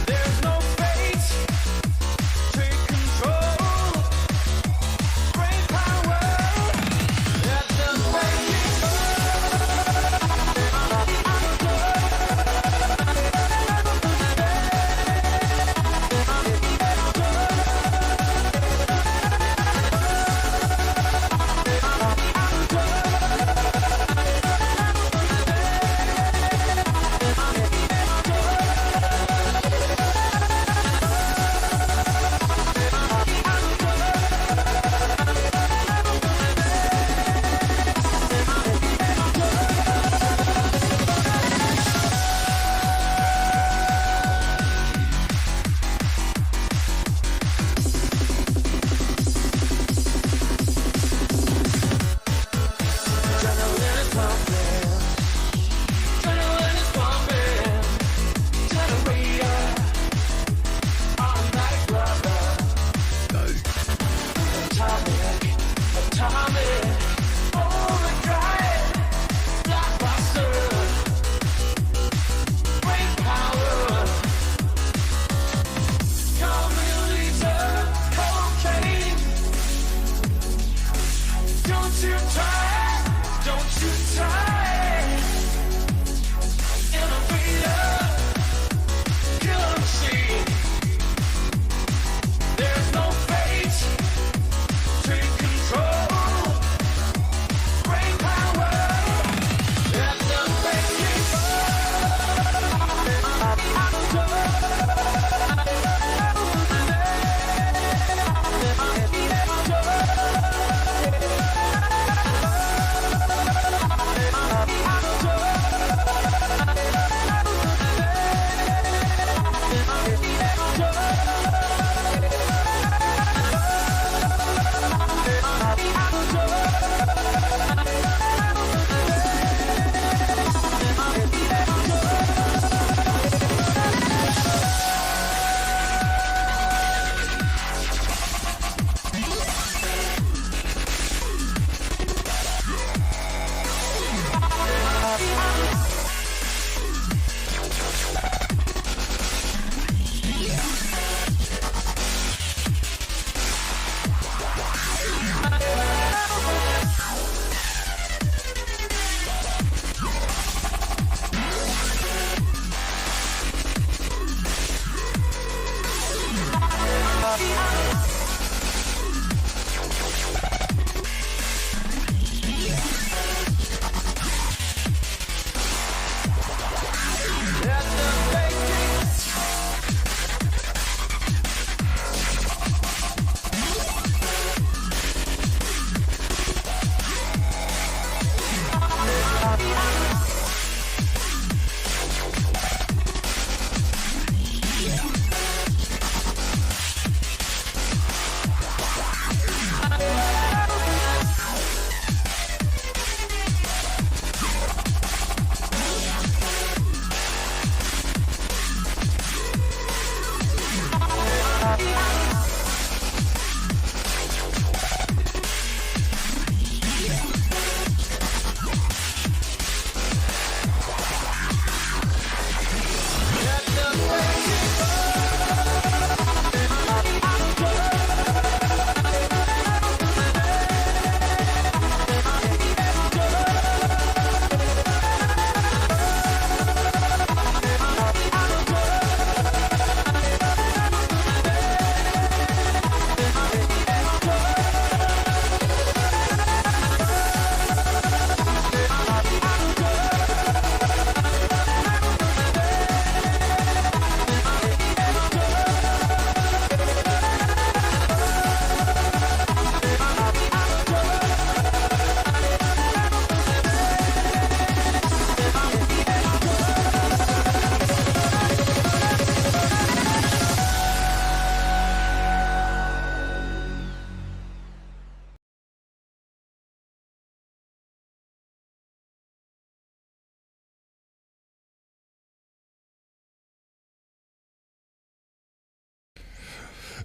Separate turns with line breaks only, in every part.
There's no fate, take control.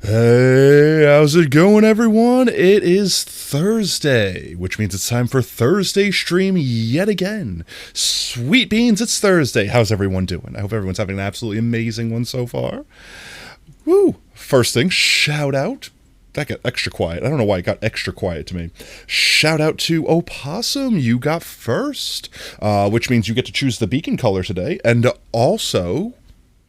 Hey, how's it going, everyone? It is Thursday, which means it's time for Thursday stream yet again. Sweet beans, it's Thursday. How's everyone doing? I hope everyone's having an absolutely amazing one so far. Woo! First thing, shout out. That got extra quiet. I don't know why it got extra quiet to me. Shout out to Opossum. You got first, which means you get to choose the beacon color today. And also,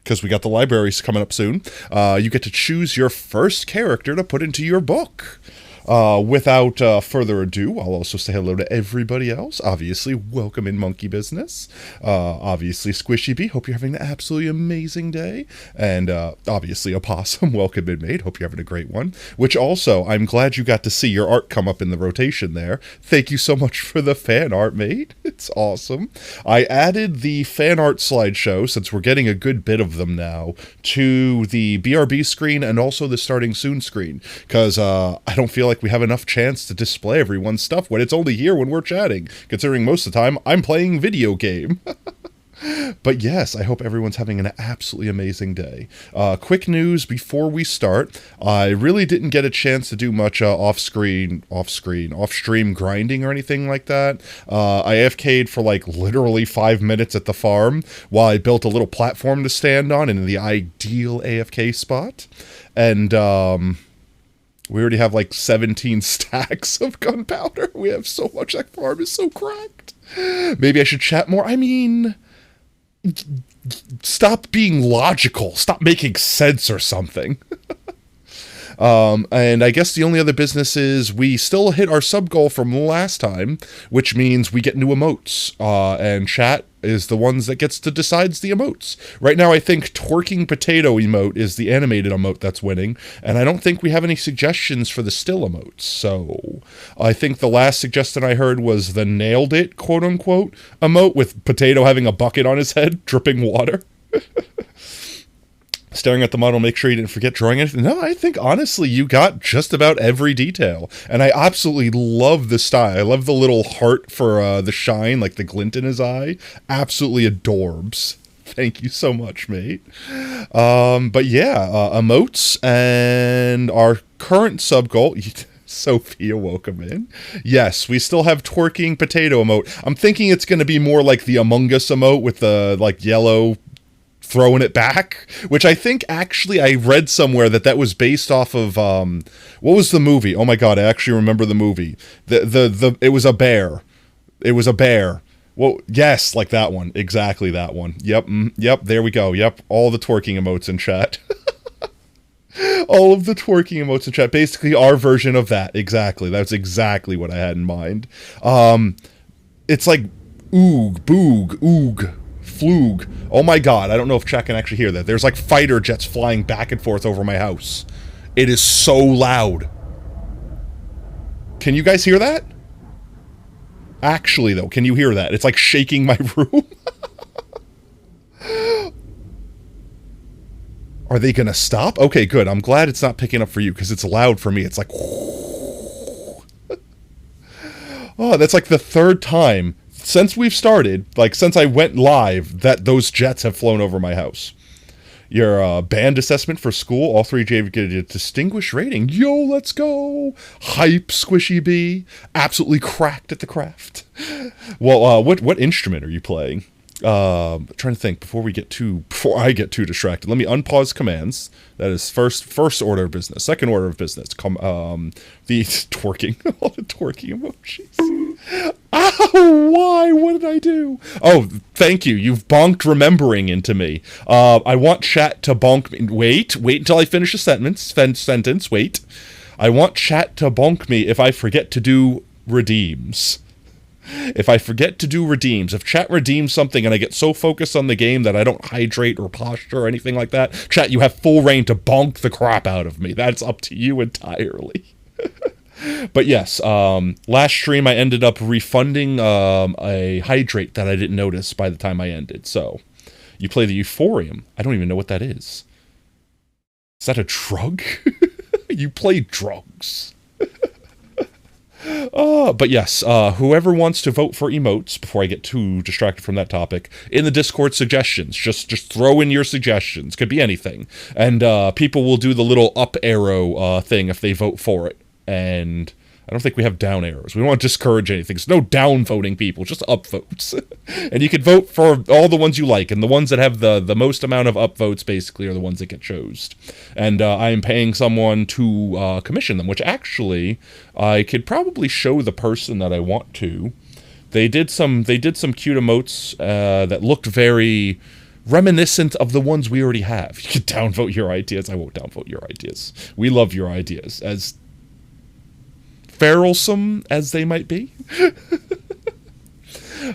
because we got the libraries coming up soon, you get to choose your first character to put into your book. Without further ado, I'll also say hello to everybody else. Obviously, welcome in Monkey Business. Obviously, Squishy Bee, hope you're having an absolutely amazing day. And obviously, Opossum, welcome in Mate, hope you're having a great one. Which also, I'm glad you got to see your art come up in the rotation there. Thank you so much for the fan art, mate. It's awesome. I added the fan art slideshow, since we're getting a good bit of them now, to the BRB screen and also the starting soon screen. Because I don't feel like we have enough chance to display everyone's stuff when it's only here when we're chatting, considering most of the time I'm playing video game. But yes, I hope everyone's having an absolutely amazing day. Quick news before we start. I really didn't get a chance to do much off-stream grinding or anything like that. I AFK'd for like literally 5 minutes at the farm while I built a little platform to stand on in the ideal AFK spot. And we already have like 17 stacks of gunpowder. We have so much. That farm is so cracked. Maybe I should chat more. I mean, stop being logical. Stop making sense or something. And I guess the only other business is we still hit our sub goal from last time, which means we get new emotes. And chat is the ones that gets to decides the emotes. Right now, I think Twerking Potato emote is the animated emote that's winning, and I don't think we have any suggestions for the still emotes. So I think the last suggestion I heard was the nailed it, quote unquote, emote with Potato having a bucket on his head, dripping water. Staring at the model, make sure you didn't forget drawing anything. No, I think, honestly, you got just about every detail. And I absolutely love the style. I love the little heart for the shine, like the glint in his eye. Absolutely adorbs. Thank you so much, mate. But yeah, emotes and our current sub goal... Sophia, welcome in. Yes, we still have Twerking Potato emote. I'm thinking it's going to be more like the Among Us emote with the, like, yellow... throwing it back, which I think actually I read somewhere that was based off of what was the movie? Oh my god, I actually remember the movie. It was a bear. It was a bear. Well, yes, like that one. Exactly that one. Yep, yep, there we go. Yep, all the twerking emotes in chat. All of the twerking emotes in chat. Basically our version of that. Exactly. That's exactly what I had in mind. It's like oog, boog, oog. Flug. Oh my god, I don't know if chat can actually hear that. There's like fighter jets flying back and forth over my house. It is so loud. Can you guys hear that? Actually though, can you hear that? It's like shaking my room. Are they gonna stop? Okay, good. I'm glad it's not picking up for you because it's loud for me. It's like... Oh, that's like the third time since we've started, like since I went live, that those jets have flown over my house. Your band assessment for school, all three gave you a distinguished rating. Yo, let's go. Hype, Squishy Bee. Absolutely cracked at the craft. Well, what instrument are you playing? Trying to think before I get too distracted. Let me unpause commands. That is first order of business. Second order of business. The twerking, all the twerking emojis. Ow! Why? What did I do? Oh, thank you. You've bonked remembering into me. I want chat to bonk me. Wait until I finish a sentence. Wait. I want chat to bonk me if I forget to do redeems. If I forget to do redeems, if chat redeems something and I get so focused on the game that I don't hydrate or posture or anything like that, chat, you have full reign to bonk the crap out of me. That's up to you entirely. But yes, last stream I ended up refunding a hydrate that I didn't notice by the time I ended. So, you play the Euphorium. I don't even know what that is. Is that a drug? You play drugs. But yes, whoever wants to vote for emotes, before I get too distracted from that topic, in the Discord suggestions, just throw in your suggestions. Could be anything. And people will do the little up arrow thing if they vote for it. And I don't think we have down arrows. We don't want to discourage anything. There's no down voting people, just up votes. And you can vote for all the ones you like, and the ones that have the most amount of up votes basically are the ones that get chosen. And I am paying someone to commission them, which actually I could probably show the person that I want to. They did some cute emotes that looked very reminiscent of the ones we already have. You can downvote your ideas. I won't downvote your ideas. We love your ideas, as feralsome as they might be.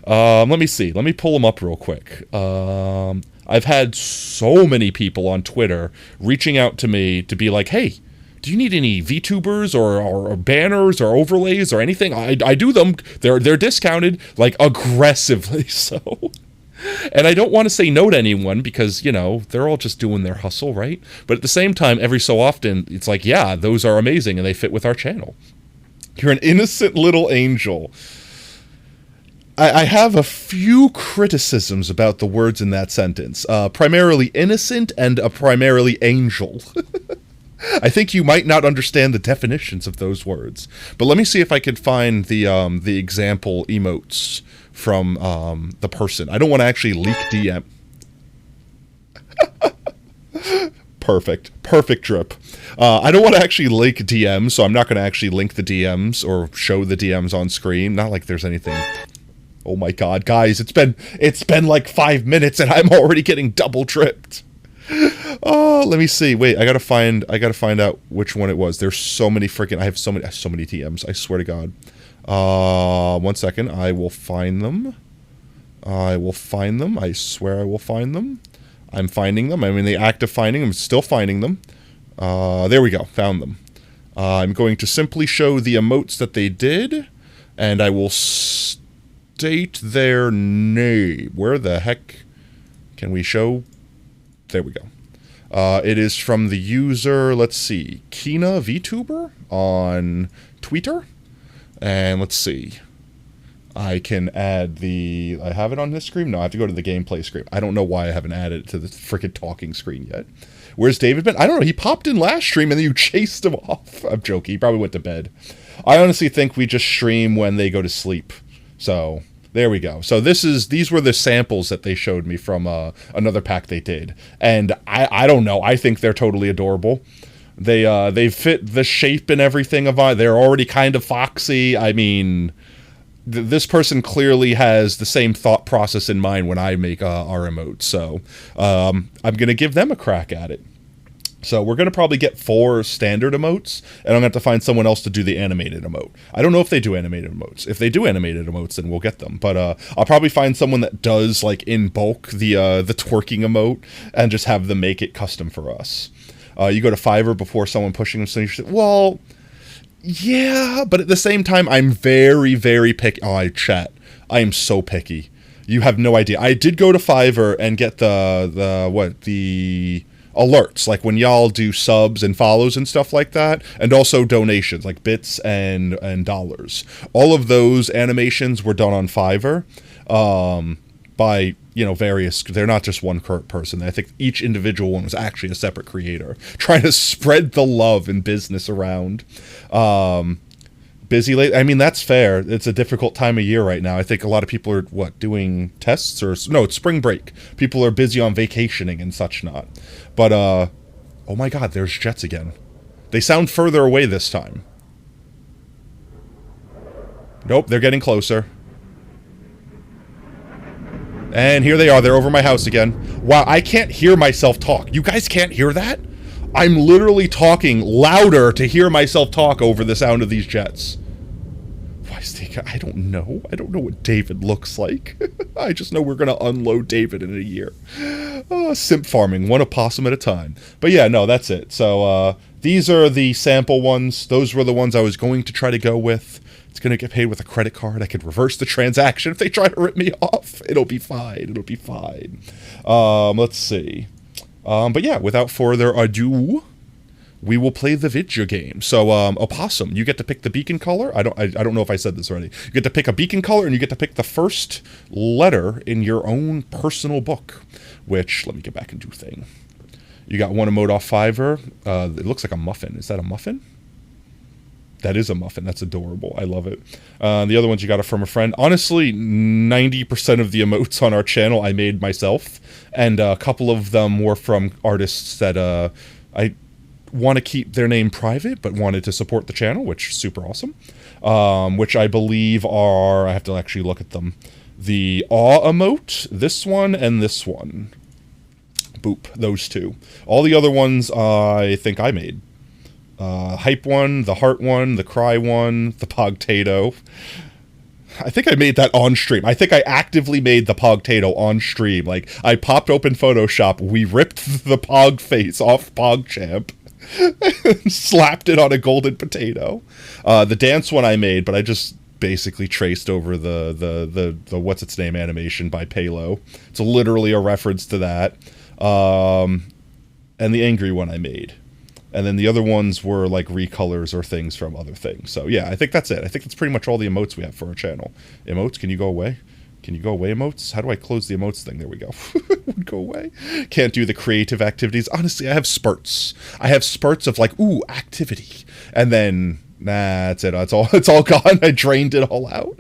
Let me see. Let me pull them up real quick. I've had so many people on Twitter reaching out to me to be like, hey, do you need any VTubers or banners or overlays or anything? I do them. They're discounted, like, aggressively so. And I don't want to say no to anyone because, you know, they're all just doing their hustle, right? But at the same time, every so often, it's like, yeah, those are amazing and they fit with our channel. You're an innocent little angel. I have a few criticisms about the words in that sentence. Primarily innocent and primarily angel. I think you might not understand the definitions of those words. But let me see if I can find the example emotes from the person. I don't want to actually leak DM. Perfect drip. I don't want to actually link DMs, so I'm not going to actually link the DMs or show the DMs on screen. Not like there's anything. Oh my god, guys, it's been like 5 minutes and I'm already getting double tripped. Oh, let me see. Wait, I gotta find out which one it was. There's so many freaking. I have so many DMs. I swear to God. 1 second. I will find them. I swear I will find them. I'm finding them. I'm in the act of finding them. I'm still finding them. There we go. Found them. I'm going to simply show the emotes that they did, and I will state their name. Where the heck can we show? There we go. It is from the user, let's see, Kina VTuber on Twitter. And let's see. I can add I have it on this screen? No, I have to go to the gameplay screen. I don't know why I haven't added it to the freaking talking screen yet. Where's David been? I don't know. He popped in last stream and then you chased him off. I'm joking. He probably went to bed. I honestly think we just stream when they go to sleep. So there we go. So these were the samples that they showed me from another pack they did. And I don't know. I think they're totally adorable. They fit the shape and everything of it. They're already kind of foxy. I mean, this person clearly has the same thought process in mind when I make our emotes. So I'm going to give them a crack at it. So we're going to probably get 4 standard emotes, and I'm going to have to find someone else to do the animated emote. I don't know if they do animated emotes. If they do animated emotes, then we'll get them. But I'll probably find someone that does, like, in bulk, the twerking emote, and just have them make it custom for us. You go to Fiverr before someone pushing them, so you say, well, yeah, but at the same time, I'm very, very picky. Oh, chat. I am so picky. You have no idea. I did go to Fiverr and get the alerts, like when y'all do subs and follows and stuff like that, and also donations, like bits and dollars. All of those animations were done on Fiverr by, you know, various, they're not just one person. I think each individual one was actually a separate creator, trying to spread the love and business around. Busy late. I mean, that's fair. It's a difficult time of year right now. I think a lot of people are, doing tests or... No, it's spring break. People are busy on vacationing and such not. But, oh my god, there's jets again. They sound further away this time. Nope, they're getting closer. And here they are. They're over my house again. Wow, I can't hear myself talk. You guys can't hear that? I'm literally talking louder to hear myself talk over the sound of these jets. Why is they... I don't know. I don't know what David looks like. I just know we're going to unload David in a year. Simp farming, one opossum at a time. But yeah, no, that's it. So these are the sample ones. Those were the ones I was going to try to go with. It's going to get paid with a credit card. I could reverse the transaction if they try to rip me off. It'll be fine. It'll be fine. Let's see. But yeah, without further ado, we will play the video game. So, Opossum, you get to pick the beacon color. I don't know if I said this already. You get to pick a beacon color, and you get to pick the first letter in your own personal book. Which, let me get back and do thing. You got one emote off Fiverr. It looks like a muffin. Is that a muffin? That is a muffin. That's adorable. I love it. The other ones you got are from a friend. Honestly, 90% of the emotes on our channel I made myself, and a couple of them were from artists that I want to keep their name private, but wanted to support the channel, which is super awesome. Which I believe are, I have to actually look at them, the awe emote, this one, and this one. Boop, those two. All the other ones I think I made. Hype one, the heart one, the cry one, the Potatoe. I think I made that on stream. I think I actively made the Potatoe on stream. Like, I popped open Photoshop, we ripped the Pog face off PogChamp, and slapped it on a golden potato. The dance one I made, but I just basically traced over the what's its name animation by Palo. It's literally a reference to that. And the angry one I made. And then the other ones were like recolors or things from other things. So yeah, I think that's it. I think that's pretty much all the emotes we have for our channel. Emotes, can you go away? Can you go away, emotes? How do I close the emotes thing? There we go. Go away. Can't do the creative activities. Honestly, I have spurts. I have spurts of like, ooh, activity. And then, nah, that's it. It's all gone. I drained it all out.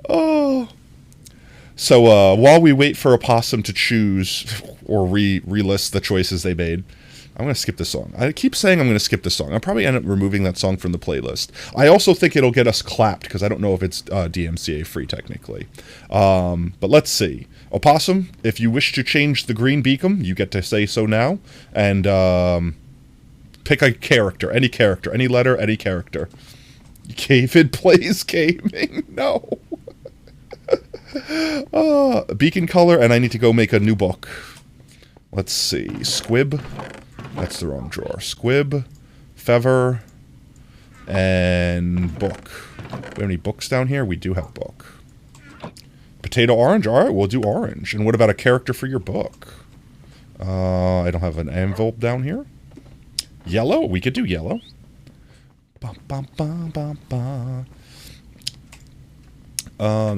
Oh. So while we wait for Opossum to choose or relist the choices they made, I'm going to skip this song. I keep saying I'm going to skip this song. I'll probably end up removing that song from the playlist. I also think it'll get us clapped, because I don't know if it's DMCA free technically. But let's see. Opossum, if you wish to change the green beacon, you get to say so now. And pick a character, any letter, any character. David plays gaming. No. Beacon color, and I need to go make a new book. Let's see. Squib. That's the wrong drawer. Squib, Feather, and book. Do we have any books down here? We do have book. Potato orange? Alright, we'll do orange. And what about a character for your book? I don't have an envelope down here. Yellow? We could do yellow. Bum, bum, bum, bum, bum.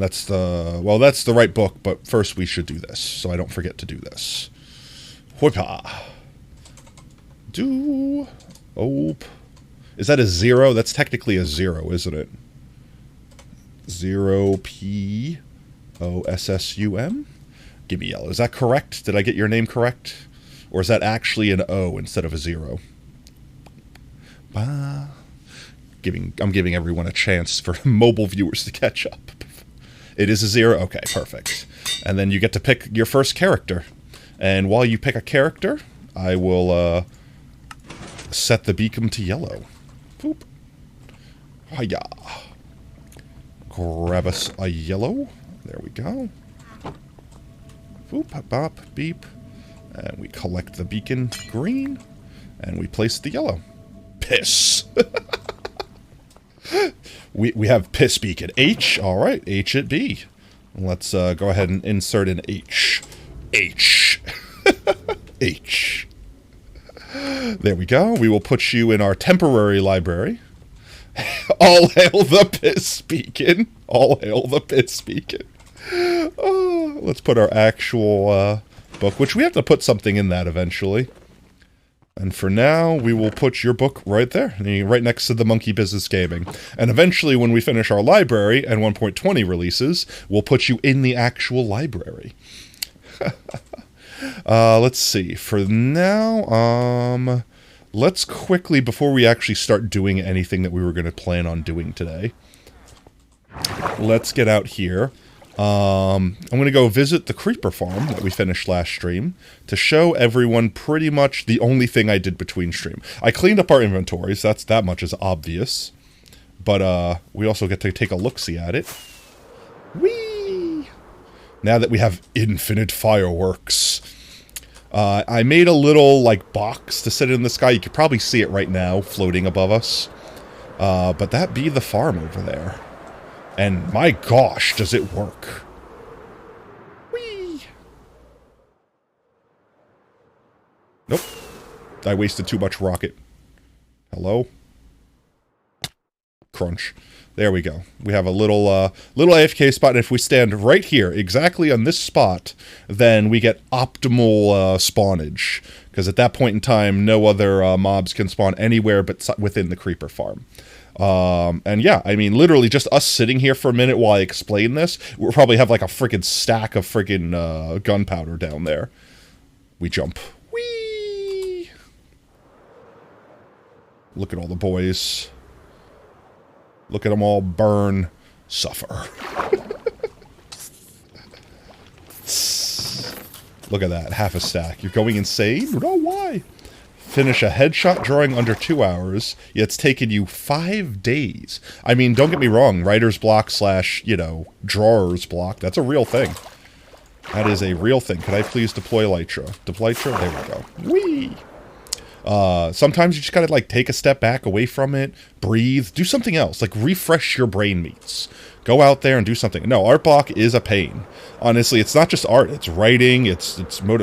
That's the right book, but first we should do this, so I don't forget to do this. Whippa. Do. Ope. Is that a 0? That's technically a 0, isn't it? 0 P-O-S-S-U-M? Give me yellow. Is that correct? Did I get your name correct? Or is that actually an O instead of a 0? I'm giving everyone a chance for mobile viewers to catch up. It is a 0? Okay, perfect. And then you get to pick your first character. And while you pick a character, I will set the beacon to yellow. Boop. Hiya. Grab us a yellow. There we go. Boop, bop, beep. And we collect the beacon green. And we place the yellow. Piss. We have piss beacon. H. Alright, H it be. Let's go ahead and insert an H. H. H. There we go. We will put you in our temporary library. All hail the piss beacon. All hail the piss beacon. Oh, let's put our actual book, which we have to put something in that eventually. And for now, we will put your book right there, right next to the Monkey Business Gaming. And eventually, when we finish our library and 1.20 releases, we'll put you in the actual library. Let's see. For now, let's quickly, before we actually start doing anything that we were going to plan on doing today, let's get out here. I'm going to go visit the creeper farm that we finished last stream to show everyone pretty much the only thing I did between stream. I cleaned up our inventories, that much is obvious. But we also get to take a look-see at it. Whee! Now that we have infinite fireworks. I made a little, like, box to sit in the sky. You could probably see it right now, floating above us. But that be the farm over there. And my gosh, does it work. Whee! Nope. I wasted too much rocket. Hello? Crunch. There we go. We have a little AFK spot, and if we stand right here, exactly on this spot, then we get optimal spawnage. Because at that point in time, no other mobs can spawn anywhere but within the creeper farm. And yeah, I mean, literally just us sitting here for a minute while I explain this, we'll probably have like a freaking stack of freaking gunpowder down there. We jump. Whee! Look at all the boys. Look at them all burn, suffer. Look at that, half a stack. You're going insane? No, why? Finish a headshot drawing under 2 hours, yet it's taken you 5 days. I mean, don't get me wrong, writer's block / you know, drawer's block, that's a real thing. That is a real thing. Could I please deploy Lytra? Deploy Lytra? There we go. Whee! Sometimes you just gotta, like, take a step back away from it, breathe, do something else, like, refresh your brain meats. Go out there and do something. No, art block is a pain. Honestly, it's not just art, it's writing, it's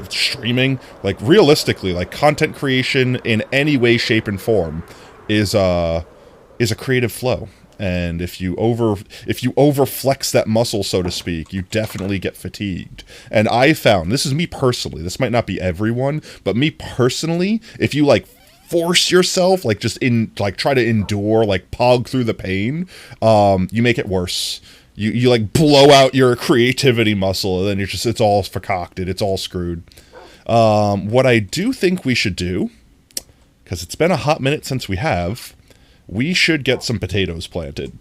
streaming. Like, realistically, like, content creation in any way, shape, and form is a creative flow. And if you overflex that muscle, so to speak, you definitely get fatigued. And I found, this is me personally, this might not be everyone, but me personally, if you like force yourself, like just try to endure, like pog through the pain, you make it worse. You like blow out your creativity muscle, and then it's all concocted, it's all screwed. What I do think we should do, because it's been a hot minute since we should get some potatoes planted.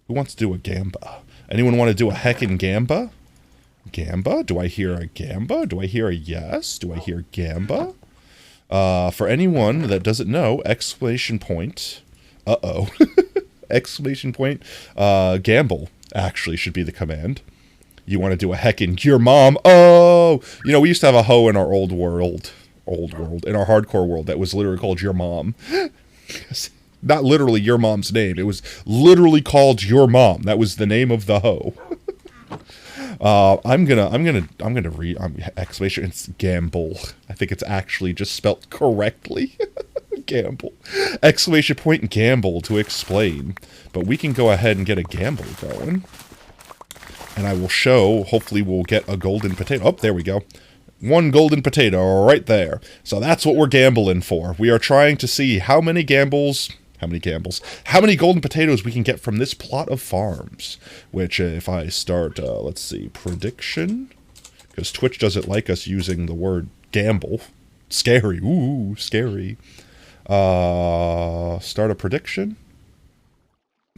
Who wants to do a gamba? Anyone want to do a heckin' gamba? Gamba? Do I hear a gamba? Do I hear a yes? Do I hear gamba? For anyone that doesn't know, exclamation point. Uh-oh. Exclamation point. Gamble, actually, should be the command. You want to do a heckin' your mom. Oh! You know, we used to have a hoe in our old world, in our hardcore world, that was literally called your mom. Not literally your mom's name. It was literally called your mom. That was the name of the hoe. I'm gonna read exclamation. It's gamble. I think it's actually just spelt correctly. Gamble. Exclamation point and gamble to explain. But we can go ahead and get a gamble going. And I will show, hopefully we'll get a golden potato. Oh, there we go. 1 golden potato right there. So that's what we're gambling for. We are trying to see how many golden potatoes we can get from this plot of farms. Which, if I start, let's see, prediction, because Twitch doesn't like us using the word gamble. Scary, ooh, scary. Start a prediction?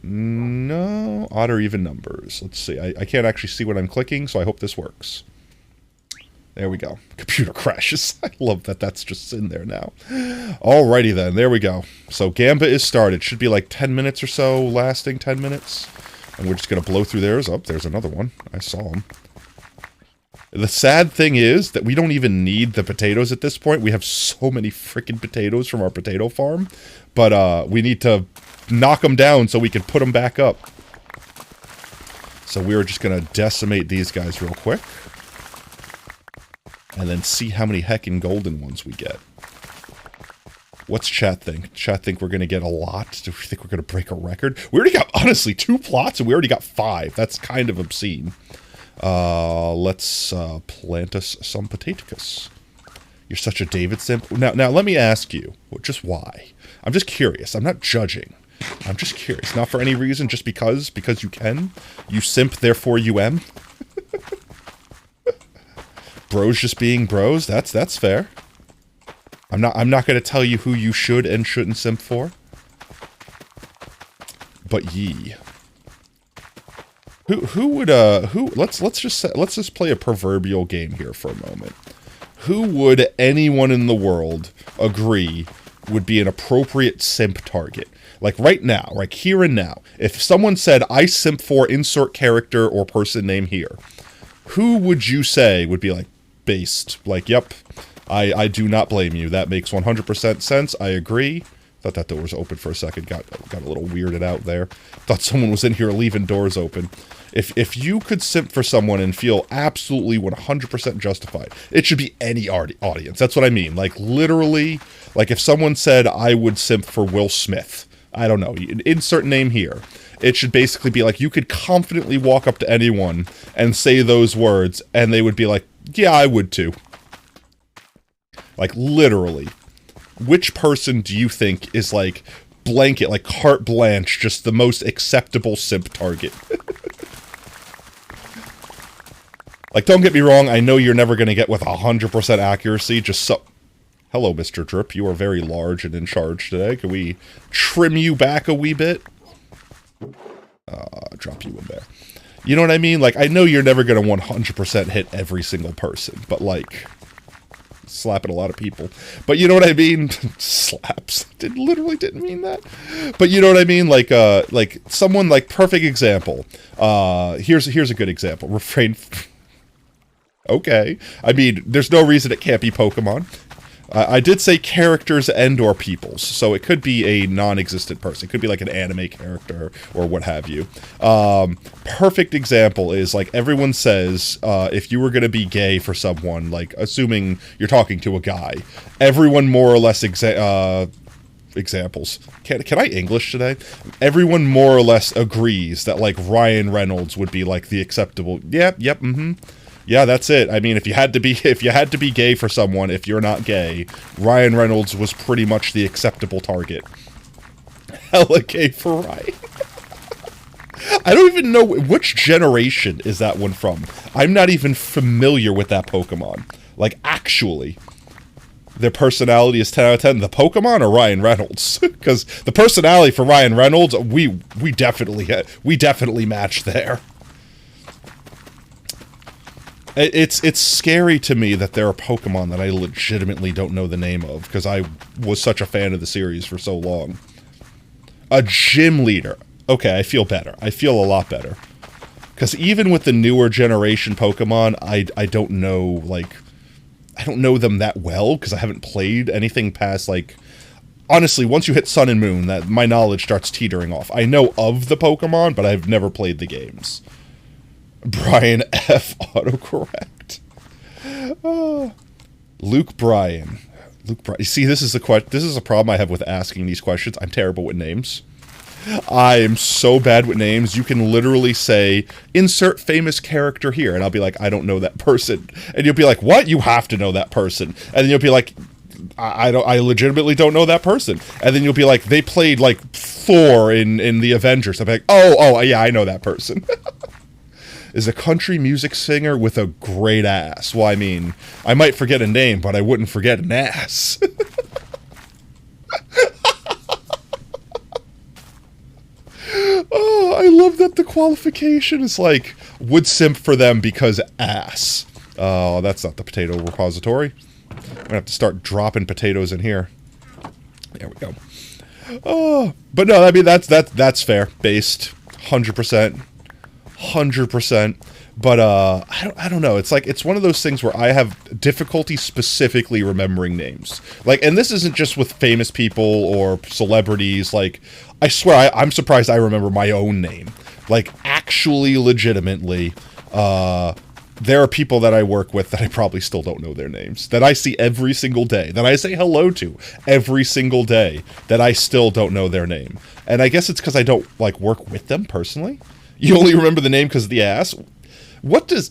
No, odd or even numbers. Let's see, I can't actually see what I'm clicking, so I hope this works. There we go. Computer crashes. I love that that's just in there now. Alrighty then, there we go. So Gamba is started. Should be like 10 minutes or so, lasting 10 minutes. And we're just going to blow through theirs. Oh, there's another one. I saw him. The sad thing is that we don't even need the potatoes at this point. We have so many freaking potatoes from our potato farm. But we need to knock them down so we can put them back up. So we're just going to decimate these guys real quick. And then see how many heckin' golden ones we get. What's chat think? Chat think we're going to get a lot? Do we think we're going to break a record? We already got, honestly, 2 plots and we already got 5. That's kind of obscene. Let's plant us some potatoes. You're such a David simp. Now let me ask you, just why? I'm just curious. I'm not judging. I'm just curious. Not for any reason, just because you can. You simp, therefore you am. Bros just being bros, that's fair. I'm not going to tell you who you should and shouldn't simp for. But ye. Let's just play a proverbial game here for a moment. Who would anyone in the world agree would be an appropriate simp target? Like right now, like here and now. If someone said, I simp for insert character or person name here, who would you say would be like, based? Like, yep, I do not blame you. That makes 100% sense. I agree. Thought that door was open for a second. Got a little weirded out there. Thought someone was in here leaving doors open. If you could simp for someone and feel absolutely 100% justified, it should be any audience. That's what I mean. Like, literally, like if someone said, I would simp for Will Smith, I don't know, insert name here. It should basically be like, you could confidently walk up to anyone and say those words, and they would be like, yeah, I would too. Like, literally. Which person do you think is, like, blanket, like, carte blanche, just the most acceptable simp target? Like, don't get me wrong, I know you're never going to get with 100% accuracy, just so... Hello, Mr. Drip, you are very large and in charge today. Can we trim you back a wee bit? Drop you in there. You know what I mean? Like, I know you're never going to 100% hit every single person, but, like... slapping a lot of people, but you know what I mean. Slaps. Literally didn't mean that, but you know what I mean. Like someone, like, perfect example. Here's a good example. Refrain. Okay, I mean, there's no reason it can't be Pokemon. I did say characters and or peoples, so it could be a non-existent person. It could be like an anime character or what have you. Perfect example is, like, everyone says, if you were going to be gay for someone, like, assuming you're talking to a guy, everyone more or less examples. Can I English today? Everyone more or less agrees that, like, Ryan Reynolds would be, like, the acceptable. Yep, yeah, that's it. I mean, if you had to be gay for someone, if you're not gay, Ryan Reynolds was pretty much the acceptable target. Hella gay for Ryan. I don't even know which generation is that one from. I'm not even familiar with that Pokemon. Like, actually. Their personality is 10 out of 10. The Pokemon or Ryan Reynolds? Because the personality for Ryan Reynolds, we definitely match there. It's scary to me that there are Pokemon that I legitimately don't know the name of, because I was such a fan of the series for so long. A gym leader. Okay, I feel better. I feel a lot better. Because even with the newer generation Pokemon, I don't know, like... I don't know them that well, because I haven't played anything past, like... Honestly, once you hit Sun and Moon, that my knowledge starts teetering off. I know of the Pokemon, but I've never played the games. Brian F. autocorrect. Luke Bryan. You see, this is a problem I have with asking these questions. I'm terrible with names. I am so bad with names. You can literally say, insert famous character here, and I'll be like, I don't know that person. And you'll be like, what? You have to know that person. And then you'll be like, I legitimately don't know that person. And then you'll be like, they played, like, Thor in the Avengers. I'll be like, oh, yeah, I know that person. Is a country music singer with a great ass. Well, I mean, I might forget a name, but I wouldn't forget an ass. Oh, I love that the qualification is like, would simp for them because ass. Oh, that's not the potato repository. I'm gonna have to start dropping potatoes in here. There we go. Oh, but no, I mean, that's fair. Based 100%. 100%, but I don't know. It's like, it's one of those things where I have difficulty specifically remembering names. Like, and this isn't just with famous people or celebrities. Like, I swear, I'm surprised I remember my own name. Like, actually, legitimately, there are people that I work with that I probably still don't know their names. That I see every single day. That I say hello to every single day. That I still don't know their name. And I guess it's because I don't, like, work with them personally. You only remember the name because of the ass? What does...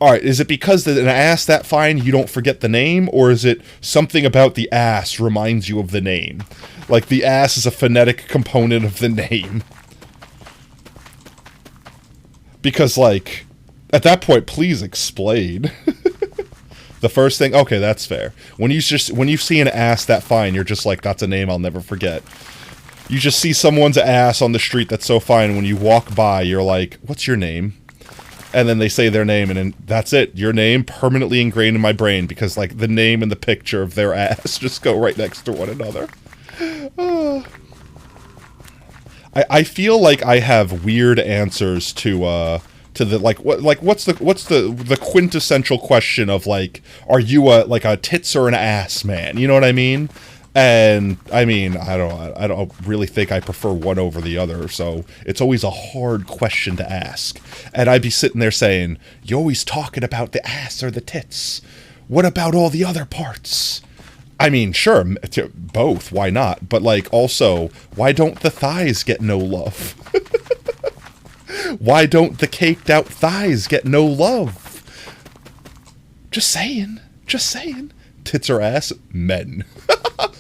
Alright, is it because an ass that fine you don't forget the name? Or is it something about the ass reminds you of the name? Like, the ass is a phonetic component of the name. Because, like, at that point, please explain. The first thing... Okay, that's fair. When you see an ass that fine, you're just like, that's a name I'll never forget. You just see someone's ass on the street that's so fine, when you walk by, you're like, what's your name? And then they say their name, and then that's it. Your name permanently ingrained in my brain, because, like, the name and the picture of their ass just go right next to one another. I feel like I have weird answers to the, like, what's the quintessential question of, like, are you a tits or an ass man? You know what I mean? And I mean, I don't really think I prefer one over the other, so it's always a hard question to ask. And I'd be sitting there saying, "You're always talking about the ass or the tits. What about all the other parts?" I mean, sure, both, why not? But, like, also, why don't the thighs get no love? Why don't the caked out thighs get no love? Just saying. Just saying. Tits or ass? Men.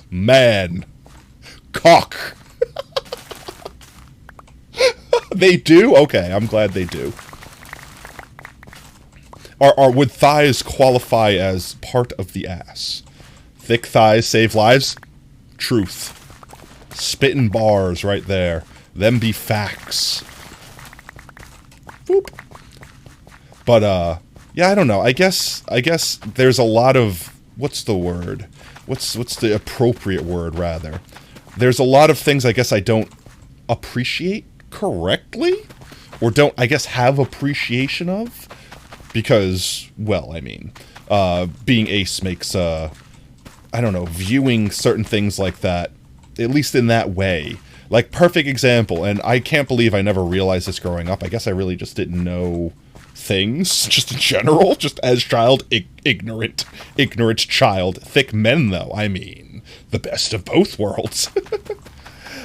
Man. Cock. They do? Okay, I'm glad they do. Would thighs qualify as part of the ass? Thick thighs save lives? Truth. Spittin' bars right there. Them be facts. Boop. But, yeah, I don't know. I guess there's a lot of, what's the word? What's the appropriate word, rather? There's a lot of things I guess I don't appreciate correctly? Or don't, I guess, have appreciation of? Because, well, I mean, being ace makes, I don't know, viewing certain things like that, at least in that way. Like, perfect example, and I can't believe I never realized this growing up. I guess I really just didn't know things, just in general, just as child, ignorant child. Thick men, though, I mean, the best of both worlds.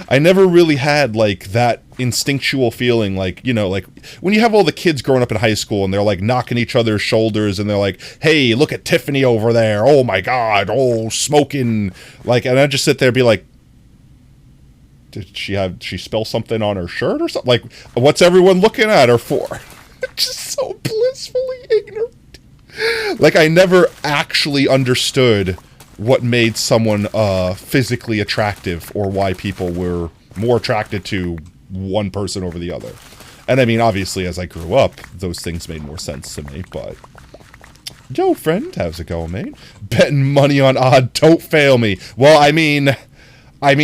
I never really had, like, that instinctual feeling, like, you know, like, when you have all the kids growing up in high school and they're, like, knocking each other's shoulders and they're like, "Hey, look at Tiffany over there, oh my god, oh, smoking," like, and I just sit there and be like, did she spill something on her shirt or something? Like, what's everyone looking at her for? Just so blissfully ignorant. Like, I never actually understood what made someone physically attractive, or why people were more attracted to one person over the other. And I mean, obviously, as I grew up, those things made more sense to me, but... Yo, friend, how's it going, mate? Betting money on odd, don't fail me. Well, I mean, right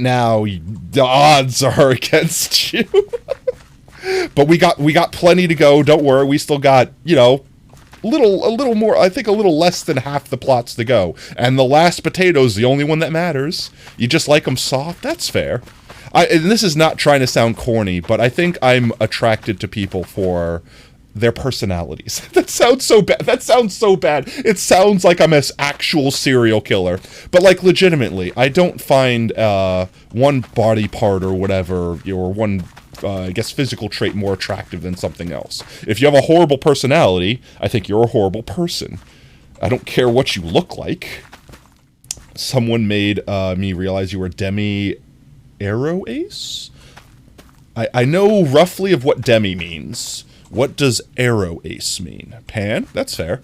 now, the odds are against you. But we got plenty to go, don't worry, we still got, you know, a little more, I think a little less than half the plots to go. And the last potato's the only one that matters. You just like them soft? That's fair. And this is not trying to sound corny, but I think I'm attracted to people for their personalities. That sounds so bad. It sounds like I'm an actual serial killer. But, like, legitimately, I don't find one body part or whatever, or one... I guess physical trait more attractive than something else. If you have a horrible personality, I think you're a horrible person. I don't care what you look like. Someone made me realize you were Demi Arrow Ace? I know roughly of what Demi means. What does Arrow Ace mean? Pan? That's fair.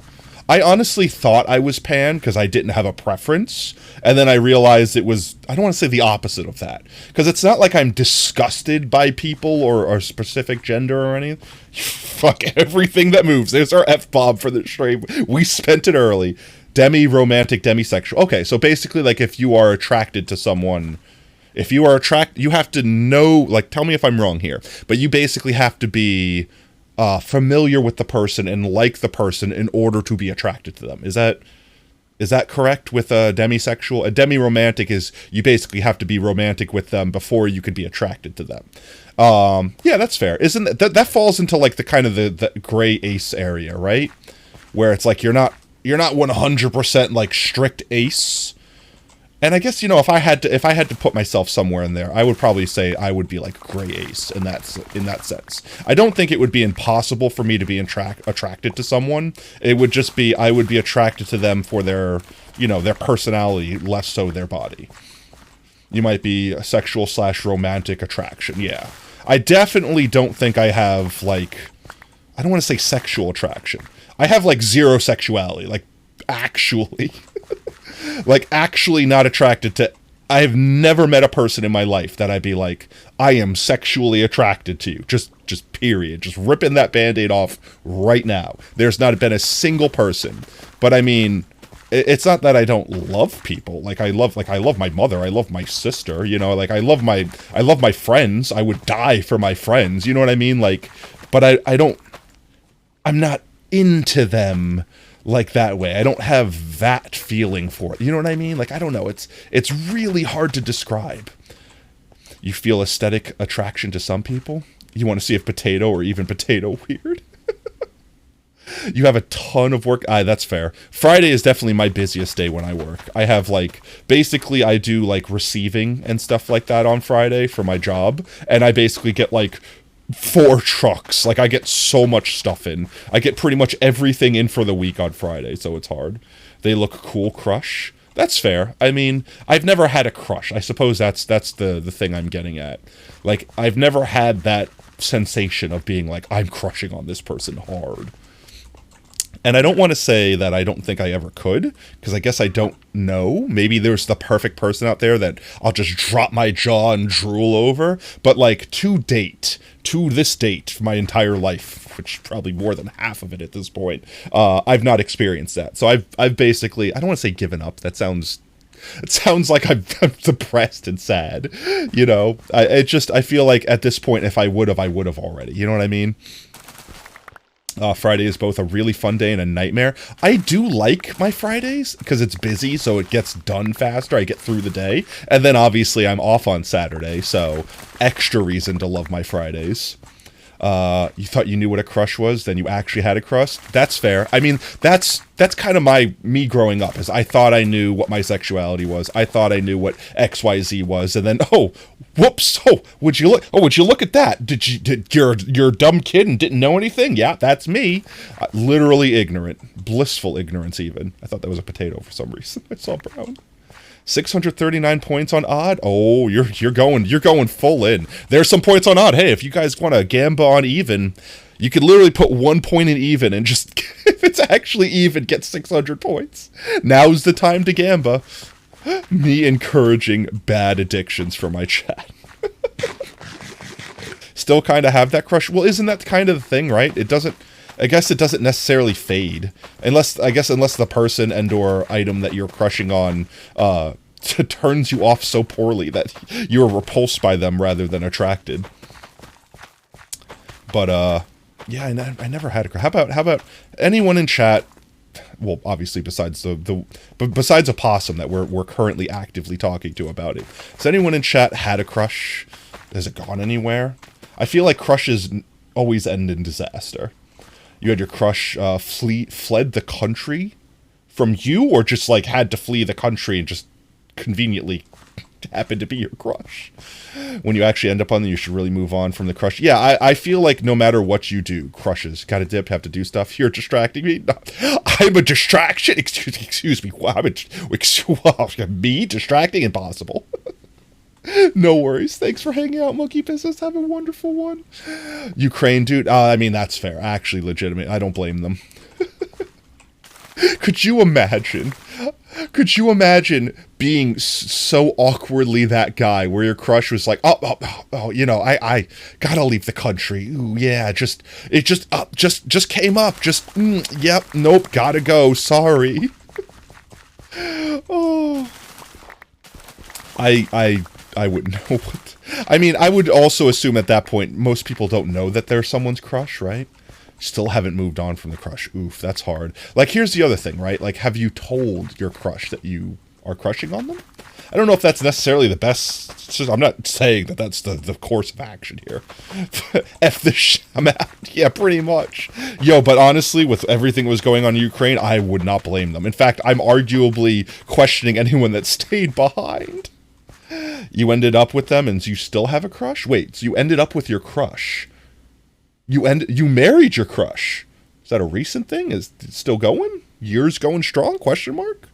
I honestly thought I was pan because I didn't have a preference, and then I realized it was, I don't want to say the opposite of that, because it's not like I'm disgusted by people or a specific gender or anything. Fuck everything that moves. There's our F-bomb for the stream. We spent it early. Demi-romantic, demisexual. Okay, so basically, like, if you are attracted to someone, you have to know, like, tell me if I'm wrong here, but you basically have to be... familiar with the person and like the person in order to be attracted to them. Is that correct with a demisexual? A demi-romantic is you basically have to be romantic with them before you can be attracted to them. Yeah, that's fair. Isn't that falls into like the kind of the gray ace area, right? Where it's like you're not 100% like strict ace. And I guess, you know, if I had to put myself somewhere in there, I would probably say I would be like gray ace in that sense. I don't think it would be impossible for me to be attracted to someone. It would just be I would be attracted to them for their, you know, their personality, less so their body. You might be a sexual/romantic attraction. Yeah. I definitely don't think I have like, I don't want to say sexual attraction. I have like zero sexuality, like actually. Like, actually not attracted to... I have never met a person in my life that I'd be like, I am sexually attracted to you. Just period. Just ripping that Band-Aid off right now. There's not been a single person. But, I mean, it's not that I don't love people. Like, I love my mother. I love my sister. You know, like, I love my friends. I would die for my friends. You know what I mean? Like, but I'm not into them like that way. I don't have that feeling for it. You know what I mean? Like, I don't know. It's really hard to describe. You feel aesthetic attraction to some people. You want to see if Potatoe or even Potatoe weird. You have a ton of work. That's fair. Friday is definitely my busiest day when I work. I have like, basically I do like receiving and stuff like that on Friday for my job. And I basically get like 4 trucks. Like, I get so much stuff in. I get pretty much everything in for the week on Friday, so it's hard. They look cool, crush. That's fair. I mean, I've never had a crush. I suppose that's the thing I'm getting at. Like, I've never had that sensation of being like, I'm crushing on this person hard. And I don't want to say that I don't think I ever could, because I guess I don't know. Maybe there's the perfect person out there that I'll just drop my jaw and drool over. But like, to this date, my entire life, which probably more than half of it at this point, I've not experienced that. So I've basically, I don't want to say given up. It sounds like I'm depressed and sad. You know, I feel like at this point, if I would have already. You know what I mean? Friday is both a really fun day and a nightmare. I do like my Fridays because it's busy, so it gets done faster. I get through the day. And then obviously I'm off on Saturday, so extra reason to love my Fridays. You thought you knew what a crush was, then you actually had a crush. That's fair. I mean, that's kind of me growing up, is I thought I knew what my sexuality was. I thought I knew what XYZ was, and then, oh, whoops, would you look at that? Did you're a dumb kid and didn't know anything? Yeah, that's me. Literally ignorant. Blissful ignorance, even. I thought that was a potato for some reason. I saw brown. 639 points on odd. Oh, you're going full in. There's some points on odd. Hey, if you guys want to gamba on even, you could literally put 1 point in even and just, if it's actually even, get 600 points. Now's the time to gamba. Me encouraging bad addictions for my chat. Still kind of have that crush. Well, isn't that kind of the thing, right? I guess it doesn't necessarily fade, unless the person and or item that you're crushing on turns you off so poorly that you're repulsed by them rather than attracted. But yeah, I never had a crush. How about anyone in chat? Well, obviously besides besides a possum that we're currently actively talking to about it. Has anyone in chat had a crush? Has it gone anywhere? I feel like crushes always end in disaster. You had your crush fled the country from you, or just like had to flee the country and just conveniently happened to be your crush? When you actually end up on them, you should really move on from the crush. Yeah, I feel like no matter what you do, crushes gotta dip, have to do stuff. You're distracting me. No, I'm a distraction. Excuse me. Wow, me distracting? Impossible. No worries. Thanks for hanging out, Monkey Business. Have a wonderful one. Ukraine, dude. I mean, that's fair. Actually, legitimate. I don't blame them. Could you imagine being so awkwardly that guy where your crush was like, oh, you know, I gotta leave the country. Ooh, yeah, it just came up. Yep, nope, gotta go. Sorry. Oh, I wouldn't know what. I mean, I would also assume at that point, most people don't know that they're someone's crush, right? Still haven't moved on from the crush. Oof, that's hard. Like, here's the other thing, right? Like, have you told your crush that you are crushing on them? I don't know if that's necessarily the best. I'm not saying that that's the course of action here. F this I'm out. Yeah, pretty much. Yo, but honestly, with everything that was going on in Ukraine, I would not blame them. In fact, I'm arguably questioning anyone that stayed behind. You ended up with them and you still have a crush? Wait, so you ended up with your crush. You married your crush. Is that a recent thing? Is it still going? Years going strong? Question mark?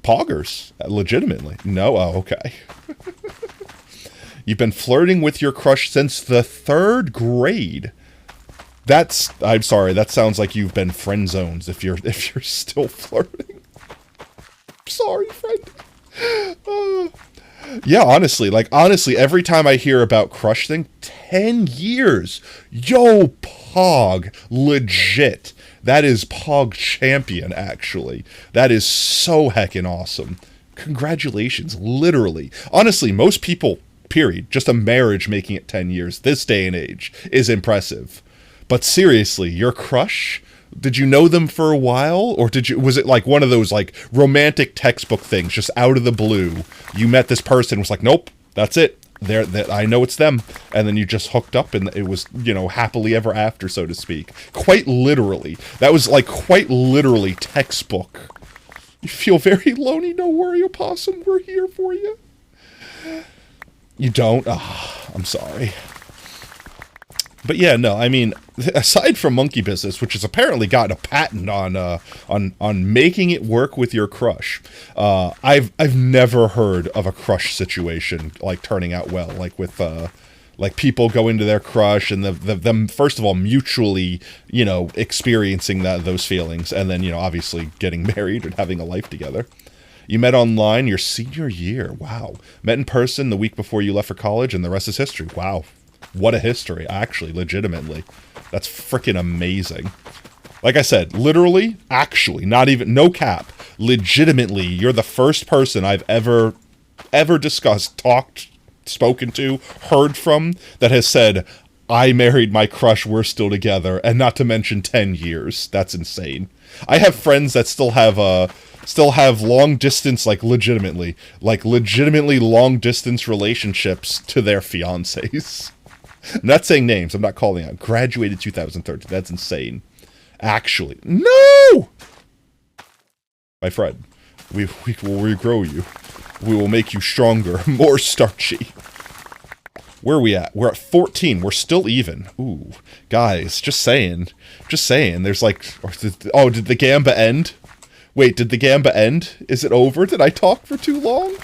Poggers. Legitimately. No? Oh, okay. You've been flirting with your crush since the 3rd grade. I'm sorry, that sounds like you've been friend zones if you're still flirting. Sorry, friend. Yeah, honestly, every time I hear about crush thing, 10 years. Yo, Pog. Legit. That is Pog champion, actually. That is so heckin' awesome. Congratulations, literally. Honestly, most people, period, just a marriage making it 10 years, this day and age, is impressive. But seriously, your crush? Did you know them for a while, or was it like one of those like romantic textbook things, just out of the blue? You met this person, was like, nope, that's it. I know it's them, and then you just hooked up, and it was, happily ever after, so to speak. Quite literally, that was like quite literally textbook. You feel very lonely? No worry, opossum. We're here for you. You don't? I'm sorry. But yeah, no, I mean, aside from monkey business, which has apparently gotten a patent on making it work with your crush, I've never heard of a crush situation like turning out well, like with like people going to their crush and them first of all mutually experiencing those feelings, and then obviously getting married and having a life together. You met online your senior year. Wow. Met in person the week before you left for college, and the rest is history. Wow. What a history, actually, legitimately. That's freaking amazing. Like I said, literally, actually, not even, no cap, legitimately, you're the first person I've ever discussed, talked, spoken to, heard from, that has said, I married my crush, we're still together, and not to mention 10 years. That's insane. I have friends that still have long distance, like legitimately long distance relationships to their fiancés. I'm not saying names, I'm not calling out. Graduated 2013. That's insane. Actually, no! My friend, we will regrow you. We will make you stronger, more starchy. Where are we at? We're at 14. We're still even. Ooh, guys, just saying. There's like, did the gamba end? Wait, did the gamba end? Is it over? Did I talk for too long?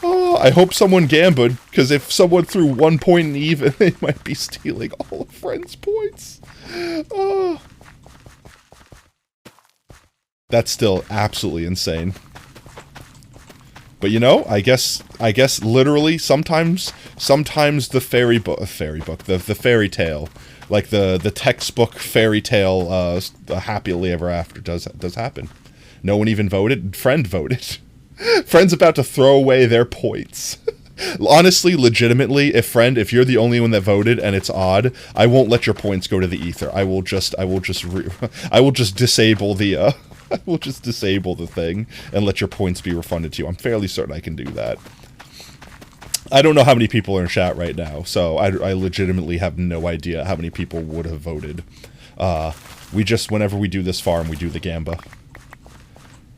Oh, I hope someone gambled, because if someone threw 1 point and even, they might be stealing all of friends' points. Oh. That's still absolutely insane. But I guess literally sometimes the fairy fairy tale, like the textbook fairy tale, happily ever after does happen. No one even voted. Friend voted. Friend's about to throw away their points. Honestly, legitimately, if you're the only one that voted and it's odd, I won't let your points go to the ether. I will just disable the I will just disable the thing and let your points be refunded to you. I'm fairly certain I can do that. I don't know how many people are in chat right now, so I legitimately have no idea how many people would have voted. Whenever we do this farm, we do the gamba.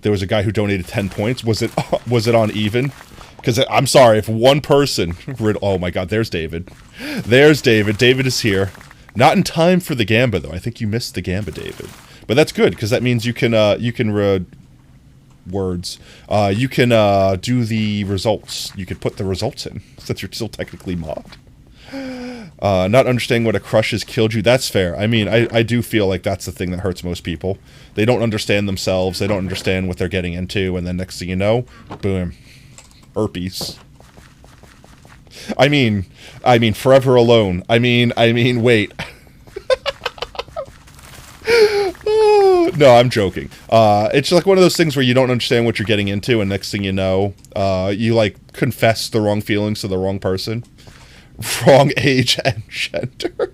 There was a guy who donated 10 points. Was it on even? Because I'm sorry, if one person... Oh my god, there's David. There's David. David is here. Not in time for the gamba, though. I think you missed the gamba, David. But that's good, because that means you can do the results. You could put the results in, since you're still technically mobbed. Not understanding what a crush has killed you, that's fair. I mean, I do feel like that's the thing that hurts most people. They don't understand themselves, they don't understand what they're getting into, and then next thing you know, boom. Herpes. I mean, forever alone. I mean, wait. No, I'm joking. It's like one of those things where you don't understand what you're getting into, and next thing you know, you like confess the wrong feelings to the wrong person. Wrong age and gender.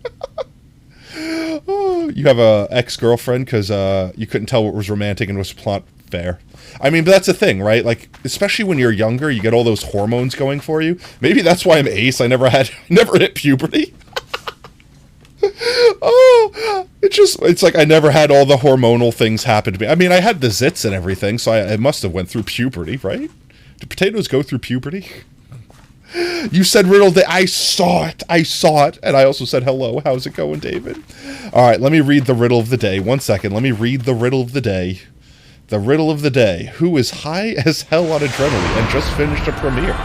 Oh, you have a ex-girlfriend because you couldn't tell what was romantic and was plot. Fair. I mean, but that's the thing, right? Like, especially when you're younger, you get all those hormones going for you. Maybe that's why I'm ace. I never hit puberty. Oh, it's like I never had all the hormonal things happen to me. I mean, I had the zits and everything, so I must have went through puberty, right? Do potatoes go through puberty? You said riddle that I saw it, and I also said hello. How's it going, David? All right, let me read the riddle of the day. 1 second. Let me read the riddle of the day. The riddle of the day. Who is high as hell on adrenaline and just finished a premiere?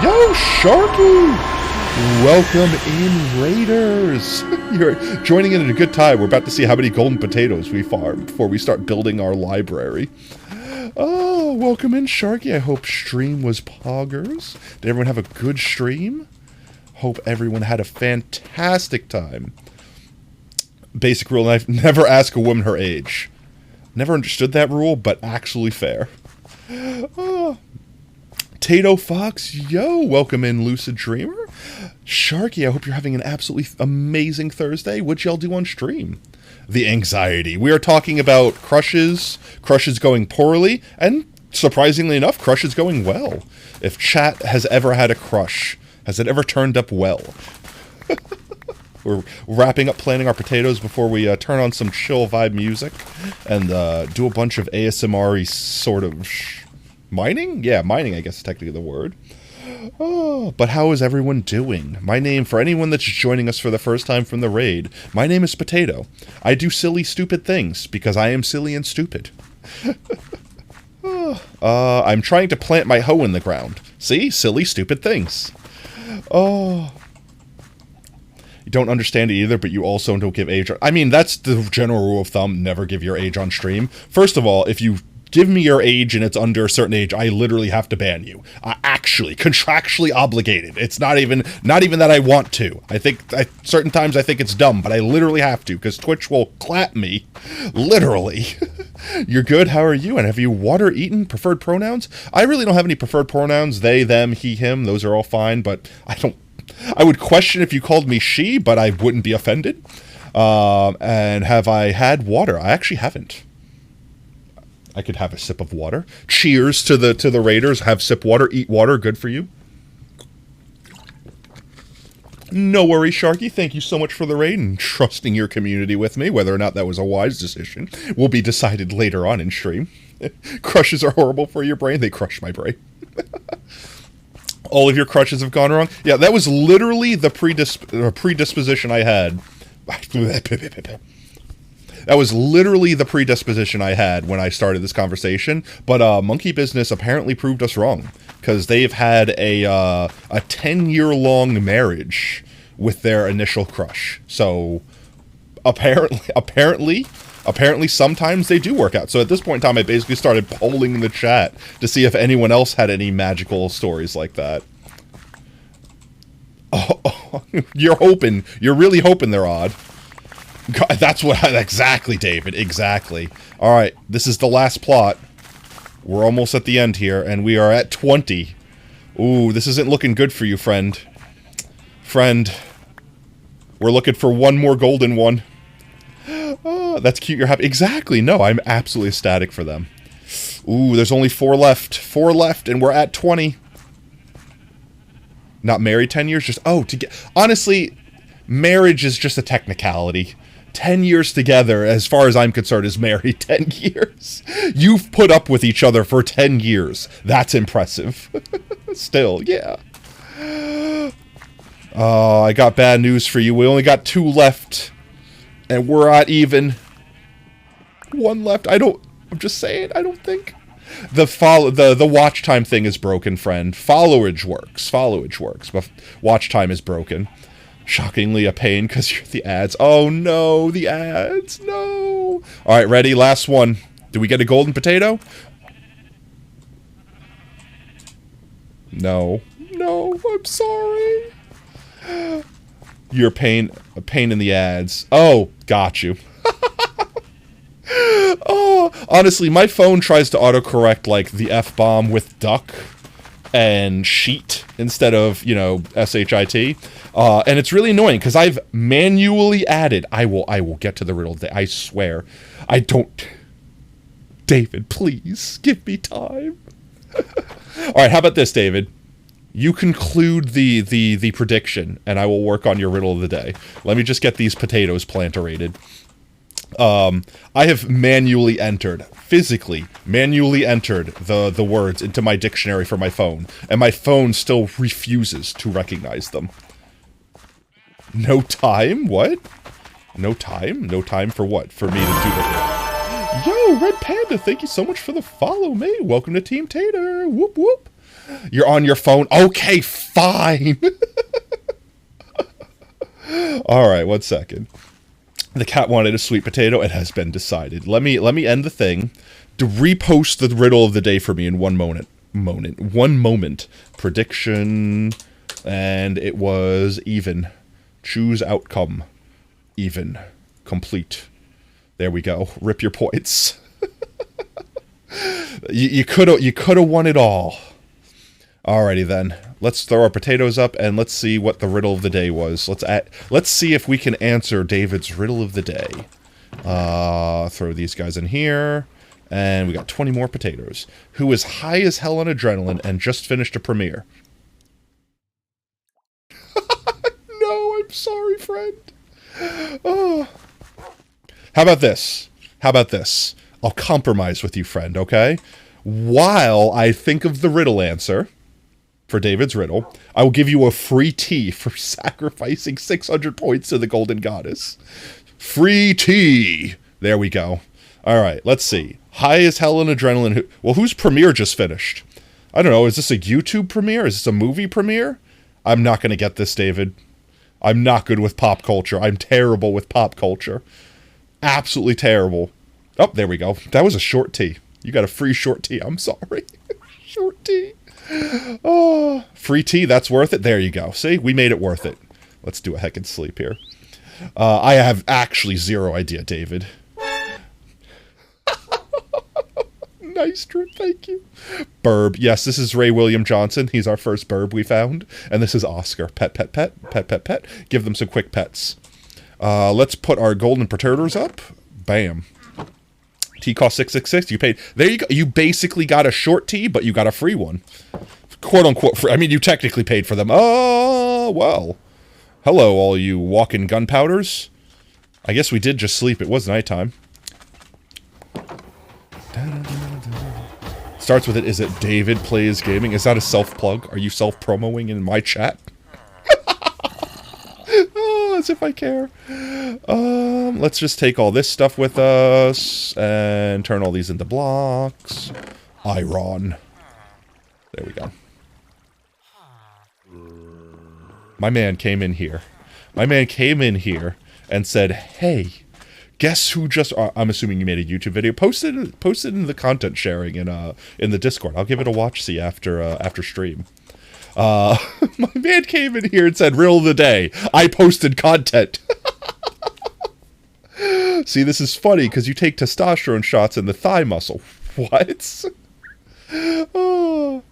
Yo, Sharky! Welcome in, Raiders! You're joining in at a good time. We're about to see how many golden potatoes we farm before we start building our library. Oh, welcome in, Sharky. I hope stream was poggers. Did everyone have a good stream? Hope everyone had a fantastic time. Basic rule in life, never ask a woman her age. Never understood that rule, but actually fair. Oh. Tato Fox, yo, welcome in, Lucid Dreamer. Sharky, I hope you're having an absolutely amazing Thursday. What'd y'all do on stream? the anxiety. We are talking about crushes going poorly, and surprisingly enough, crushes going well. If chat has ever had a crush, has it ever turned up well? We're wrapping up planning our potatoes before we turn on some chill vibe music and do a bunch of ASMR-y sort of mining? Yeah, mining, I guess is technically the word. Oh, but how is everyone doing? My name, for anyone that's joining us for the first time from the raid, my name is Potato. I do silly, stupid things because I am silly and stupid. I'm trying to plant my hoe in the ground. See? Silly, stupid things. Oh... You don't understand it either, but you also don't give age. I mean, that's the general rule of thumb. Never give your age on stream. First of all, if you give me your age and it's under a certain age, I literally have to ban you. Actually, contractually obligated. It's not even that I want to. I think certain times I think it's dumb, but I literally have to because Twitch will clap me. Literally. You're good. How are you? And have you water eaten? Preferred pronouns? I really don't have any preferred pronouns. They, them, he, him. Those are all fine, but I would question if you called me she, but I wouldn't be offended. And have I had water? I actually haven't. I could have a sip of water. Cheers to the raiders. Have sip water, eat water. Good for you. No worries, Sharky. Thank you so much for the raid and trusting your community with me. Whether or not that was a wise decision will be decided later on in stream. Crushes are horrible for your brain. They crush my brain. All of your crushes have gone wrong? Yeah, that was literally the predisposition I had. That was literally the predisposition I had when I started this conversation. But Monkey Business apparently proved us wrong. Because they've had a 10-year-long marriage with their initial crush. So, apparently sometimes they do work out. So at this point in time, I basically started polling in the chat to see if anyone else had any magical stories like that. Oh, you're hoping. You're really hoping they're odd. God, that's what... Exactly, David. Exactly. Alright, this is the last plot. We're almost at the end here, and we are at 20. Ooh, this isn't looking good for you, friend. Friend. We're looking for one more golden one. Oh, that's cute, you're happy. Exactly, no, I'm absolutely ecstatic for them. Ooh, there's only 4 left. 4 left, and we're at 20. Not married 10 years, just... Oh, to get... Honestly, marriage is just a technicality. 10 years together, as far as I'm concerned, is married 10 years. You've put up with each other for 10 years. That's impressive. Still, yeah. Oh, I got bad news for you. We only got 2 left. And we're at even. 1 left. I'm just saying, I don't think. The watch time thing is broken, friend. Followage works, but watch time is broken. Shockingly a pain because you're the ads. Oh no, the ads, no. Alright, ready? Last one. Do we get a golden potato? No. No, I'm sorry. You're a pain in the ads. Oh, got you. Oh, honestly, my phone tries to autocorrect, like, the F-bomb with duck and sheet instead of, you know, S-H-I-T. And it's really annoying, because I've manually added... I will get to the riddle today, I swear. I don't... David, please, give me time. Alright, how about this, David? You conclude the prediction, and I will work on your riddle of the day. Let me just get these potatoes planterated. I have physically manually entered the words into my dictionary for my phone, and my phone still refuses to recognize them. No time? What? No time? No time for what? For me to do that? Yo, Red Panda, thank you so much for the follow, mate. Welcome to Team Tater. Whoop, whoop. You're on your phone? Okay, fine. Alright, 1 second. The cat wanted a sweet potato. It has been decided. Let me end the thing. To repost the riddle of the day for me in one moment. One moment. Prediction. And it was even. Choose outcome. Even. Complete. There we go. Rip your points. you could have won it all. Alrighty then. Let's throw our potatoes up and let's see what the riddle of the day was. Let's see if we can answer David's riddle of the day. Throw these guys in here. And we got 20 more potatoes. Who is high as hell on adrenaline and just finished a premiere? No, I'm sorry, friend. Oh. How about this? How about this? I'll compromise with you, friend, okay? While I think of the riddle answer for David's riddle, I will give you a free tea for sacrificing 600 points to the Golden Goddess. Free tea! There we go. All right, let's see. High as hell on adrenaline. Well, whose premiere just finished? I don't know. Is this a YouTube premiere? Is this a movie premiere? I'm not going to get this, David. I'm not good with pop culture. I'm terrible with pop culture. Absolutely terrible. Oh, there we go. That was a short tea. You got a free short tea. I'm sorry. Short tea. Oh, free tea. That's worth it. There you go. See, we made it worth it. Let's do a heckin' sleep here. I have actually zero idea, David. Nice trip, thank you. Burb. Yes, this is Ray William Johnson. He's our first burb we found. And this is Oscar. Pet, pet, pet, pet, pet, pet. Give them some quick pets. Let's put our golden perturbators up. Bam. Tea cost $6.66. You paid. There you go. You basically got a short tea, but you got a free one. Quote unquote free. I mean, you technically paid for them. Oh, well. Hello, all you walking gunpowders. I guess we did just sleep. It was nighttime. Starts with it. Is it David Plays Gaming? Is that a self-plug? Are you self-promoing in my chat? Oh, as if I care. Let's just take all this stuff with us and turn all these into blocks. Iron. There we go. My man came in here. My man came in here and said, hey, guess who just... I'm assuming you made a YouTube video. Post it in the content sharing in the Discord. I'll give it a watch-see after stream. My man came in here and said, riddle of the day. I posted content. See, this is funny because you take testosterone shots in the thigh muscle. What? Oh.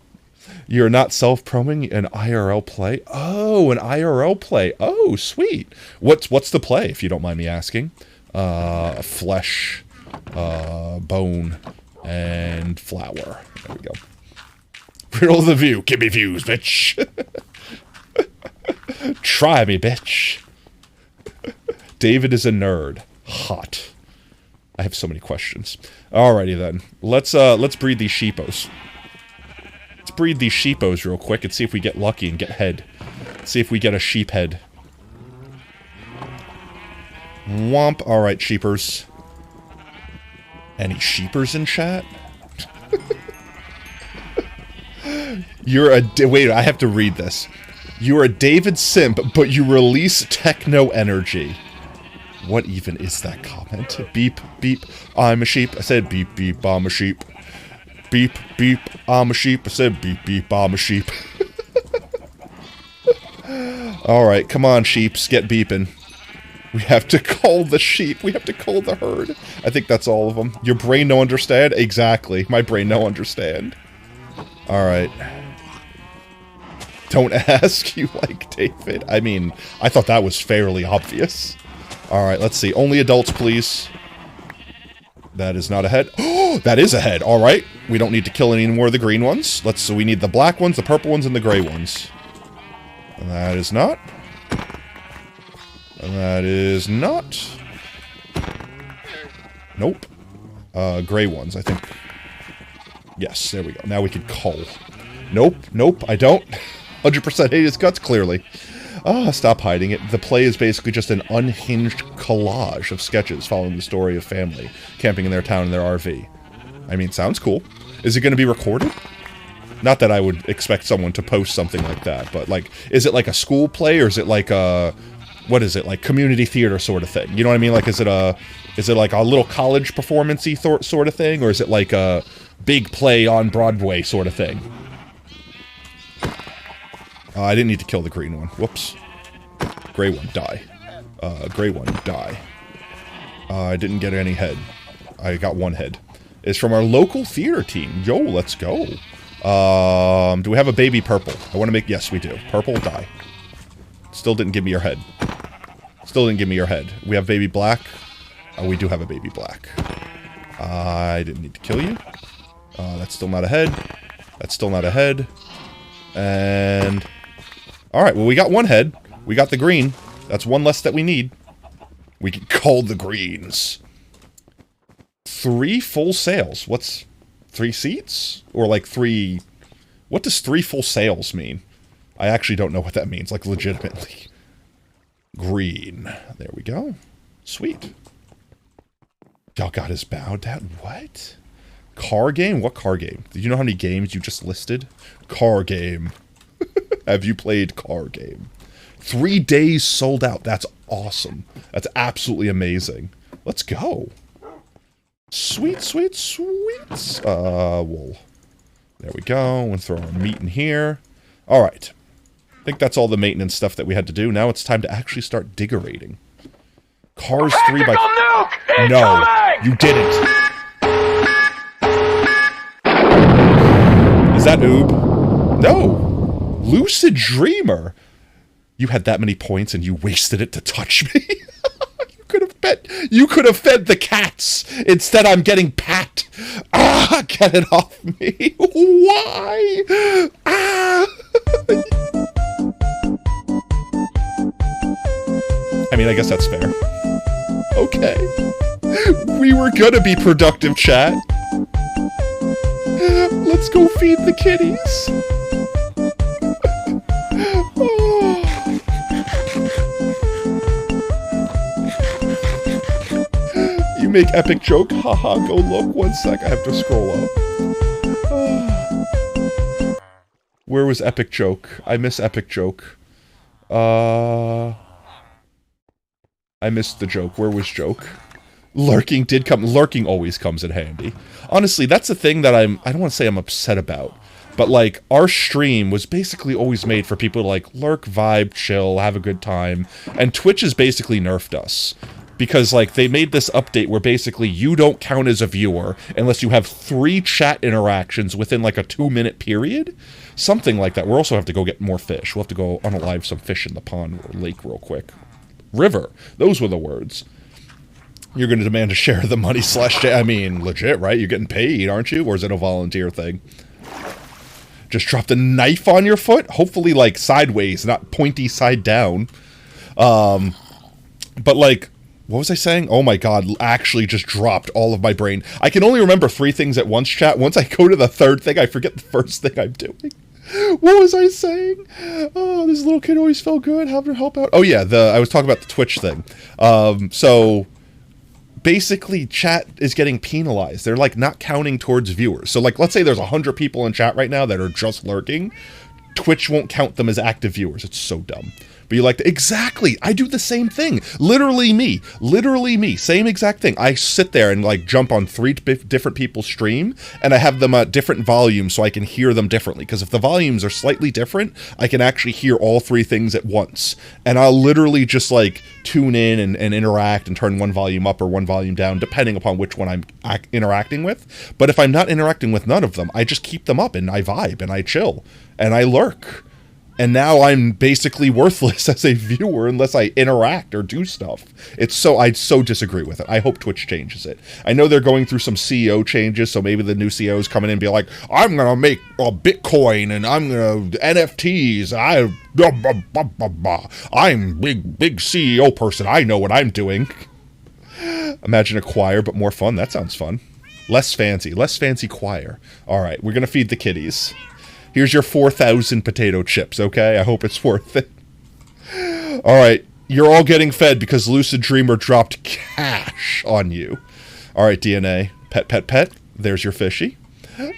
You're not self-proming an IRL play? Oh, an IRL play. Oh, sweet. What's the play, if you don't mind me asking? Flesh, bone, and flour. There we go. Riddle of the view. Give me views, bitch. Try me, bitch. David is a nerd. Hot. I have so many questions. Alrighty then. Let's breed these sheepos. Let's breed these sheepos real quick and see if we get lucky and get head. See if we get a sheep head. Womp. Alright, sheepers. Any sheepers in chat? You're a... Wait, I have to read this. You're a David simp, but you release techno energy. What even is that comment? Beep, beep, I'm a sheep. I said beep, beep, I'm a sheep. Beep, beep, I'm a sheep. I said beep, beep, I'm a sheep. Alright, come on, sheeps, get beeping. We have to call the sheep. We have to call the herd. I think that's all of them. Your brain no understand? Exactly. My brain no understand. Alright. Don't ask, you like David. I mean, I thought that was fairly obvious. Alright, let's see. Only adults, please. That is not a head. Oh, that is a head. Alright. We don't need to kill any more of the green ones. So we need the black ones, the purple ones, and the gray ones. And that is not. And that is not. Nope. Gray ones, I think. Yes, there we go. Now we can cull. Nope, nope, I don't. 100% hate his guts, clearly. Stop hiding it. The play is basically just an unhinged collage of sketches following the story of family camping in their town in their RV. I mean, sounds cool. Is it going to be recorded? Not that I would expect someone to post something like that, but, like, is it like a school play, or is it like a... What is it? Like community theater sort of thing? You know what I mean? Like, is it like a little college performance-y sort of thing? Or is it like a big play on Broadway sort of thing? I didn't need to kill the green one. Whoops. Gray one, die. Gray one, die. I didn't get any head. I got one head. It's from our local theater team. Yo, let's go. Do we have a baby purple? I want to make... Yes, we do. Purple, die. Still didn't give me your head. Still didn't give me your head. We have baby black. Oh, we do have a baby black. I didn't need to kill you. That's still not a head. That's still not a head. And... Alright, well we got one head. We got the green. That's one less that we need. We can call the greens. 3 full sails. What's... 3 seats? Or like 3... What does 3 full sails mean? I actually don't know what that means, like legitimately. Green. There we go. Sweet. Y'all got his bow down. What? Car game? What car game? Do you know how many games you just listed? Car game. Have you played car game? 3 days sold out. That's awesome. That's absolutely amazing. Let's go. Sweet, sweet, sweet. Wool. There we go. And throw our meat in here. Alright. I think that's all the maintenance stuff that we had to do. Now it's time to actually start diggerating. Cars 3 by... No, you didn't. Is that Oob? No. Lucid Dreamer. You had that many points and you wasted it to touch me. You could have fed the cats. Instead, I'm getting pat. Ah, get it off me. Why? Ah. I mean, I guess that's fair. Okay. We were gonna be productive, chat. Let's go feed the kitties. Oh. You make epic joke. Haha, go look. 1 sec, I have to scroll up. Oh. Where was epic joke? I miss epic joke. I missed the joke. Where was joke? Lurking did come. Lurking always comes in handy. Honestly, that's the thing that I don't want to say I'm upset about. But, like, our stream was basically always made for people to, like, lurk, vibe, chill, have a good time. And Twitch has basically nerfed us. Because, like, they made this update where basically you don't count as a viewer unless you have 3 chat interactions within, like, a 2-minute period. Something like that. We'll also have to go get more fish. We'll have to go unalive some fish in the pond or lake real quick. River. Those were the words. You're going to demand a share of the money / I mean, legit, right? You're getting paid, aren't you? Or is it a volunteer thing? Just dropped a knife on your foot? Hopefully, like, sideways, not pointy side down. But, like, what was I saying? Oh my god, actually just dropped all of my brain. I can only remember 3 things at once, chat. Once I go to the 3rd thing, I forget the first thing I'm doing. What was I saying? Oh, this little kid always felt good. Having to help out. Oh yeah, I was talking about the Twitch thing. So basically, chat is getting penalized. They're like not counting towards viewers. So like, let's say there's 100 people in chat right now that are just lurking. Twitch won't count them as active viewers. It's so dumb. But you like to, exactly, I do the same thing. Literally me, same exact thing. I sit there and like jump on 3 different people's stream, and I have them at different volumes so I can hear them differently. Because if the volumes are slightly different, I can actually hear all 3 things at once. And I'll literally just like tune in and interact and turn one volume up or one volume down, depending upon which one I'm interacting with. But if I'm not interacting with none of them, I just keep them up and I vibe and I chill and I lurk. And now I'm basically worthless as a viewer unless I interact or do stuff. I so disagree with it. I hope Twitch changes it. I know they're going through some CEO changes, so maybe the new CEO is coming in and be like, I'm going to make a Bitcoin and I'm going to NFTs. I'm big CEO person. I know what I'm doing. Imagine a choir, but more fun. That sounds fun. Less fancy choir. All right, we're going to feed the kitties. Here's your 4,000 potato chips, okay? I hope it's worth it. Alright, you're all getting fed because Lucid Dreamer dropped cash on you. Alright, DNA. Pet. There's your fishy.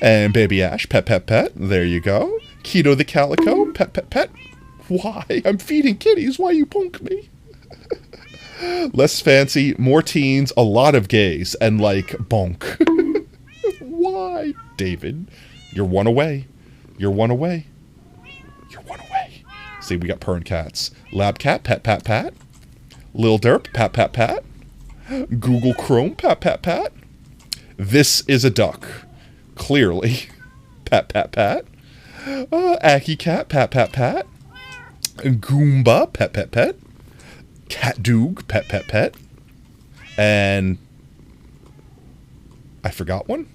And Baby Ash. Pet. There you go. Keto the Calico. Pet. Why? I'm feeding kitties. Why you punk me? Less fancy, more teens, a lot of gays, and like, bonk. Why? David, you're one away. You're one away. See, we got purring cats. Lab cat, pat. Lil Derp, pat. Google Chrome, pat. This is a duck. Clearly. Pat. Aki cat, pat. Goomba, pet. Cat Doog, pet. And I forgot one?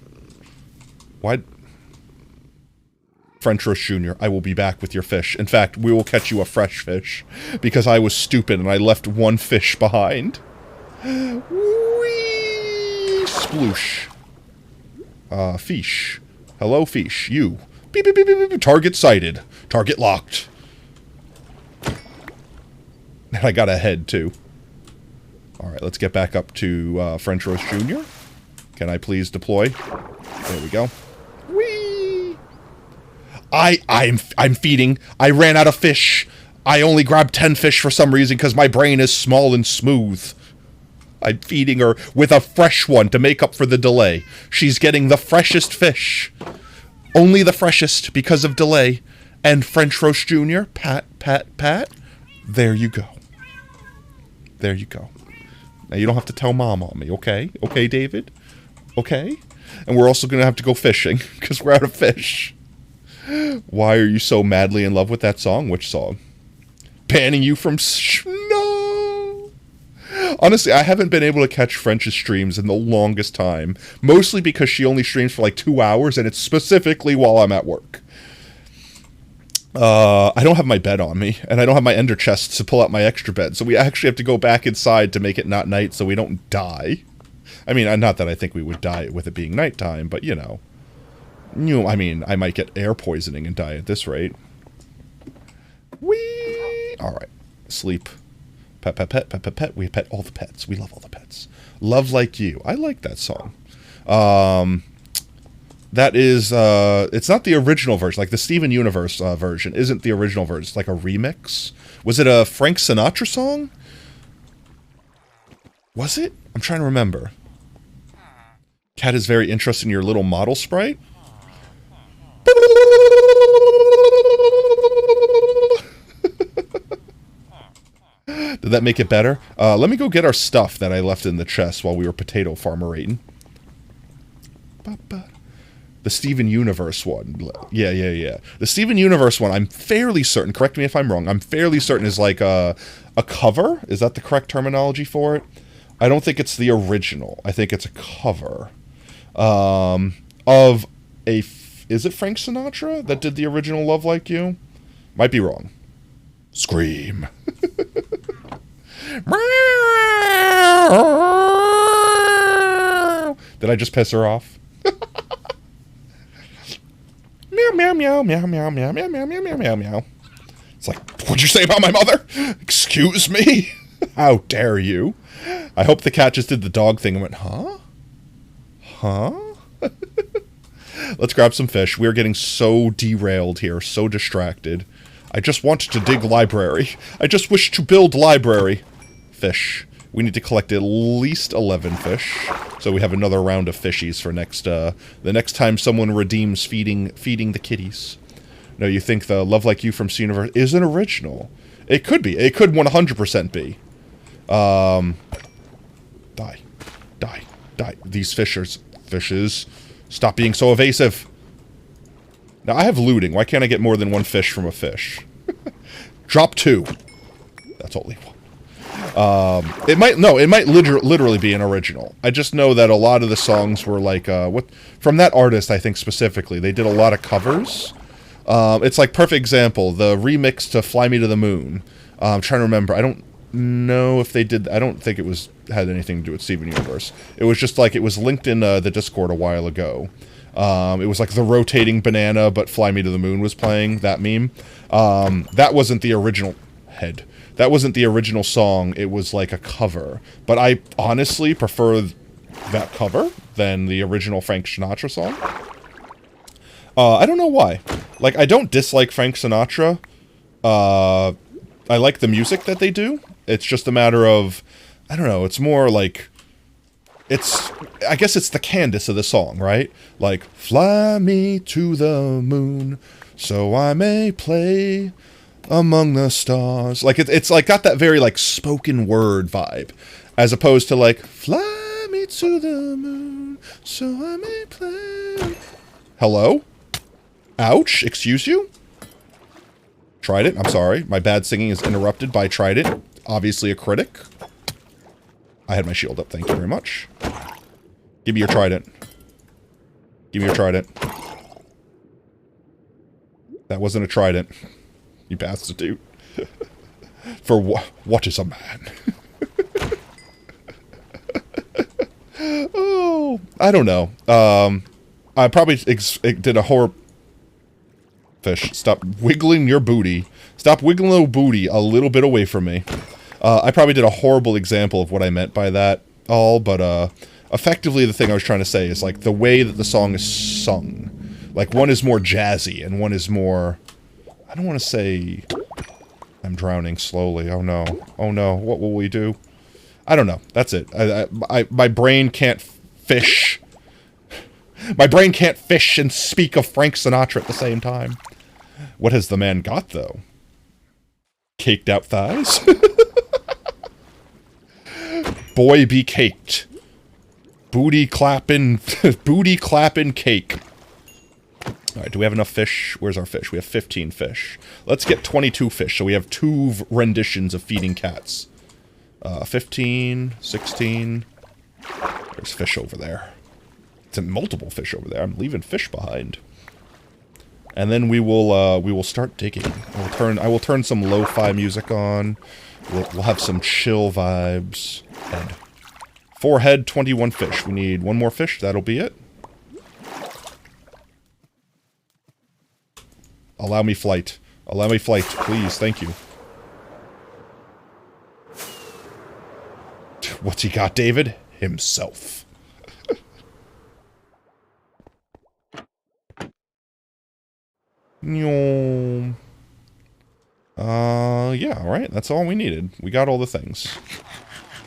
Why? French Roast Jr., I will be back with your fish. In fact, we will catch you a fresh fish. Because I was stupid and I left one fish behind. Whee! Sploosh. Fish. Hello, fish. You. Beep, beep, beep, beep, beep. Target sighted. Target locked. And I got a head, too. Alright, let's get back up to French Roast Jr. Can I please deploy? There we go. Whee! I'm feeding. I ran out of fish. I only grabbed 10 fish for some reason because my brain is small and smooth. I'm feeding her with a fresh one to make up for the delay. She's getting the freshest fish. Only the freshest because of delay. And French Roast Jr., pat, pat, pat. There you go. There you go. Now you don't have to tell Mom on me, okay? Okay, David? Okay? And we're also going to have to go fishing because we're out of fish. Why are you so madly in love with that song? Which song? Banning you from... No! Honestly, I haven't been able to catch French's streams in the longest time. Mostly because she only streams for like 2 hours, and it's specifically while I'm at work. I don't have my bed on me, and I don't have my ender chest to pull out my extra bed, so we actually have to go back inside to make it not night so we don't die. I mean, not that I think we would die with it being nighttime, but you know. I mean, I might get air poisoning and die at this rate. Whee! Alright. Sleep. Pet, pet, pet, pet, pet, pet. We pet all the pets. We love all the pets. Love Like You. I like that song. That is, it's not the original version. Like, the Steven Universe version isn't the original version. It's like a remix. Was it a Frank Sinatra song? Was it? I'm trying to remember. Cat is very interested in your little model sprite. Did that make it better? Let me go get our stuff that I left in the chest while we were potato farmer-rating. The Steven Universe one. Yeah. The Steven Universe one, I'm fairly certain, correct me if I'm wrong, I'm fairly certain is like a cover? Is that the correct terminology for it? I don't think it's the original. I think it's a cover. Of a... Is it Frank Sinatra that did the original Love Like You? Might be wrong. Scream. Did I just piss her off? Meow, meow, meow, meow, meow, meow, meow, meow, meow, meow, meow, meow. It's like, what'd you say about my mother? Excuse me? How dare you? I hope the cat just did the dog thing and went, huh? Huh? Let's grab some fish. We're getting so derailed here, so distracted. I just wanted to dig library. I just wish to build library. Fish. We need to collect at least 11 fish, so we have another round of fishies for next, the next time someone redeems feeding the kitties. No, you think the Love Like You from Universe is an original? It could be. It could 100% be. Die. These fishes. Stop being so evasive. Now, I have looting. Why can't I get more than one fish from a fish? Drop 2. That's only one. It might literally be an original. I just know that a lot of the songs were like, from that artist, I think specifically, they did a lot of covers. It's like, perfect example, the remix to Fly Me to the Moon. I'm trying to remember. I don't know if they did, I don't think it had anything to do with Steven Universe. It was just like, it was linked in the Discord a while ago. It was like the rotating banana, but Fly Me to the Moon was playing, that meme. That wasn't the original head. That wasn't the original song, it was like a cover. But I honestly prefer that cover than the original Frank Sinatra song. I don't know why. Like, I don't dislike Frank Sinatra. I like the music that they do. It's just a matter of, I don't know, it's more like, I guess it's the Candace of the song, right? Like, fly me to the moon, so I may play among the stars. Like, it's like got that very, like, spoken word vibe. As opposed to, like, fly me to the moon, so I may play. Hello? Ouch, excuse you? Tried it, I'm sorry. My bad singing is interrupted by Tried It. Obviously a critic. I had my shield up. Thank you very much. Give me your trident. Give me your trident. That wasn't a trident. You bastard. For what is a man? Oh, I don't know. I probably did a horror... Fish, stop wiggling your booty. Stop wiggling your booty a little bit away from me. I probably did a horrible example of what I meant by that all, but effectively the thing I was trying to say is like the way that the song is sung. Like one is more jazzy and one is more... I don't want to say... I'm drowning slowly. Oh no. Oh no. What will we do? I don't know. That's it. My brain can't fish. My brain can't fish and speak of Frank Sinatra at the same time. What has the man got, though? Caked out thighs? Boy be caked. Booty clapping cake. Alright, do we have enough fish? Where's our fish? We have 15 fish. Let's get 22 fish, so we have 2 renditions of feeding cats. 15, 16... There's fish over there. It's multiple fish over there. I'm leaving fish behind. And then we will start digging. I will turn some lo-fi music on. We'll have some chill vibes. Head. 4 head, 21 fish. We need 1 more fish. That'll be it. Allow me flight. Allow me flight, please. Thank you. What's he got, David? Himself. Yeah, alright, that's all we needed. We got all the things.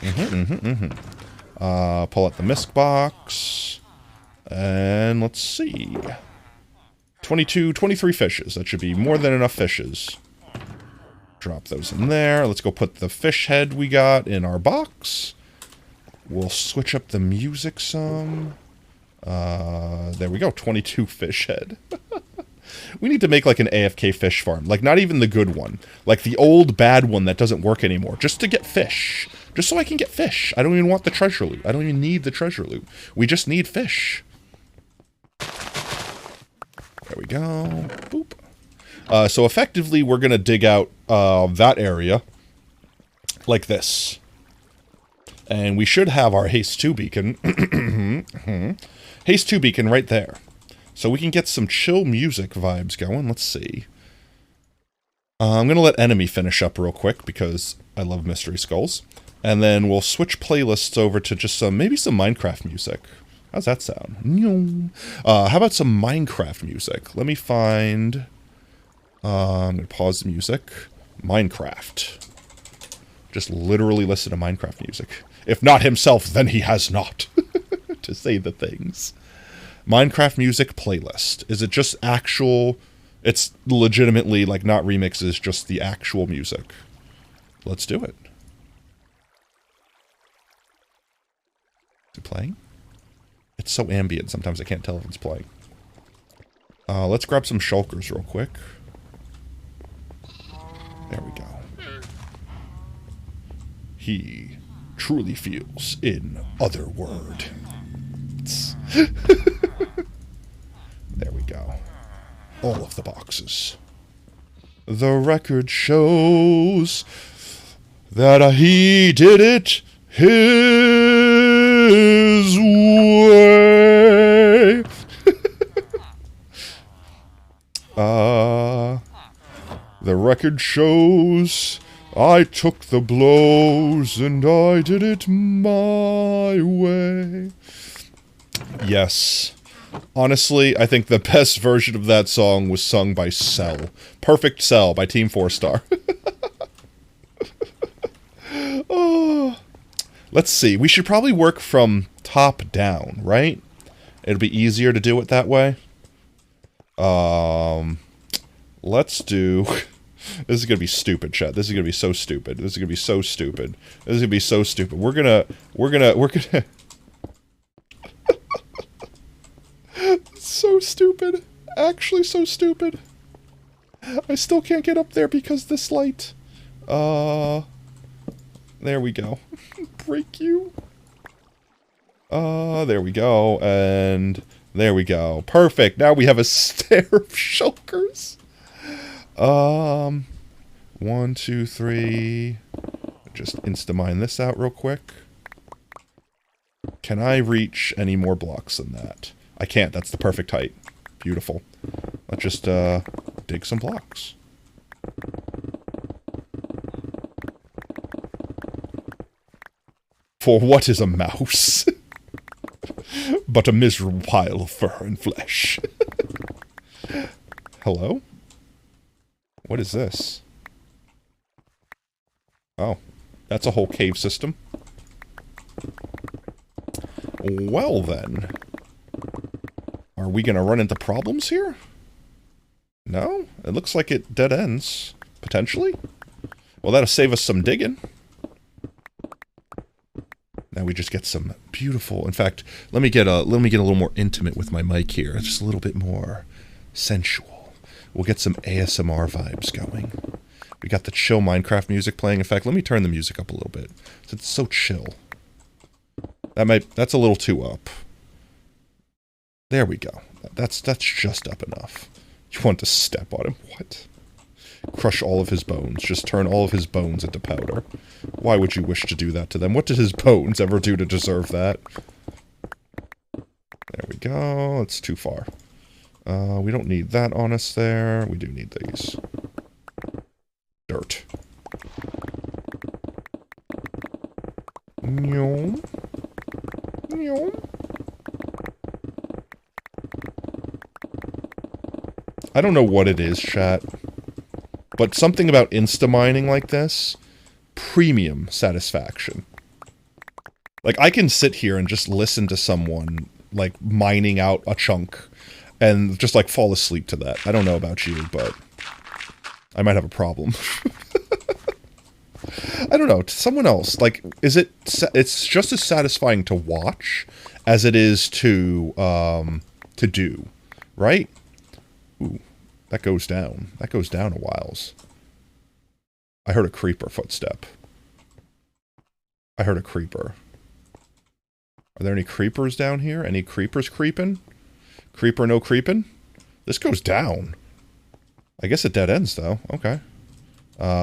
Pull out the misc box. And let's see. 23 fishes. That should be more than enough fishes. Drop those in there. Let's go put the fish head we got in our box. We'll switch up the music some. There we go, 22 fish head. We need to make like an AFK fish farm. Like not even the good one. Like the old bad one that doesn't work anymore. Just to get fish. Just so I can get fish. I don't even want the treasure loot. I don't even need the treasure loot. We just need fish. There we go. Boop. So effectively we're going to dig out that area. Like this. And we should have our Haste 2 beacon. Haste 2 beacon right there. So we can get some chill music vibes going. Let's see. I'm going to let Enemy finish up real quick because I love Mystery Skulls. And then we'll switch playlists over to just maybe some Minecraft music. How's that sound? How about some Minecraft music? Let me find... I'm going to pause the music. Minecraft. Just literally listen to Minecraft music. If not himself, then he has not. To say the things. Minecraft music playlist. Is it just actual... It's legitimately, like, not remixes, just the actual music. Let's do it. Is it playing? It's so ambient, sometimes I can't tell if it's playing. Let's grab some shulkers real quick. There we go. He truly feels in otherword. There we go. All of the boxes. The record shows that he did it his way. The record shows I took the blows and I did it my way. Yes. Honestly, I think the best version of that song was sung by Cell. Perfect Cell by Team 4-Star. Oh. Let's see. We should probably work from top down, right? It'll be easier to do it that way. Let's do... This is gonna be stupid, chat. This is gonna be so stupid. This is gonna be so stupid. This is gonna be so stupid. We're gonna... So stupid. Actually so stupid. I still can't get up there because this light. There we go. Break you. There we go. And there we go. Perfect. Now we have a stair of shulkers. 1, 2, 3. Just insta-mine this out real quick. Can I reach any more blocks than that? I can't. That's the perfect height. Beautiful. Let's just, dig some blocks. For what is a mouse? But a miserable pile of fur and flesh. Hello? What is this? Oh. That's a whole cave system. Well then. Are we gonna run into problems here? No? It looks like it dead ends. Potentially? Well, that'll save us some digging. Now we just get some beautiful... In fact, let me get a little more intimate with my mic here. Just a little bit more sensual. We'll get some ASMR vibes going. We got the chill Minecraft music playing. In fact, let me turn the music up a little bit. It's so chill. That's a little too up. There we go. That's just up enough. You want to step on him? What? Crush all of his bones. Just turn all of his bones into powder. Why would you wish to do that to them? What did his bones ever do to deserve that? There we go. It's too far. We don't need that on us there. We do need these. Dirt. Nyom. Nyom. I don't know what it is, chat. But something about insta-mining like this, premium satisfaction. Like, I can sit here and just listen to someone, like, mining out a chunk, and just, like, fall asleep to that. I don't know about you, but I might have a problem. I don't know, to someone else, like, it's just as satisfying to watch as it is to do, right? Ooh. That goes down. That goes down a whiles. I heard a creeper footstep. I heard a creeper. Are there any creepers down here? Any creepers creeping? Creeper no creeping? This goes down. I guess it dead ends though. Okay.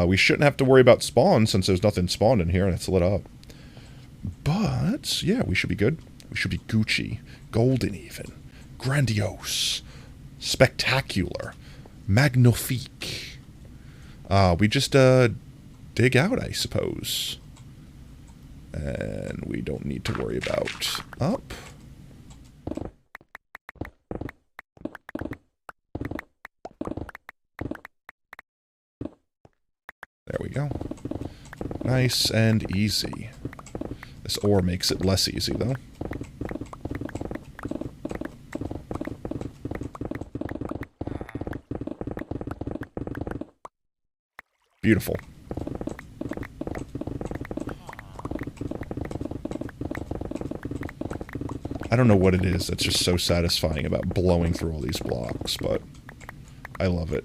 We shouldn't have to worry about spawn since there's nothing spawned in here and it's lit up. But, yeah, we should be good. We should be Gucci. Golden even. Grandiose. Spectacular. Magnifique. We just, dig out, I suppose. And we don't need to worry about up. There we go. Nice and easy. This ore makes it less easy, though. Beautiful. I don't know what it is that's just so satisfying about blowing through all these blocks, but I love it.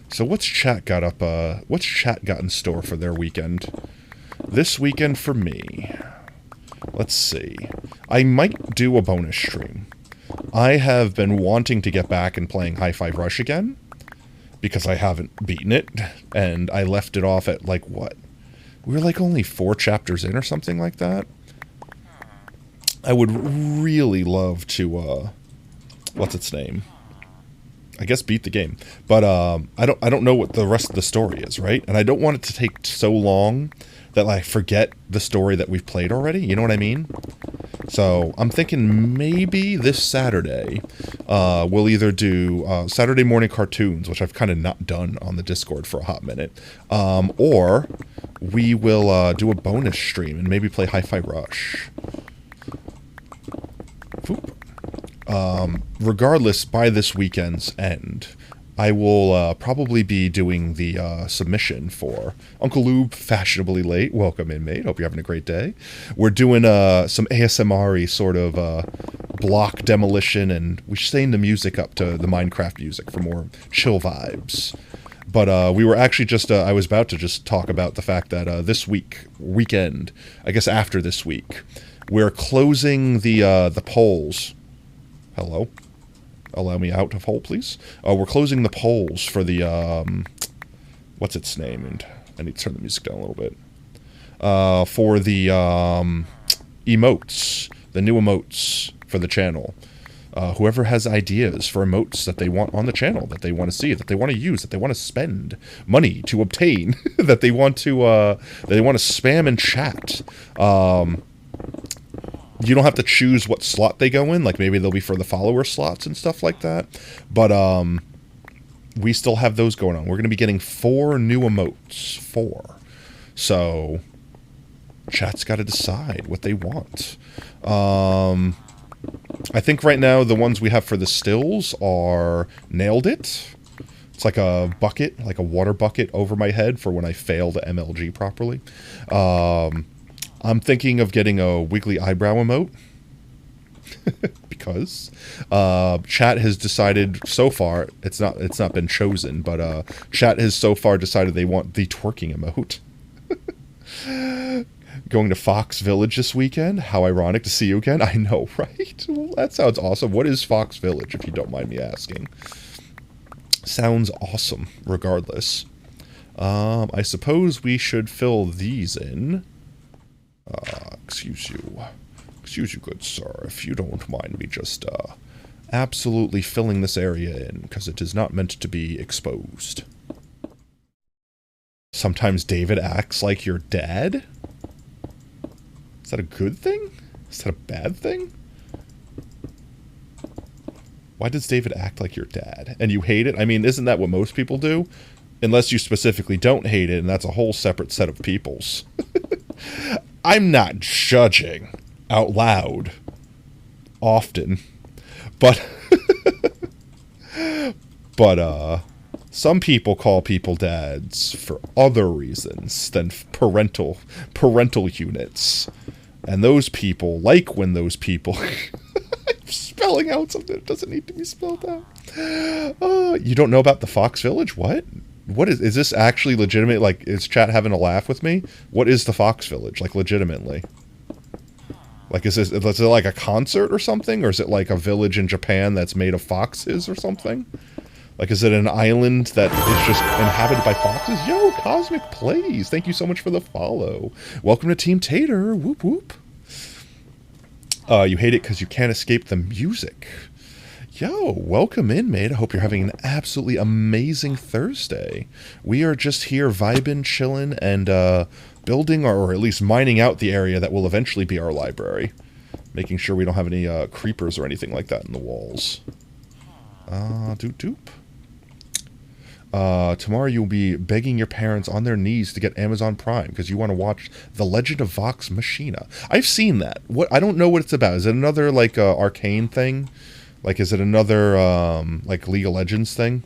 So what's chat got up, what's chat got in store for their weekend? This weekend for me, let's see. I might do a bonus stream. I have been wanting to get back and playing Hi-Fi Rush again, because I haven't beaten it, and I left it off at, like, what? We were, like, only 4 chapters in or something like that. I would really love to, what's its name? I guess beat the game. But, I don't know what the rest of the story is, right? And I don't want it to take so long that I forget the story that we've played already, you know what I mean? So, I'm thinking maybe this Saturday, we'll either do Saturday morning cartoons, which I've kind of not done on the Discord for a hot minute, or we will do a bonus stream and maybe play Hi-Fi Rush. Regardless, by this weekend's end, I will probably be doing the submission for Uncle Lube, fashionably late. Welcome in, mate. Hope you're having a great day. We're doing some ASMR-y sort of block demolition, and we're staying the music up to the Minecraft music for more chill vibes. But we were actually just, I was about to just talk about the fact that this weekend, I guess after this week, we're closing the polls. Hello? Allow me out of hole, please. We're closing the polls for the, what's its name? And I need to turn the music down a little bit. For the, emotes. The new emotes for the channel. Whoever has ideas for emotes that they want on the channel, that they want to see, that they want to use, that they want to spend money to obtain, that they want to spam in chat. You don't have to choose what slot they go in. Like, maybe they'll be for the follower slots and stuff like that. But, we still have those going on. We're going to be getting 4 new emotes. 4. So, chat's got to decide what they want. I think right now the ones we have for the stills are Nailed It. It's like a bucket, like a water bucket over my head for when I fail to MLG properly. I'm thinking of getting a wiggly eyebrow emote. Because chat has decided so far, it's not been chosen, but chat has so far decided they want the twerking emote. Going to Fox Village this weekend. How ironic to see you again. I know, right? Well, that sounds awesome. What is Fox Village, if you don't mind me asking? Sounds awesome, regardless. I suppose we should fill these in. Excuse you, good sir, if you don't mind me just, absolutely filling this area in, because it is not meant to be exposed. Sometimes David acts like your dad? Is that a good thing? Is that a bad thing? Why does David act like your dad? And you hate it? I mean, isn't that what most people do? Unless you specifically don't hate it, and that's a whole separate set of peoples. I'm not judging out loud often, but some people call people dads for other reasons than parental units, and those people like when those people I'm spelling out something that doesn't need to be spelled out. You don't know about the Fox Village? What is this actually legitimate? Like, is chat having a laugh with me? What is the Fox Village, like, legitimately? Like, is it like a concert or something? Or is it like a village in Japan that's made of foxes or something? Like, is it an island that is just inhabited by foxes? Yo, Cosmic Plays, thank you so much for the follow. Welcome to Team Tater, whoop whoop. You hate it because you can't escape the music. Yo, welcome in, mate. I hope you're having an absolutely amazing Thursday. We are just here vibing, chilling, and building, or at least mining out the area that will eventually be our library. Making sure we don't have any creepers or anything like that in the walls. Doop doop. Tomorrow you'll be begging your parents on their knees to get Amazon Prime because you want to watch The Legend of Vox Machina. I've seen that. I don't know what it's about. Is it another, like, arcane thing? Like, is it another, like, League of Legends thing?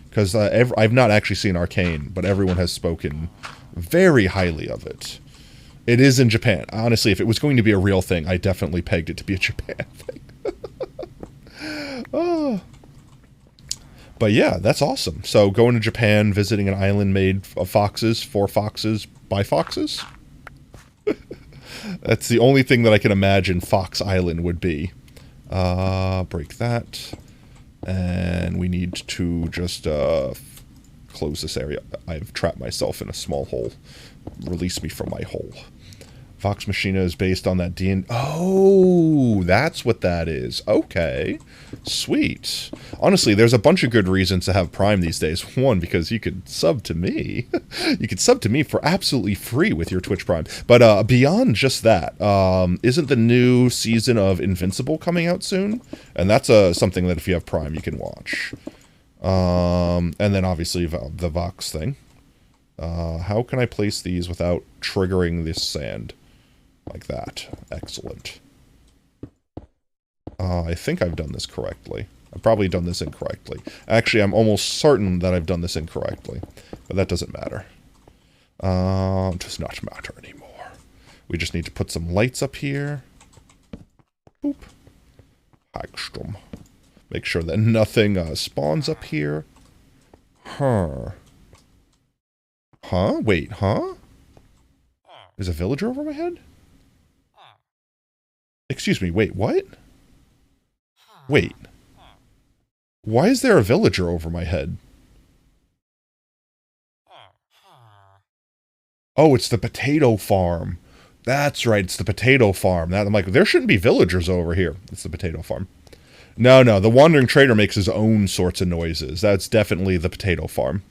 Because I've not actually seen Arcane, but everyone has spoken very highly of it. It is in Japan. Honestly, if it was going to be a real thing, I definitely pegged it to be a Japan thing. Oh. But yeah, that's awesome. So going to Japan, visiting an island made of foxes, for foxes, by foxes? That's the only thing that I can imagine Fox Island would be. Break that. And we need to just close this area. I've trapped myself in a small hole. Release me from my hole. Vox Machina is based on that D&D. Oh, that's what that is. Okay. Sweet. Honestly, there's a bunch of good reasons to have Prime these days. One, because you could sub to me. You could sub to me for absolutely free with your Twitch Prime. But beyond just that, isn't the new season of Invincible coming out soon? And that's something that if you have Prime, you can watch. And then obviously the Vox thing. How can I place these without triggering this sand? Like that. Excellent. I think I've done this correctly. I've probably done this incorrectly. Actually, I'm almost certain that I've done this incorrectly. But that doesn't matter. Does not matter anymore. We just need to put some lights up here. Boop. Hagstrom. Make sure that nothing spawns up here. Huh. Huh? Wait, huh? There's a villager over my head? Excuse me, wait, what? Wait. Why is there a villager over my head? Oh, it's the potato farm. That's right, it's the potato farm. That, I'm like, there shouldn't be villagers over here. It's the potato farm. No, the wandering trader makes his own sorts of noises. That's definitely the potato farm.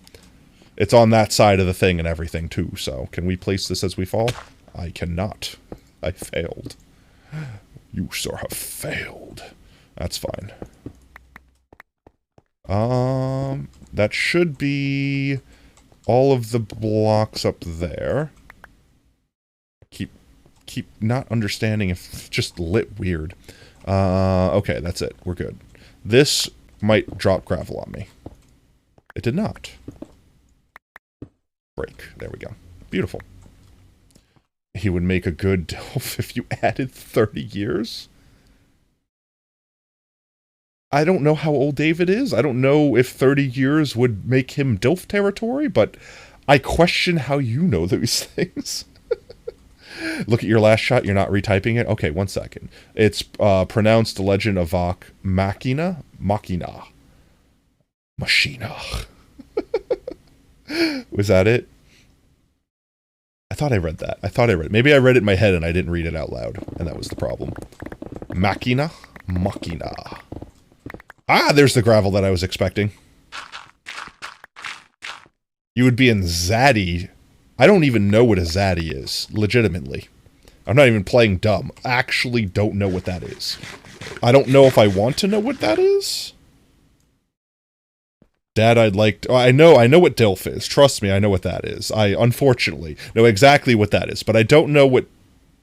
It's on that side of the thing and everything, too, so can we place this as we fall? I cannot. I failed. You, sir, have failed. That's fine. That should be all of the blocks up there. Keep not understanding if it's just lit weird. Okay, that's it. We're good. This might drop gravel on me. It did not. Break. There we go. Beautiful. He would make a good Delph if you added 30 years? I don't know how old David is. I don't know if 30 years would make him DILF territory, but I question how you know those things. Look at your last shot. You're not retyping it? Okay, 1 second. It's pronounced The Legend of Vok Machina. Machina. Was that it? I thought I read that. Maybe I read it in my head and I didn't read it out loud. And that was the problem. Machina. Machina. Ah, there's the gravel that I was expecting. You would be in Zaddy. I don't even know what a Zaddy is. Legitimately. I'm not even playing dumb. I actually don't know what that is. I don't know if I want to know what that is. Dad, I'd like to... I know what DILF is. Trust me, I know what that is. I, unfortunately, know exactly what that is. But I don't know what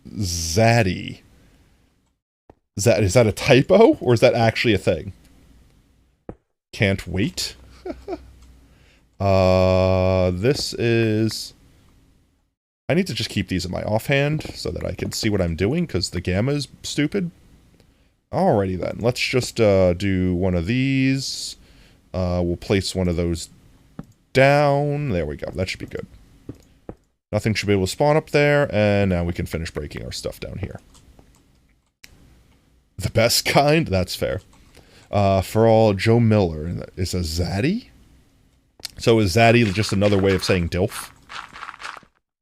Zaddy... Is that a typo? Or is that actually a thing? Can't wait. This is... I need to just keep these in my offhand so that I can see what I'm doing, because the gamma is stupid. Alrighty then, let's just do one of these. We'll place one of those down. There we go, that should be good. Nothing should be able to spawn up there, and now we can finish breaking our stuff down here. The best kind? That's fair. For all, Joe Miller is a Zaddy? So is Zaddy just another way of saying DILF?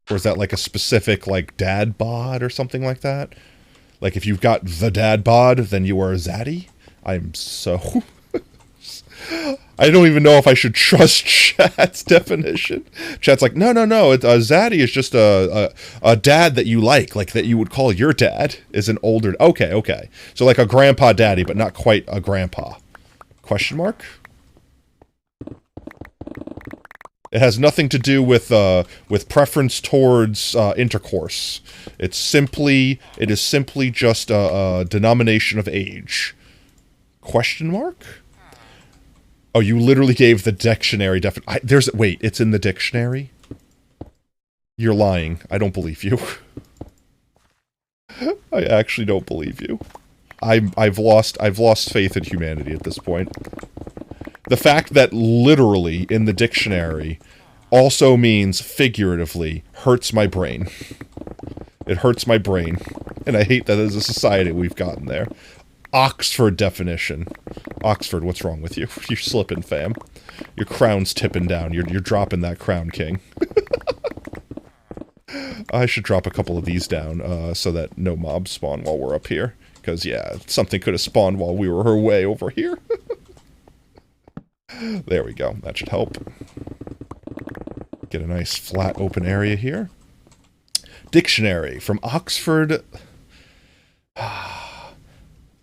Or is that like a specific, like, dad bod or something like that? Like, if you've got the dad bod, then you are a Zaddy? I'm so... I don't even know if I should trust chat's definition. Chat's like, no, a Zaddy is just a dad that you like that you would call your dad, is an older... Okay. So like a grandpa daddy, but not quite a grandpa. Question mark? It has nothing to do with preference towards intercourse. It is simply just a denomination of age. Question mark? Oh, you literally gave the dictionary definition. Wait, it's in the dictionary? You're lying. I don't believe you. I actually don't believe you. I've lost faith in humanity at this point. The fact that literally in the dictionary also means figuratively hurts my brain. It hurts my brain. And I hate that as a society we've gotten there. Oxford definition. Oxford, what's wrong with you? You're slipping, fam. Your crown's tipping down. You're dropping that crown, king. I should drop a couple of these down so that no mobs spawn while we're up here. Because, yeah, something could have spawned while we were way over here. There we go. That should help. Get a nice flat open area here. Dictionary from Oxford.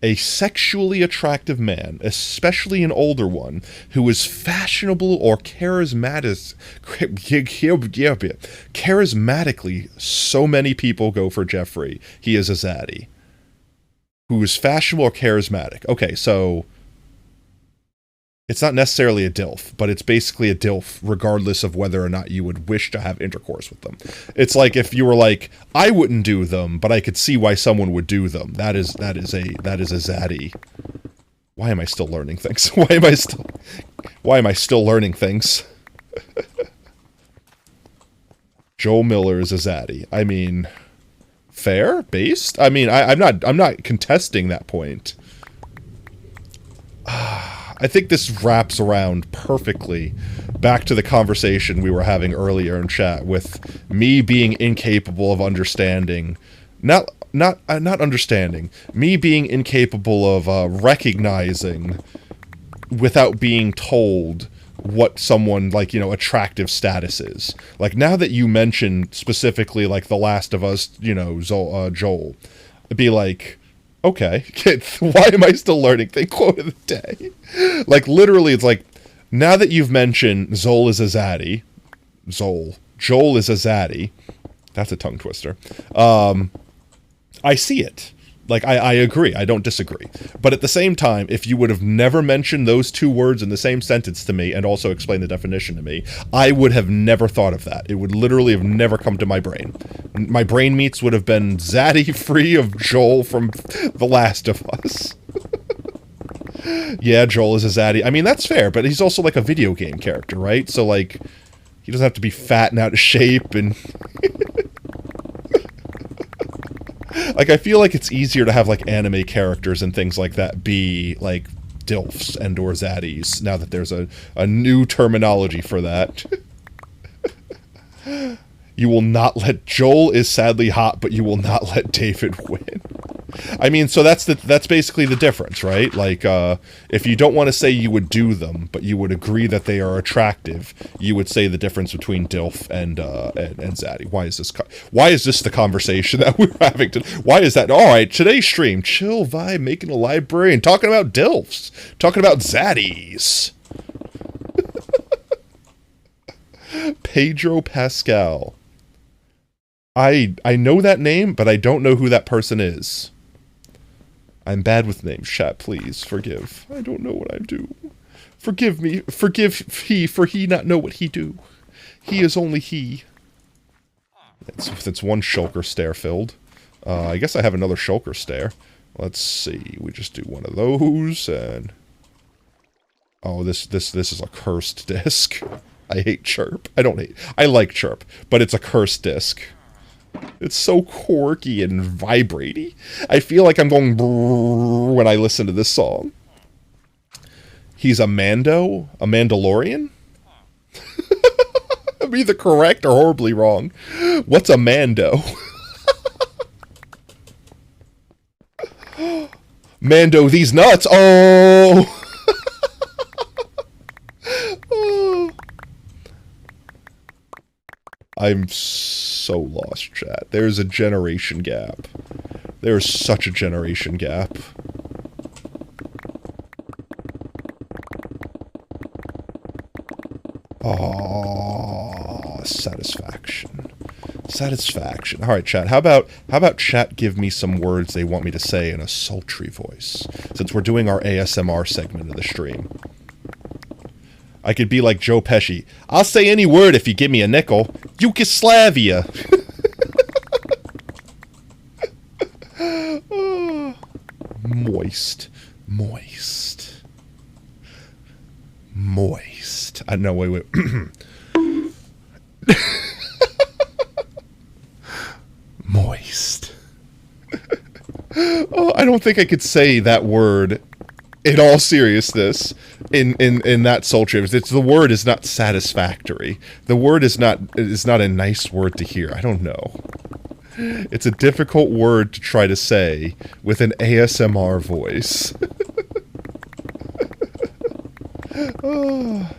A sexually attractive man, especially an older one, who is fashionable or charismatically, so many people go for Jeffrey. He is a Zaddy. Who is fashionable or charismatic. Okay, so it's not necessarily a DILF, but it's basically a DILF regardless of whether or not you would wish to have intercourse with them. It's like if you were like, I wouldn't do them, but I could see why someone would do them. That is a Zaddy. Why am I still learning things? Why am I still learning things? Joel Miller is a zaddy. I mean, fair? Based? I mean, I'm not contesting that point. I think this wraps around perfectly back to the conversation we were having earlier in chat with me being incapable of understanding, not understanding, me being incapable of recognizing without being told what someone, like, you know, attractive status is. Like, now that you mentioned specifically, like, The Last of Us, you know, Joel, it'd be like, okay, why am I still learning thing quote of the day? Like, literally, it's like, now that you've mentioned Joel is a zaddy, Joel is a zaddy, that's a tongue twister, I see it. Like, I agree, I don't disagree. But at the same time, if you would have never mentioned those two words in the same sentence to me and also explained the definition to me, I would have never thought of that. It would literally have never come to my brain. My brain meats would have been zaddy free of Joel from The Last of Us. Yeah, Joel is a zaddy. I mean, that's fair, but he's also like a video game character, right? So, like, he doesn't have to be fat and out of shape and... Like, I feel like it's easier to have, like, anime characters and things like that be, like, DILFs and or zaddies, now that there's a new terminology for that. You will not let... Joel is sadly hot, but you will not let David win. I mean, so that's basically the difference, right? Like, if you don't want to say you would do them, but you would agree that they are attractive, you would say the difference between DILF and zaddy. Why is this the conversation that we're having? Why is that? All right, today's stream, chill vibe, making a library and talking about DILFs, talking about zaddies. Pedro Pascal. I know that name, but I don't know who that person is. I'm bad with names, chat, please, forgive. I don't know what I do. Forgive me, forgive he, for he not know what he do. He is only he. That's one shulker stare filled. I guess I have another shulker stare. Let's see, we just do one of those, and... Oh, this is a cursed disc. I hate Chirp. I like Chirp, but it's a cursed disc. It's so quirky and vibraty. I feel like I'm going brrrr when I listen to this song. He's a Mando? A Mandalorian? I'm either correct or horribly wrong. What's a Mando? Mando these nuts! Oh! Oh. I'm so lost, chat. There's a generation gap. There's such a generation gap. Oh, satisfaction. Satisfaction. Alright, chat. How about chat give me some words they want me to say in a sultry voice, since we're doing our ASMR segment of the stream. I could be like Joe Pesci. I'll say any word if you give me a nickel. Yugoslavia. Oh. Moist. Moist. Moist. No, wait. Moist. Oh, I don't think I could say that word in all seriousness, in that sultry, the word is not satisfactory. The word is not a nice word to hear. I don't know. It's a difficult word to try to say with an ASMR voice. Oh.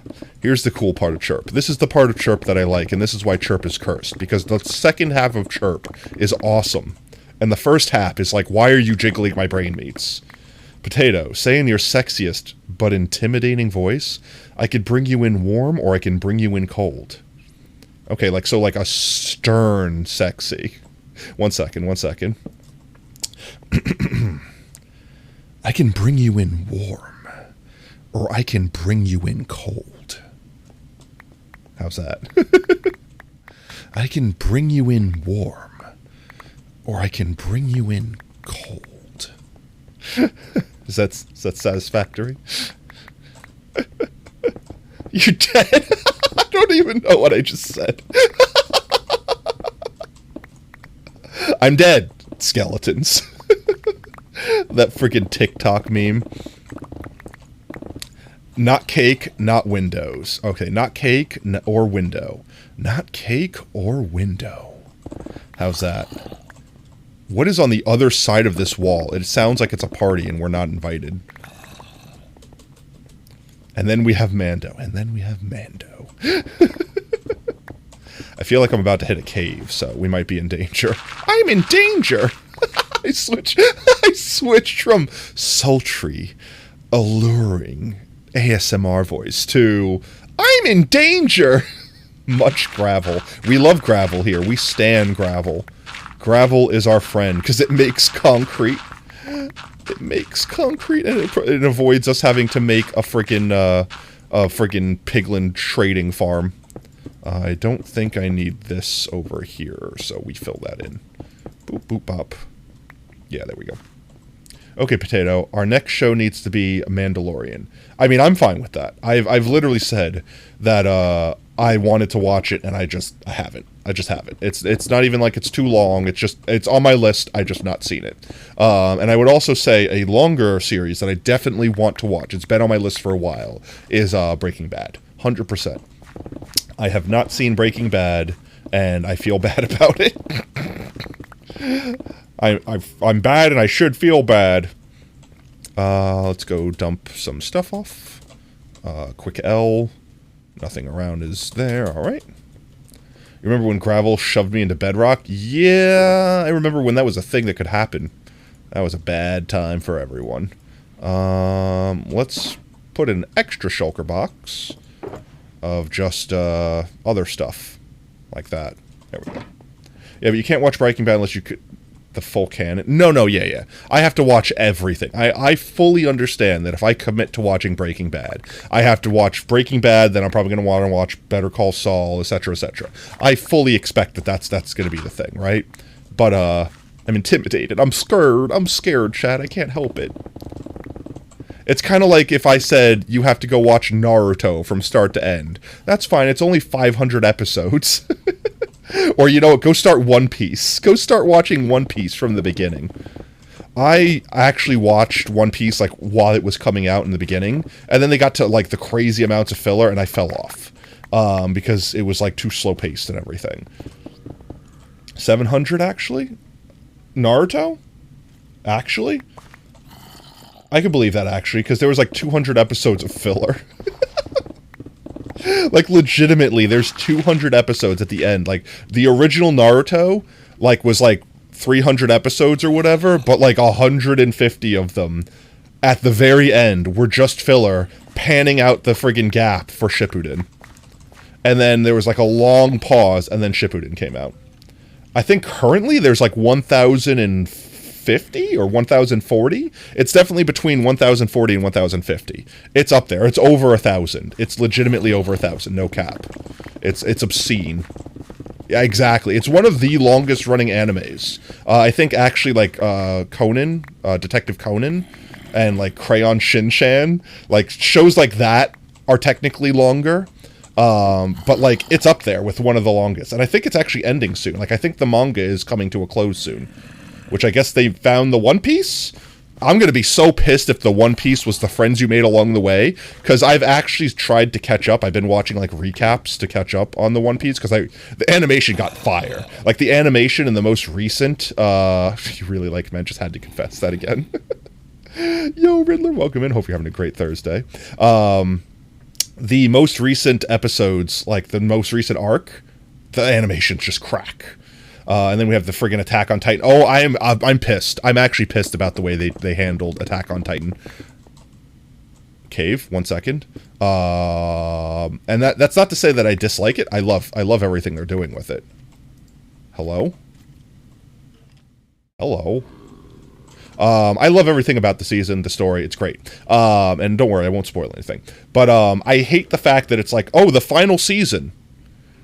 Here's the cool part of Chirp. This is the part of Chirp that I like, and this is why Chirp is cursed, because the second half of Chirp is awesome, and the first half is like, why are you jiggling my brain meats? Potato, say in your sexiest but intimidating voice, I could bring you in warm or I can bring you in cold. Okay, like a stern sexy. One second. I can bring you in warm or I can bring you in cold. How's that? I can bring you in warm or I can bring you in cold. Is that satisfactory? You're dead? I don't even know what I just said. I'm dead. Skeletons. That freaking TikTok meme. Not cake, not windows. Okay, not cake or window. Not cake or window. How's that? What is on the other side of this wall? It sounds like it's a party and we're not invited. And then we have Mando. And then we have Mando. I feel like I'm about to hit a cave, so we might be in danger. I'm in danger! I switched from sultry, alluring ASMR voice to I'm in danger! Much gravel. We love gravel here. We stan gravel. Gravel is our friend, because it makes concrete. It makes concrete, and it avoids us having to make a friggin' piglin trading farm. I don't think I need this over here, so we fill that in. Boop, boop, bop. Yeah, there we go. Okay, Potato, our next show needs to be Mandalorian. I mean, I'm fine with that. I've literally said that I wanted to watch it, and I haven't. I just haven't. It's not even like it's too long. It's on my list. I just not seen it. And I would also say a longer series that I definitely want to watch. It's been on my list for a while. Is Breaking Bad. 100%. I have not seen Breaking Bad, and I feel bad about it. I'm bad, and I should feel bad. Let's go dump some stuff off. Quick L. Nothing around is there. All right. You remember when gravel shoved me into bedrock? Yeah, I remember when that was a thing that could happen. That was a bad time for everyone. Let's put an extra shulker box of just other stuff like that. There we go. Yeah, but you can't watch Breaking Bad unless you could the full canon. No, yeah. I have to watch everything. I fully understand that if I commit to watching Breaking Bad, I have to watch Breaking Bad, then I'm probably going to want to watch Better Call Saul, etc., etc. I fully expect that that's going to be the thing, right? But I'm intimidated. I'm scared, Chad. I can't help it. It's kind of like if I said you have to go watch Naruto from start to end. That's fine. It's only 500 episodes. Or, you know what, go start One Piece. Go start watching One Piece from the beginning. I actually watched One Piece, like, while it was coming out in the beginning, and then they got to, like, the crazy amounts of filler, and I fell off. Because it was, like, too slow-paced and everything. 700, actually? Naruto? Actually? I can believe that, actually, because there was, like, 200 episodes of filler. Like, legitimately, there's 200 episodes at the end. Like, the original Naruto, like, was, like, 300 episodes or whatever, but, like, 150 of them at the very end were just filler, panning out the friggin' gap for Shippuden. And then there was, like, a long pause, and then Shippuden came out. I think currently there's, like, 1,050 or 1,040. It's definitely between 1,040 and 1,050. It's up there. It's over 1,000. It's legitimately over 1,000. No cap. It's obscene. Yeah, exactly. It's one of the longest running animes. I think actually like Conan, Detective Conan, and like Crayon Shin-chan, like shows like that are technically longer. But like it's up there with one of the longest. And I think it's actually ending soon. Like I think the manga is coming to a close soon. Which I guess they found the One Piece. I'm going to be so pissed if the One Piece was the friends you made along the way. Because I've actually tried to catch up. I've been watching, like, recaps to catch up on the One Piece. Because the animation got fire. Like, the animation in the most recent... you really like, man, just had to confess that again. Yo, Riddler, welcome in. Hope you're having a great Thursday. The most recent episodes, like, the most recent arc, the animations just crack. And then we have the friggin' Attack on Titan. Oh, I'm pissed. I'm actually pissed about the way they handled Attack on Titan. Cave, 1 second. And that's not to say that I dislike it. I love everything they're doing with it. Hello? Hello? I love everything about the season, the story, it's great. And don't worry, I won't spoil anything. But I hate the fact that it's like, oh, the final season.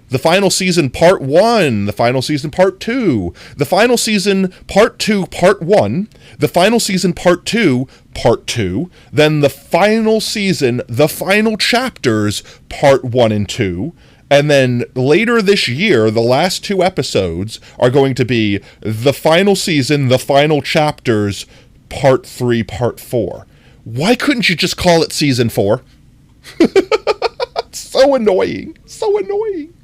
The final season part 1, the final season part 2, the final season part 2 part 1, the final season part 2 part 2, then the final season, the final chapters part 1 and 2, And then later this year, the last 2 episodes are going to be the final season, the final chapters, part 3, part 4. Why couldn't you just call it season 4? So annoying. So annoying.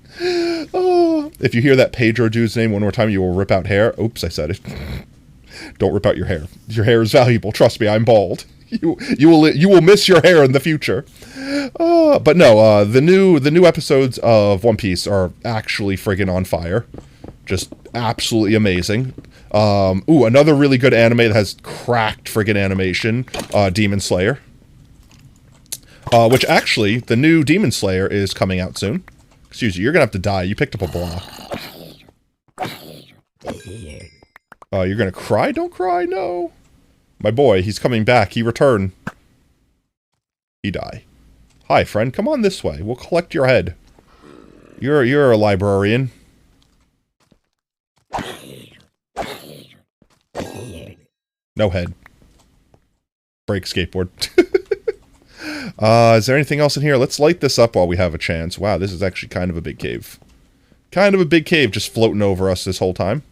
Oh. If you hear that Pedro dude's name one more time, you will rip out hair. Oops, I said it. Don't rip out your hair. Your hair is valuable. Trust me, I'm bald. You will miss your hair in the future. But no, the new episodes of One Piece are actually friggin' on fire. Just absolutely amazing. Another really good anime that has cracked friggin' animation, Demon Slayer. Which actually, the new Demon Slayer is coming out soon. Excuse you, you're gonna have to die. You picked up a block. You're gonna cry? Don't cry, no. My boy, he's coming back. He returned. He die. Hi, friend. Come on this way. We'll collect your head. You're a librarian. No head. Break skateboard. Is there anything else in here? Let's light this up while we have a chance. Wow, this is actually kind of a big cave. Kind of a big cave just floating over us this whole time.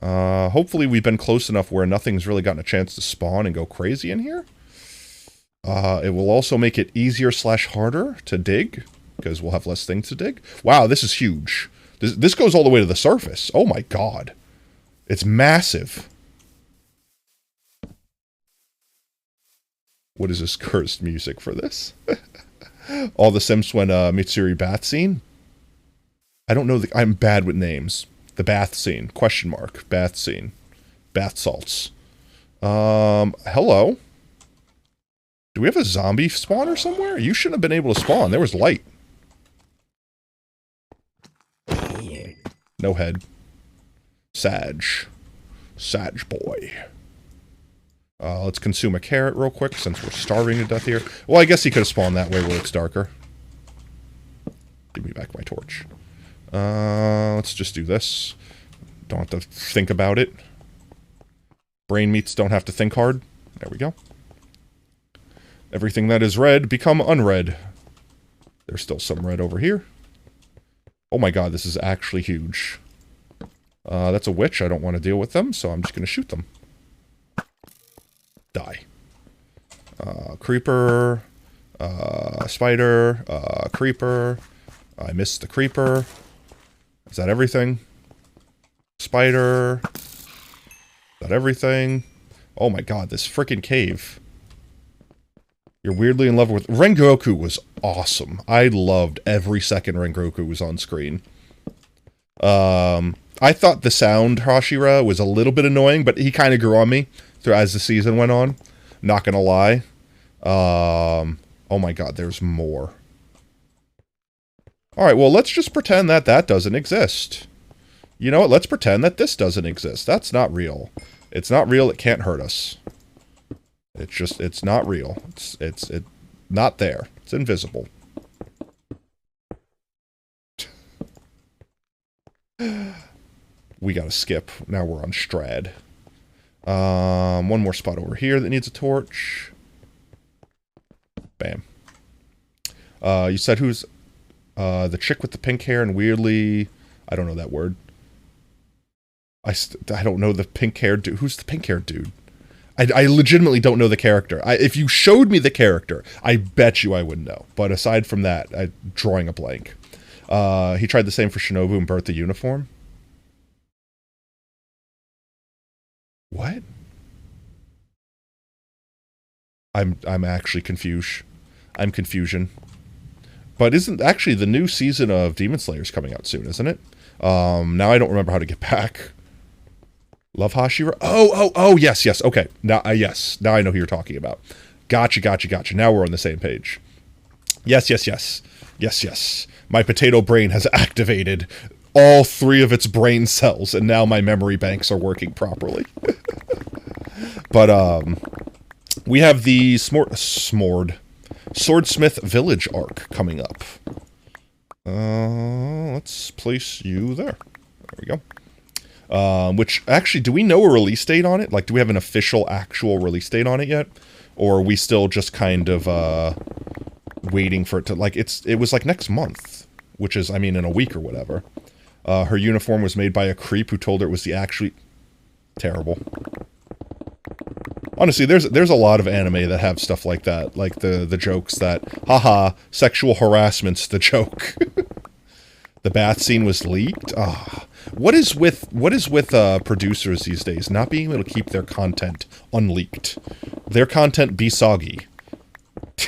Hopefully we've been close enough where nothing's really gotten a chance to spawn and go crazy in here. It will also make it easier / harder to dig, because we'll have less things to dig. Wow, this is huge. This goes all the way to the surface. Oh my god. It's massive. What is this cursed music for this? All the Sims when Mitsuri bath scene? I don't know. I'm bad with names. The bath scene. Question mark. Bath scene. Bath salts. Hello? Do we have a zombie spawner somewhere? You shouldn't have been able to spawn. There was light. No head. Sag. Sag boy. Let's consume a carrot real quick, since we're starving to death here. Well, I guess he could have spawned that way where it's darker. Give me back my torch. Let's just do this. Don't have to think about it. Brain meats don't have to think hard. There we go. Everything that is red, become unread. There's still some red over here. Oh my god, this is actually huge. That's a witch. I don't want to deal with them, so I'm just going to shoot them. Die. Creeper. Spider. Creeper. I missed the creeper. Is that everything? Spider. Is that everything? Oh my god, this freaking cave. You're weirdly in love with... Rengoku was awesome. I loved every second Rengoku was on screen. I thought the sound Hashira was a little bit annoying, but he kind of grew on me as the season went on. Not gonna lie. Oh my god, there's more. Alright, well, let's just pretend that that doesn't exist. You know what? Let's pretend that this doesn't exist. That's not real. It's not real. It can't hurt us. It's just, it's not real. It's not there. It's invisible. We gotta skip. Now we're on Strad. One more spot over here that needs a torch. Bam. You said who's... the chick with the pink hair and weirdly... I don't know that word. I don't know the pink-haired dude. Who's the pink-haired dude? I legitimately don't know the character. If you showed me the character, I bet you I would know. But aside from that, I'm drawing a blank. He tried the same for Shinobu and burnt the uniform. What? I'm actually confused. I'm confusion. But isn't actually the new season of Demon Slayer is coming out soon, isn't it? Now I don't remember how to get back. Love Hashira? Oh, yes, okay. Now, yes. Now I know who you're talking about. Gotcha. Now we're on the same page. Yes. My potato brain has activated all 3 of its brain cells, and now my memory banks are working properly. But, we have the Swordsmith Village arc coming up. Let's place you there. There we go. Which, actually, do we know a release date on it? Like, do we have an official, actual release date on it yet? Or are we still just kind of, waiting for it to, like, it was like next month. which is, I mean, in a week or whatever. Her uniform was made by a creep who told her it was the actually... Terrible. Honestly, there's a lot of anime that have stuff like that, like the jokes that, haha, sexual harassment's the joke. The bath scene was leaked. Ah, what is with producers these days not being able to keep their content unleaked? Their content be soggy.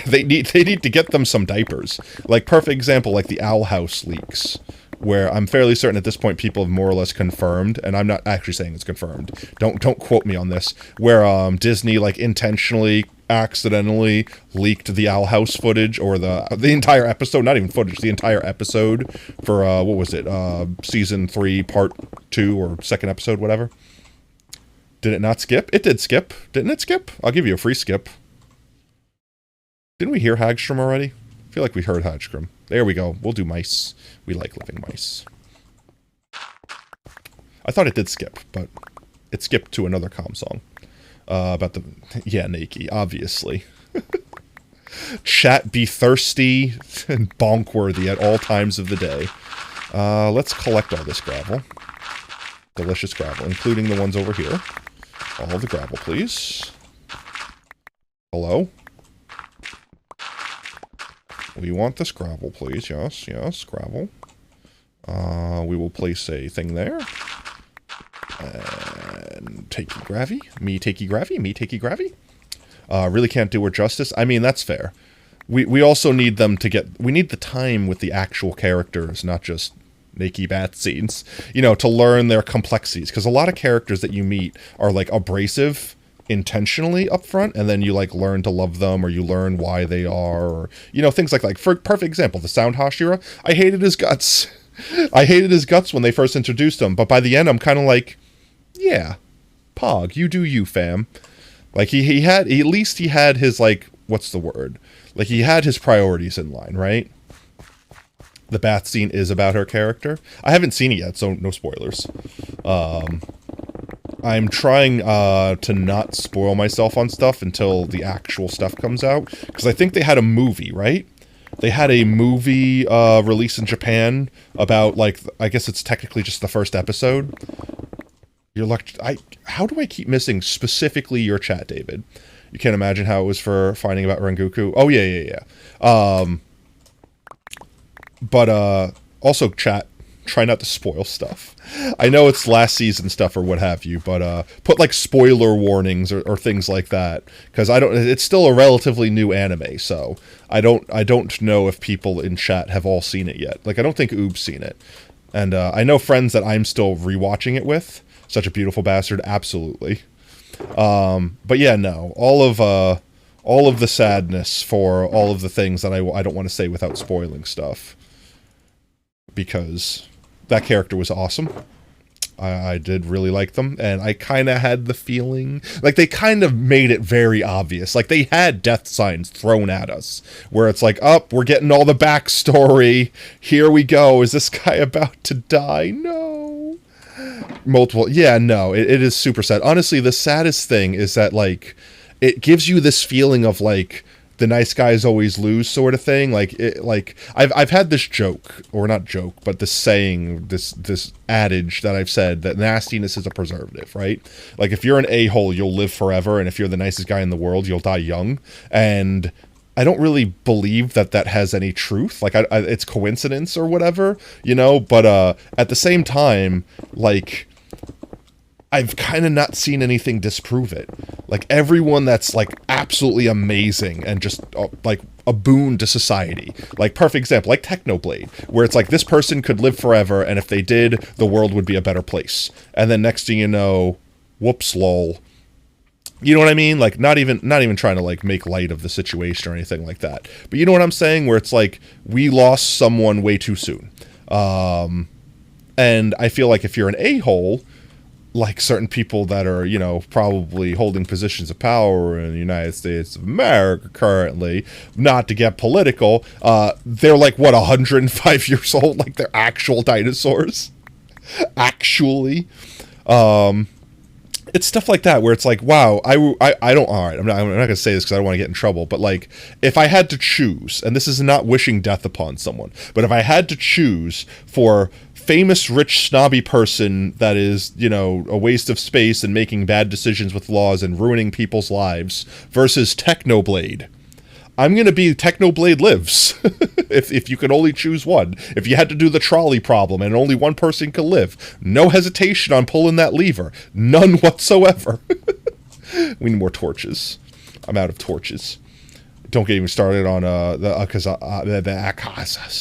They need to get them some diapers. Like, perfect example, like the Owl House leaks, where I'm fairly certain at this point people have more or less confirmed, and I'm not actually saying it's confirmed. Don't quote me on this. Where Disney like intentionally, accidentally leaked the Owl House footage, or the entire episode, not even footage, the entire episode for what was it? Season 3, part 2, or second episode, whatever. Did it not skip? It did skip. Didn't it skip? I'll give you a free skip. Didn't we hear Hagstrom already? I feel like we heard Hagstrom. There we go. We'll do mice. We like living mice. I thought it did skip, but it skipped to another comm song. About the... Yeah, Nakey, obviously. Chat be thirsty and bonk-worthy at all times of the day. Let's collect all this gravel. Delicious gravel, including the ones over here. All the gravel, please. Hello? We want this gravel, please. Yes, yes, gravel. We will place a thing there. And takey gravy. Me takey gravy. Me takey gravy. Really can't do her justice. I mean, that's fair. We also need them to get... We need the time with the actual characters, not just naked bath scenes. You know, to learn their complexities. Because a lot of characters that you meet are, like, abrasive... intentionally up front, and then you like learn to love them, or you learn why they are, or you know, things like for perfect example, the Sound Hashira, I hated his guts. I hated his guts when they first introduced him, but by the end I'm kind of like, yeah, Pog, you do you, fam. Like he at least he had his, like, what's the word, like he had his priorities in line, right? The bath scene is about her character. I haven't seen it yet, so no spoilers. I'm trying to not spoil myself on stuff until the actual stuff comes out. Because I think they had a movie, right? They had a movie released in Japan about, like, I guess it's technically just the first episode. How do I keep missing specifically your chat, David? You can't imagine how it was for finding about Rengoku. Oh, yeah. But also, chat, try not to spoil stuff. I know it's last season stuff or what have you, but put like spoiler warnings or things like that, because it's still a relatively new anime, so I don't know if people in chat have all seen it yet. Like, I don't think Oob's seen it, and I know friends that I'm still rewatching it with. Such a beautiful bastard, absolutely. But yeah, no, all of the sadness for all of the things that I don't want to say without spoiling stuff, because that character was awesome. I did really like them, and I kind of had the feeling, like, they kind of made it very obvious. Like, they had death signs thrown at us, where it's like, oh, we're getting all the backstory. Here we go. Is this guy about to die? No. Multiple. Yeah, no, it is super sad. Honestly, the saddest thing is that, like, it gives you this feeling of, like, the nice guys always lose sort of thing. Like, I've had this joke, or not joke, but this saying, this adage that I've said, that nastiness is a preservative, right? Like, if you're an a-hole, you'll live forever, and if you're the nicest guy in the world, you'll die young. And I don't really believe that has any truth. Like, it's coincidence or whatever, you know? But at the same time, like, I've kind of not seen anything disprove it. Like, everyone that's, like, absolutely amazing and just, like, a boon to society. Like, perfect example, like Technoblade, where it's like, this person could live forever, and if they did, the world would be a better place. And then next thing you know, whoops, lol. You know what I mean? Like, not even trying to, like, make light of the situation or anything like that. But you know what I'm saying? Where it's like, we lost someone way too soon. And I feel like if you're an a-hole, like certain people that are, you know, probably holding positions of power in the United States of America currently, not to get political, they're like, what, 105 years old? Like, they're actual dinosaurs? Actually. it's stuff like that where it's like, wow, I don't, all right, I'm not going to say this because I don't want to get in trouble, but like, if I had to choose, and this is not wishing death upon someone, but if I had to choose for famous, rich, snobby person that is, you know, a waste of space and making bad decisions with laws and ruining people's lives versus Technoblade, I'm going to be Technoblade Lives. if you could only choose one. If you had to do the trolley problem and only one person could live, no hesitation on pulling that lever. None whatsoever. We need more torches. I'm out of torches. Don't get even started on the Akas's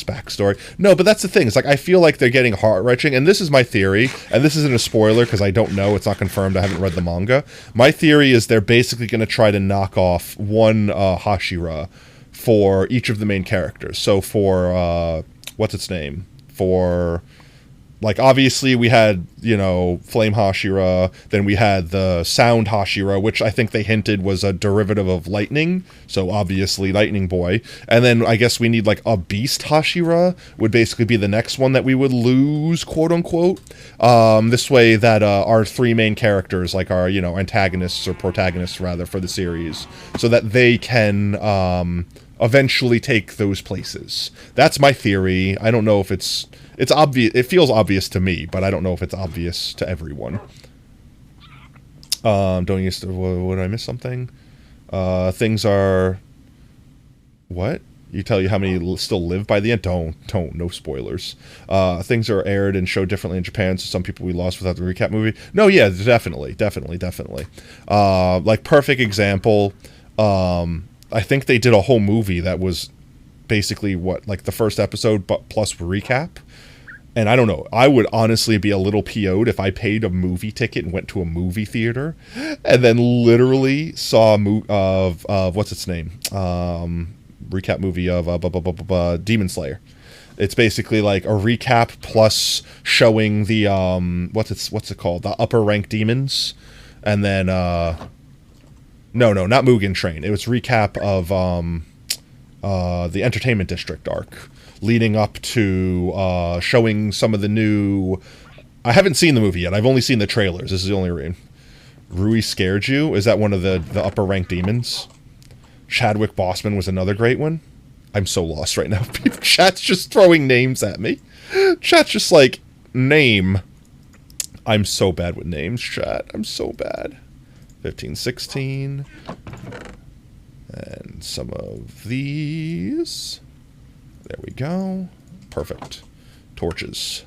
backstory. No, but that's the thing. It's like, I feel like they're getting heart-wrenching, and this is my theory, and this isn't a spoiler because I don't know. It's not confirmed. I haven't read the manga. My theory is they're basically going to try to knock off one Hashira for each of the main characters. So for, what's its name? For... Like, obviously, we had, you know, Flame Hashira, then we had the Sound Hashira, which I think they hinted was a derivative of Lightning, so obviously Lightning Boy. And then I guess we need, like, a Beast Hashira, would basically be the next one that we would lose, quote-unquote. This way that our three main characters, like our, you know, antagonists, or protagonists, rather, for the series, so that they can... eventually take those places. That's my theory. I don't know if it's obvious. It feels obvious to me, but I don't know if it's obvious to everyone. Don't use to, would I miss something? Things are... What? You tell you how many still live by the end? Don't. No spoilers. Things are aired and showed differently in Japan, so some people we lost without the recap movie. No, yeah, definitely. Like, perfect example, I think they did a whole movie that was basically like the first episode, but plus recap. And I don't know, I would honestly be a little PO'd if I paid a movie ticket and went to a movie theater and then literally saw of what's its name? Recap movie of Demon Slayer. It's basically like a recap plus showing the what's it called? The upper rank demons, and then no, not Mugen Train. It was recap of the Entertainment District arc, leading up to showing some of the new... I haven't seen the movie yet. I've only seen the trailers. This is the only reason. Rui scared you? Is that one of the upper rank demons? Chadwick Boseman was another great one. I'm so lost right now. Chat's just throwing names at me. Chat's just like, name. I'm so bad with names, chat. I'm so bad. 15, 16. And some of these. There we go. Perfect. Torches.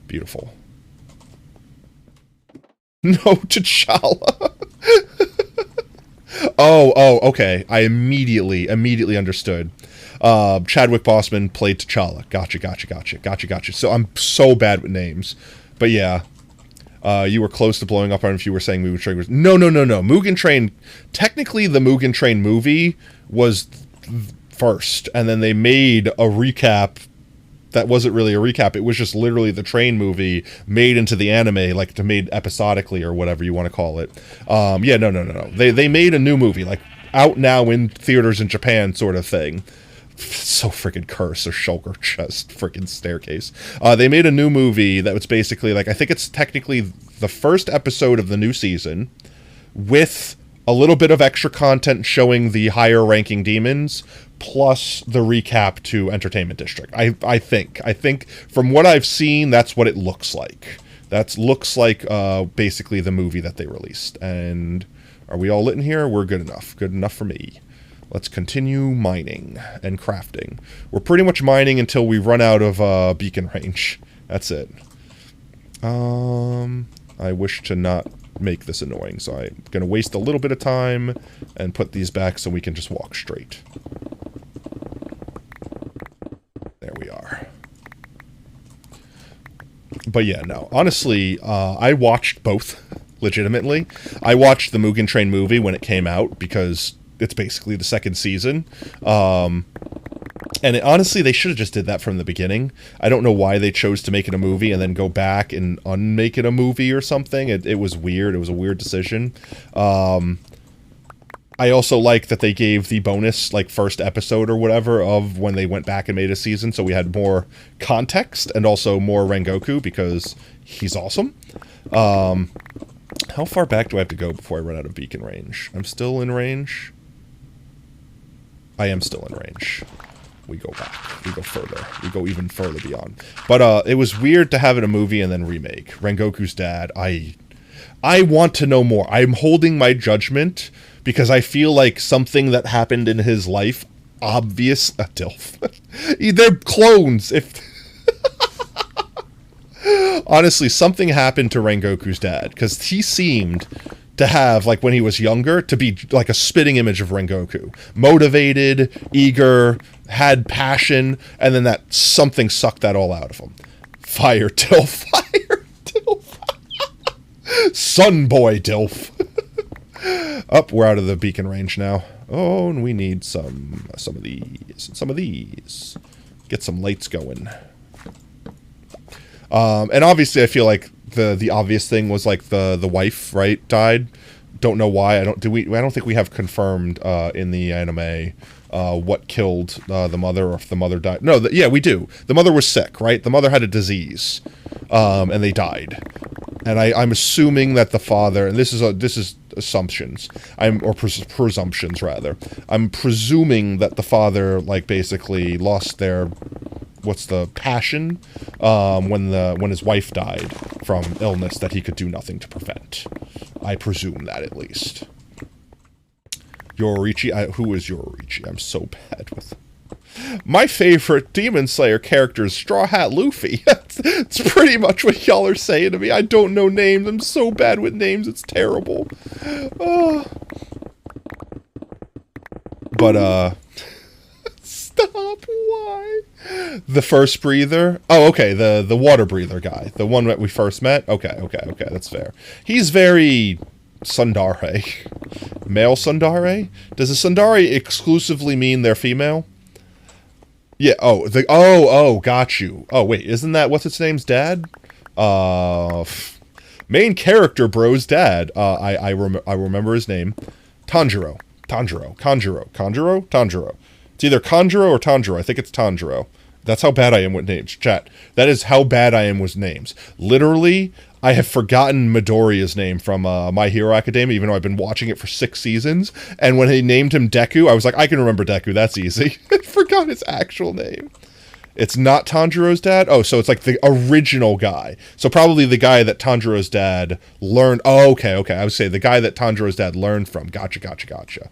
Beautiful. No, T'Challa. Oh, okay. I immediately understood. Chadwick Boseman played T'Challa. Gotcha. So I'm so bad with names. But yeah. You were close to blowing up on if you were saying Mugen Train was... No. Mugen Train... Technically, the Mugen Train movie was first. And then they made a recap that wasn't really a recap. It was just literally the train movie made into the anime, like made episodically or whatever you want to call it. Yeah, no. They made a new movie, like out now in theaters in Japan sort of thing. So freaking cursed, or shulker chest, freaking staircase. They made a new movie that was basically like, I think it's technically the first episode of the new season with a little bit of extra content showing the higher ranking demons, plus the recap to Entertainment District. I think from what I've seen, that's what it looks like. That looks like basically the movie that they released. And are we all lit in here? We're good enough. Good enough for me. Let's continue mining and crafting. We're pretty much mining until we run out of beacon range. That's it. I wish to not make this annoying, so I'm going to waste a little bit of time and put these back so we can just walk straight. There we are. But yeah, no. Honestly, I watched both, legitimately. I watched the Mugen Train movie when it came out, because it's basically the second season. And honestly, they should have just did that from the beginning. I don't know why they chose to make it a movie and then go back and unmake it a movie or something. It was weird. It was a weird decision. I also like that they gave the bonus, like, first episode or whatever of when they went back and made a season, so we had more context and also more Rengoku, because he's awesome. How far back do I have to go before I run out of beacon range? I'm still in range. I am still in range. We go back. We go further. We go even further beyond. But it was weird to have it a movie and then remake. Rengoku's dad. I want to know more. I'm holding my judgment because I feel like something that happened in his life, obvious, a DILF. They're clones. If honestly, something happened to Rengoku's dad because he seemed to have, like when he was younger, to be like a spitting image of Rengoku. Motivated, eager, had passion, and then that something sucked that all out of him. Fire DILF. Fire DILF. Sunboy DILF. Up, we're out of the beacon range now. Oh, and we need some of these, and some of these. Get some lights going. And obviously I feel like the obvious thing was like the wife, right, died. Don't know why. I don't think we have confirmed in the anime what killed the mother, or if the mother died. No, yeah, we do. The mother was sick, right? The mother had a disease, and they died. And I'm assuming that the father, and this is assumptions, presumptions rather. I'm presuming that the father like basically lost their passion when his wife died from illness that he could do nothing to prevent. I presume that at least. Yoruichi, who is Yoruichi? I'm so bad with. My favorite Demon Slayer character is Straw Hat Luffy. It's pretty much what y'all are saying to me. I don't know names. I'm so bad with names. It's terrible. But, stop. Why? The first breather? Oh, okay. The water breather guy. The one that we first met? Okay. That's fair. He's very tsundere. Male tsundere? Does a tsundere exclusively mean they're female? Yeah, got you. Oh, wait, isn't that what's its name's dad? Main character bro's dad. I remember his name. Tanjiro. It's either Kanjuro or Tanjiro. I think it's Tanjiro. That's how bad I am with names. Chat. That is how bad I am with names. Literally, I have forgotten Midoriya's name from My Hero Academia, even though I've been watching it for 6 seasons. And when he named him Deku, I was like, I can remember Deku. That's easy. I forgot his actual name. It's not Tanjiro's dad? Oh, so it's like the original guy. So probably the guy that Tanjiro's dad learned. Oh, okay. I would say the guy that Tanjiro's dad learned from. Gotcha. Gotcha.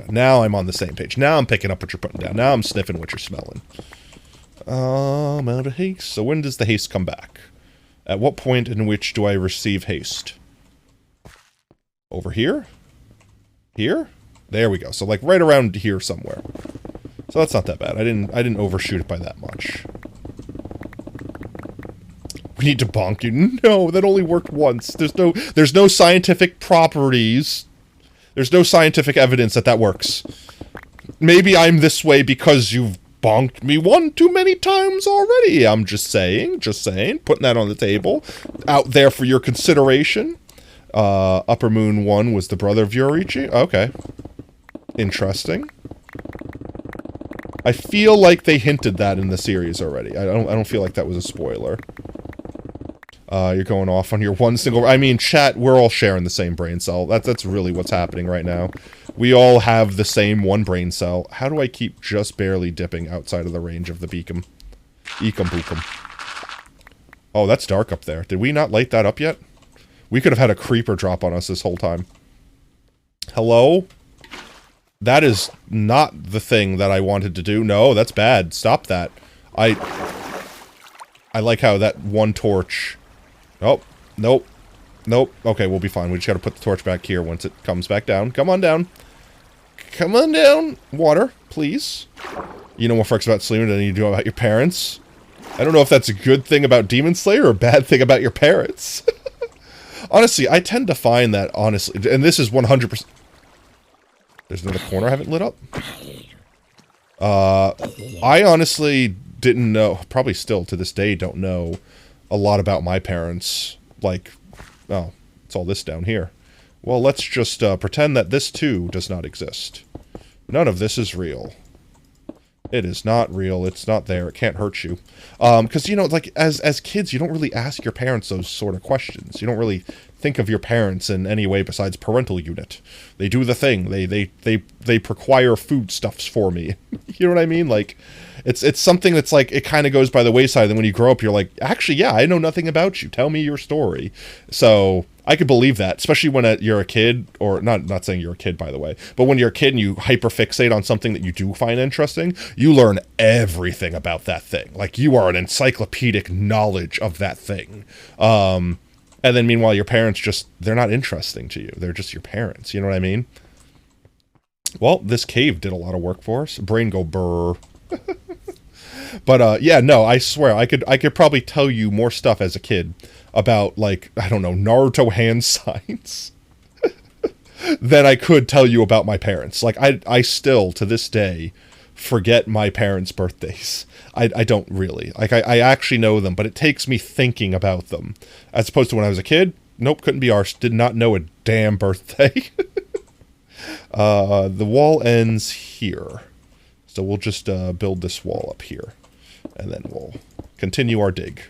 Now I'm on the same page. Now I'm picking up what you're putting down. Now I'm sniffing what you're smelling. Out of haste. So when does the haste come back? At what point in which do I receive haste? Over here? Here? There we go. So like right around here somewhere. So that's not that bad. I didn't overshoot it by that much. We need to bonk you. No, that only worked once. There's no scientific properties. There's no scientific evidence that works. Maybe I'm this way because you've bonked me one too many times already. I'm just saying, putting that on the table, out there for your consideration. Upper Moon 1 was the brother of Yoruichi? Okay. Interesting. I feel like they hinted that in the series already. I don't feel like that was a spoiler. You're going off on your one single... I mean, chat, we're all sharing the same brain cell. That's really what's happening right now. We all have the same one brain cell. How do I keep just barely dipping outside of the range of the beacon? Eekum bookum. Oh, that's dark up there. Did we not light that up yet? We could have had a creeper drop on us this whole time. Hello? That is not the thing that I wanted to do. No, that's bad. Stop that. I like how that one torch... Oh, nope. Okay, we'll be fine. We just gotta put the torch back here once it comes back down. Come on down. Come on down. Water, please. You know more facts about Sleeman than you do about your parents. I don't know if that's a good thing about Demon Slayer or a bad thing about your parents. Honestly, I tend to find that, honestly, and this is 100%... There's another corner I haven't lit up? I honestly didn't know, probably still to this day don't know a lot about my parents. Like, oh, it's all this down here. Well, let's just pretend that this too does not exist. None of this is real. It is not real. It's not there. It can't hurt you. Because, you know, like, as kids, you don't really ask your parents those sort of questions. You don't really think of your parents in any way besides parental unit. They do the thing. They procure foodstuffs for me. You know what I mean? Like, it's something that's like, it kind of goes by the wayside. Then when you grow up, you're like, actually, yeah, I know nothing about you. Tell me your story. So I could believe that, especially when you're a kid, or not saying you're a kid, by the way, but when you're a kid and you hyperfixate on something that you do find interesting, you learn everything about that thing. Like, you are an encyclopedic knowledge of that thing. And then meanwhile, your parents they're not interesting to you. They're just your parents. You know what I mean? Well, this cave did a lot of work for us. Brain go brr. But yeah, no, I swear, I could probably tell you more stuff as a kid about, like, I don't know, Naruto hand signs than I could tell you about my parents. Like, I still, to this day, forget my parents' birthdays. I don't really. Like, I actually know them, but it takes me thinking about them. As opposed to when I was a kid, nope, couldn't be ours. Did not know a damn birthday. The wall ends here. So we'll just build this wall up here. And then we'll continue our dig.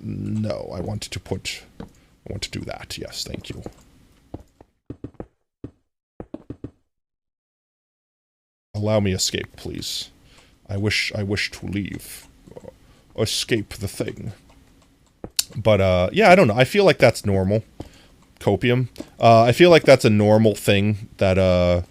No, I want to do that. Yes, thank you. Allow me escape, please. I wish to leave. Escape the thing. But, yeah, I don't know. I feel like that's normal. Copium. I feel like that's a normal thing that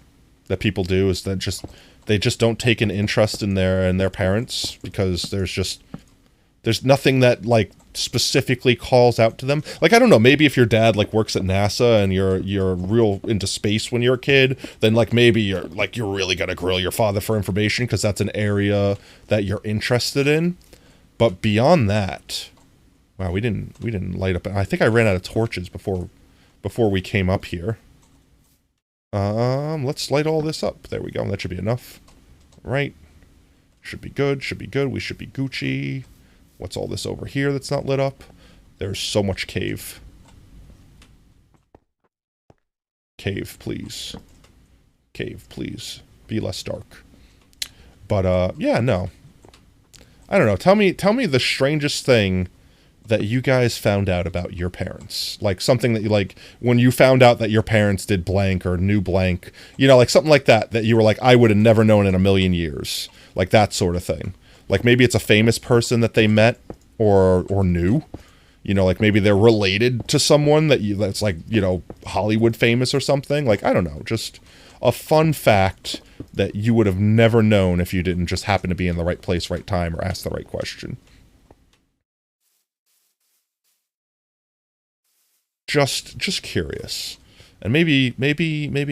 people do, is that they just don't take an interest in their parents, because there's nothing that, like, specifically calls out to them. Like, I don't know, maybe if your dad, like, works at NASA and you're real into space when you're a kid, then, like, maybe you're really gonna grill your father for information, because that's an area that you're interested in. But beyond that, wow, we didn't light up. I think I ran out of torches before we came up here. Let's light all this up. There we go. That should be enough. Right. Should be good. Should be good. We should be Gucci. What's all this over here that's not lit up? There's so much cave. Cave, please. Cave, please. Be less dark. But, yeah, no. I don't know. Tell me the strangest thing that you guys found out about your parents. Like, something that you, like, when you found out that your parents did blank or knew blank, you know, like, something like that you were like, I would have never known in a million years. Like, that sort of thing. Like, maybe it's a famous person that they met or knew. You know, like, maybe they're related to someone that's, like, you know, Hollywood famous or something. Like, I don't know. Just a fun fact that you would have never known if you didn't just happen to be in the right place, right time, or ask the right question. Just curious. And maybe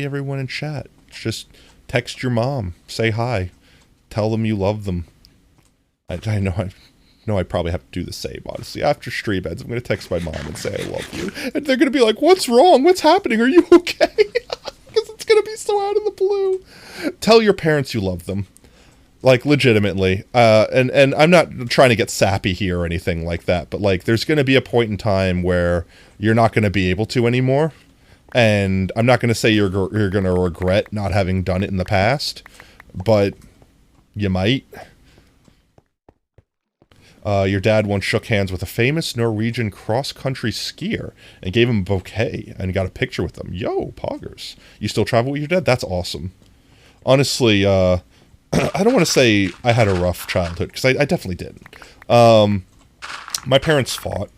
everyone in chat, just text your mom, say hi, tell them you love them. I know I probably have to do the same, honestly. After stream ends, I'm going to text my mom and say I love you. And they're going to be like, what's wrong? What's happening? Are you okay? Because it's going to be so out of the blue. Tell your parents you love them. Like, legitimately. And I'm not trying to get sappy here or anything like that, but, like, there's going to be a point in time where you're not going to be able to anymore. And I'm not going to say you're going to regret not having done it in the past, but you might. Your dad once shook hands with a famous Norwegian cross-country skier and gave him a bouquet and got a picture with them. Yo, poggers. You still travel with your dad? That's awesome. Honestly, I don't want to say I had a rough childhood, because I definitely didn't. My parents fought.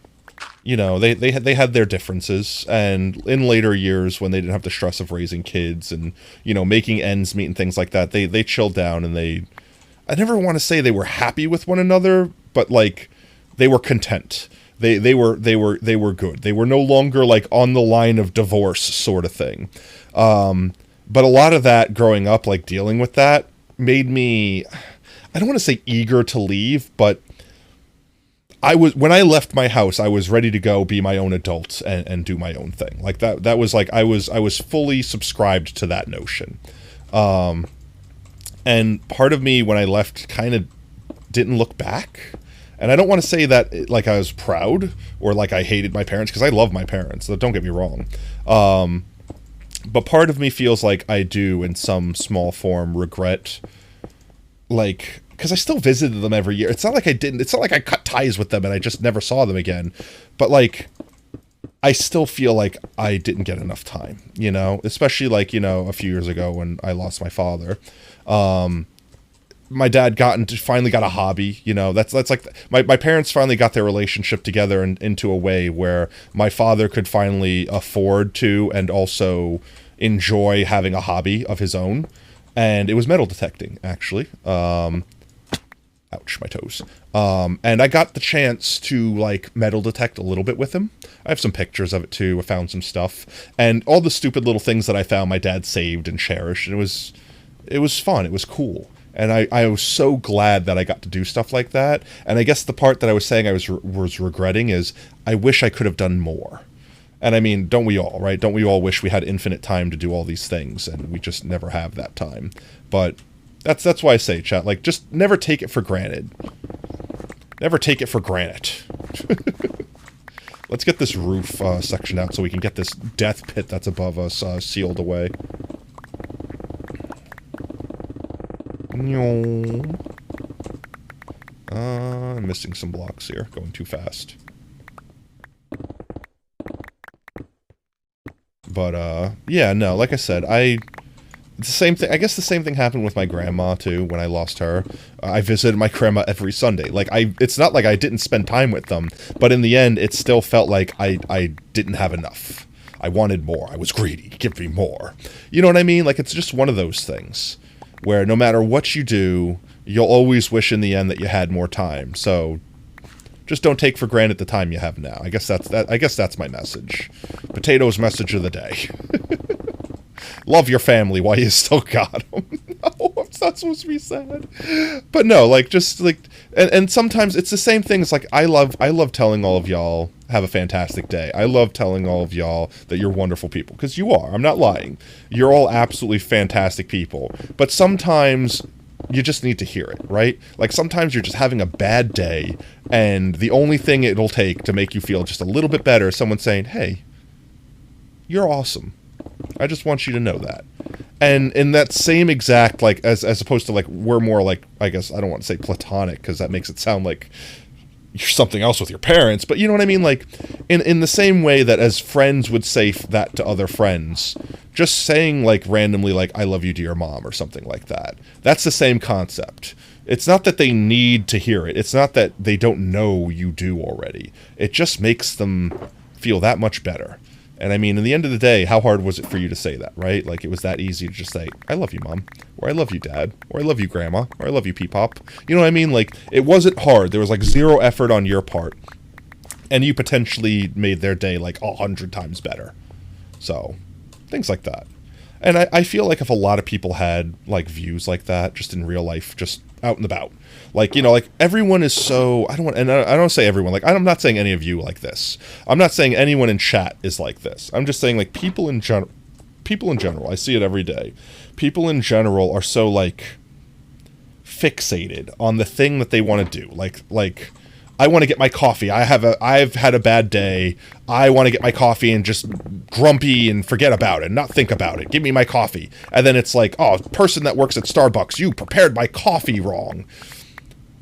You know, they had their differences, and in later years, when they didn't have the stress of raising kids and, you know, making ends meet and things like that, they chilled down, and I never want to say they were happy with one another, but, like, they were content. They were good. They were no longer, like, on the line of divorce sort of thing. But a lot of that growing up, like, dealing with that, made me, I don't want to say eager to leave, but when I left my house, I was ready to go be my own adult and do my own thing. Like, that was like, I was fully subscribed to that notion. And part of me, when I left, kind of didn't look back. And I don't want to say that, like, I was proud or like I hated my parents, because I love my parents, so don't get me wrong. But part of me feels like I do, in some small form, regret like, because I still visited them every year. It's not like I didn't. It's not like I cut ties with them and I just never saw them again. But like, I still feel like I didn't get enough time, you know, especially like, you know, a few years ago when I lost my father. My dad finally got a hobby, you know, that's like my parents finally got their relationship together into a way where my father could finally afford to and also enjoy having a hobby of his own. And it was metal detecting, actually. Ouch, my toes. And I got the chance to, like, metal detect a little bit with him. I have some pictures of it, too. I found some stuff. And all the stupid little things that I found, my dad saved and cherished. And it was fun. It was cool. And I was so glad that I got to do stuff like that. And I guess the part that I was saying I was regretting is I wish I could have done more. And I mean, don't we all, right? Don't we all wish we had infinite time to do all these things, and we just never have that time? But that's why I say, chat, like, just never take it for granted. Never take it for granted. Let's get this roof section out so we can get this death pit that's above us sealed away. I'm missing some blocks here, going too fast. But, yeah, no, like I said, it's the same thing. I guess the same thing happened with my grandma, too, when I lost her. I visited my grandma every Sunday. Like, it's not like I didn't spend time with them, but in the end, it still felt like I didn't have enough. I wanted more. I was greedy. Give me more. You know what I mean? Like, it's just one of those things where no matter what you do, you'll always wish in the end that you had more time. So just don't take for granted the time you have now. I guess that's my message. Potatoe's message of the day. Love your family while you still got them. No, it's not supposed to be sad. But no, like, just, like, and sometimes it's the same things. Like, I love telling all of y'all, have a fantastic day. I love telling all of y'all that you're wonderful people. Because you are. I'm not lying. You're all absolutely fantastic people. But sometimes you just need to hear it, right? Like, sometimes you're just having a bad day, and the only thing it'll take to make you feel just a little bit better is someone saying, hey, you're awesome. I just want you to know that. And in that same exact, like, as opposed to, like, we're more like, I guess, I don't want to say platonic, because that makes it sound like you're something else with your parents, but you know what I mean? Like, in the same way that as friends would say that to other friends, just saying, like, randomly, like, I love you to your mom or something like that. That's the same concept. It's not that they need to hear it. It's not that they don't know you do already. It just makes them feel that much better. And I mean, in the end of the day, how hard was it for you to say that, right? Like, it was that easy to just say, I love you, Mom. Or I love you, Dad. Or I love you, Grandma. Or I love you, Peepop. You know what I mean? Like, it wasn't hard. There was, like, zero effort on your part. And you potentially made their day, like, 100 times better. So, things like that. And I feel like if a lot of people had, like, views like that, just in real life, just out and about. Like, you know, like, everyone is so, I don't say everyone, like, I'm not saying any of you like this. I'm not saying anyone in chat is like this. I'm just saying, like, people in general, I see it every day. People in general are so, like, fixated on the thing that they want to do. Like, I want to get my coffee. I've had a bad day. I want to get my coffee and just grumpy and forget about it, not think about it. Give me my coffee. And then it's like, oh, person that works at Starbucks, you prepared my coffee wrong.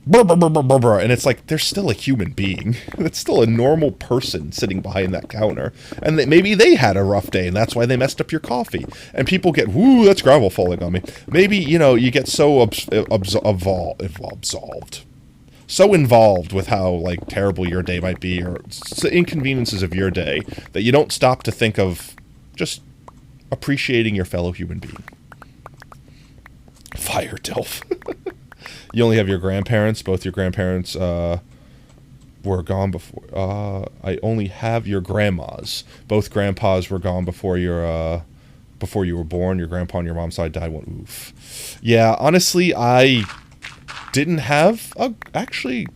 Brr, brr, brr, brr, brr. And it's like, they're still a human being. It's still a normal person sitting behind that counter. And maybe they had a rough day, and that's why they messed up your coffee. And people get, woo, that's gravel falling on me. Maybe, you know, you get so absolved. So involved with how, like, terrible your day might be, or inconveniences of your day, that you don't stop to think of just appreciating your fellow human being. Fire, Dilf. You only have your grandparents. Both your grandparents were gone before. I only have your grandmas. Both grandpas were gone before you were born. Your grandpa on your mom's side died. Oof. Yeah, honestly, I didn't have actually.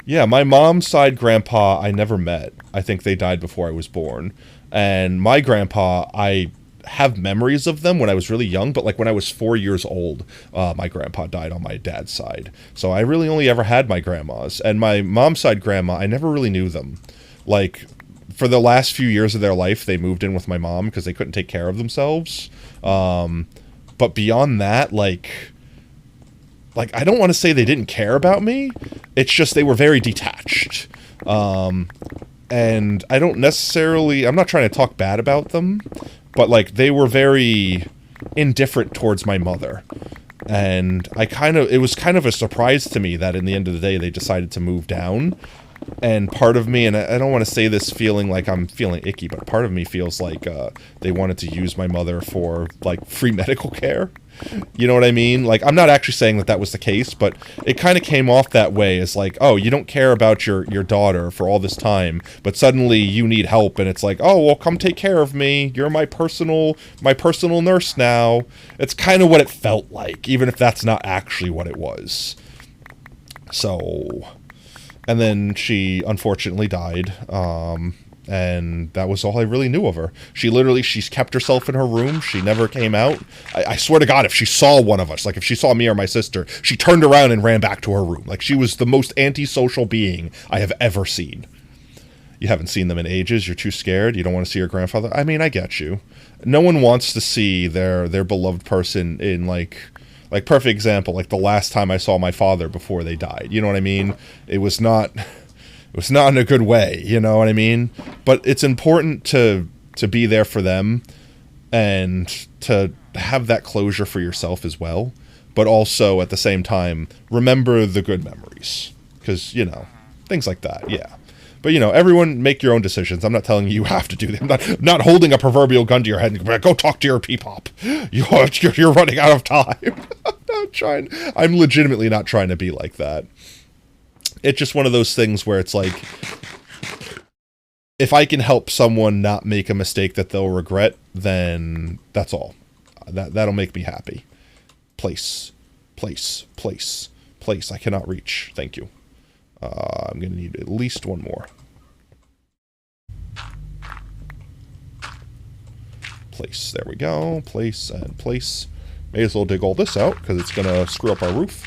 Yeah, my mom's side grandpa I never met. I think they died before I was born. And my grandpa, I have memories of them when I was really young, but like when I was 4 years old, my grandpa died on my dad's side. So I really only ever had my grandmas. And my mom's side grandma, I never really knew them. Like, for the last few years of their life, they moved in with my mom because they couldn't take care of themselves. But beyond that, like, like, I don't want to say they didn't care about me. It's just they were very detached. And I don't necessarily, I'm not trying to talk bad about them, but like they were very indifferent towards my mother. And it was kind of a surprise to me that in the end of the day they decided to move down. And part of me, and I don't want to say this feeling like I'm feeling icky, but part of me feels like they wanted to use my mother for, like, free medical care. You know what I mean? Like, I'm not actually saying that that was the case, but it kind of came off that way as like, oh, you don't care about your daughter for all this time, but suddenly you need help, and it's like, oh, well, come take care of me. You're my personal nurse now. It's kind of what it felt like, even if that's not actually what it was. So... And then she unfortunately died, and that was all I really knew of her. She's kept herself in her room. She never came out. I swear to God, if she saw one of us, like if she saw me or my sister, she turned around and ran back to her room. Like, she was the most antisocial being I have ever seen. You haven't seen them in ages. You're too scared. You don't want to see your grandfather. I mean, I get you. No one wants to see their beloved person in, like, perfect example, like the last time I saw my father before they died. You know what I mean? It was not in a good way, you know what I mean? But it's important to be there for them and to have that closure for yourself as well. But also, at the same time, remember the good memories. Because, you know, things like that, yeah. But, you know, everyone make your own decisions. I'm not telling you have to do them. I'm not holding a proverbial gun to your head and go talk to your peepop. You're running out of time. I'm legitimately not trying to be like that. It's just one of those things where it's like, if I can help someone not make a mistake that they'll regret, then that's all. That'll make me happy. Place. I cannot reach. Thank you. I'm going to need at least one more. Place. There we go. Place and place. May as well dig all this out, because it's going to screw up our roof.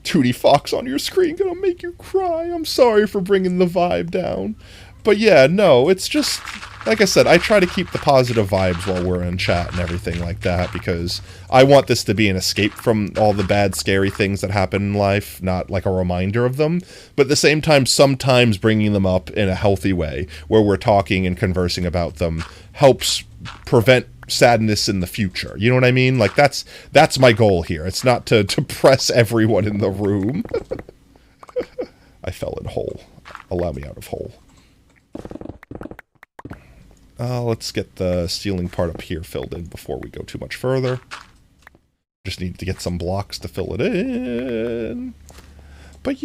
Tootie Fox on your screen going to make you cry. I'm sorry for bringing the vibe down. But yeah, no, it's just... Like I said, I try to keep the positive vibes while we're in chat and everything like that, because I want this to be an escape from all the bad, scary things that happen in life, not like a reminder of them. But at the same time, sometimes bringing them up in a healthy way, where we're talking and conversing about them, helps prevent sadness in the future. You know what I mean? Like, that's my goal here. It's not to depress everyone in the room. I fell in hole. Allow me out of hole. Let's get the ceiling part up here filled in before we go too much further. Just need to get some blocks to fill it in. But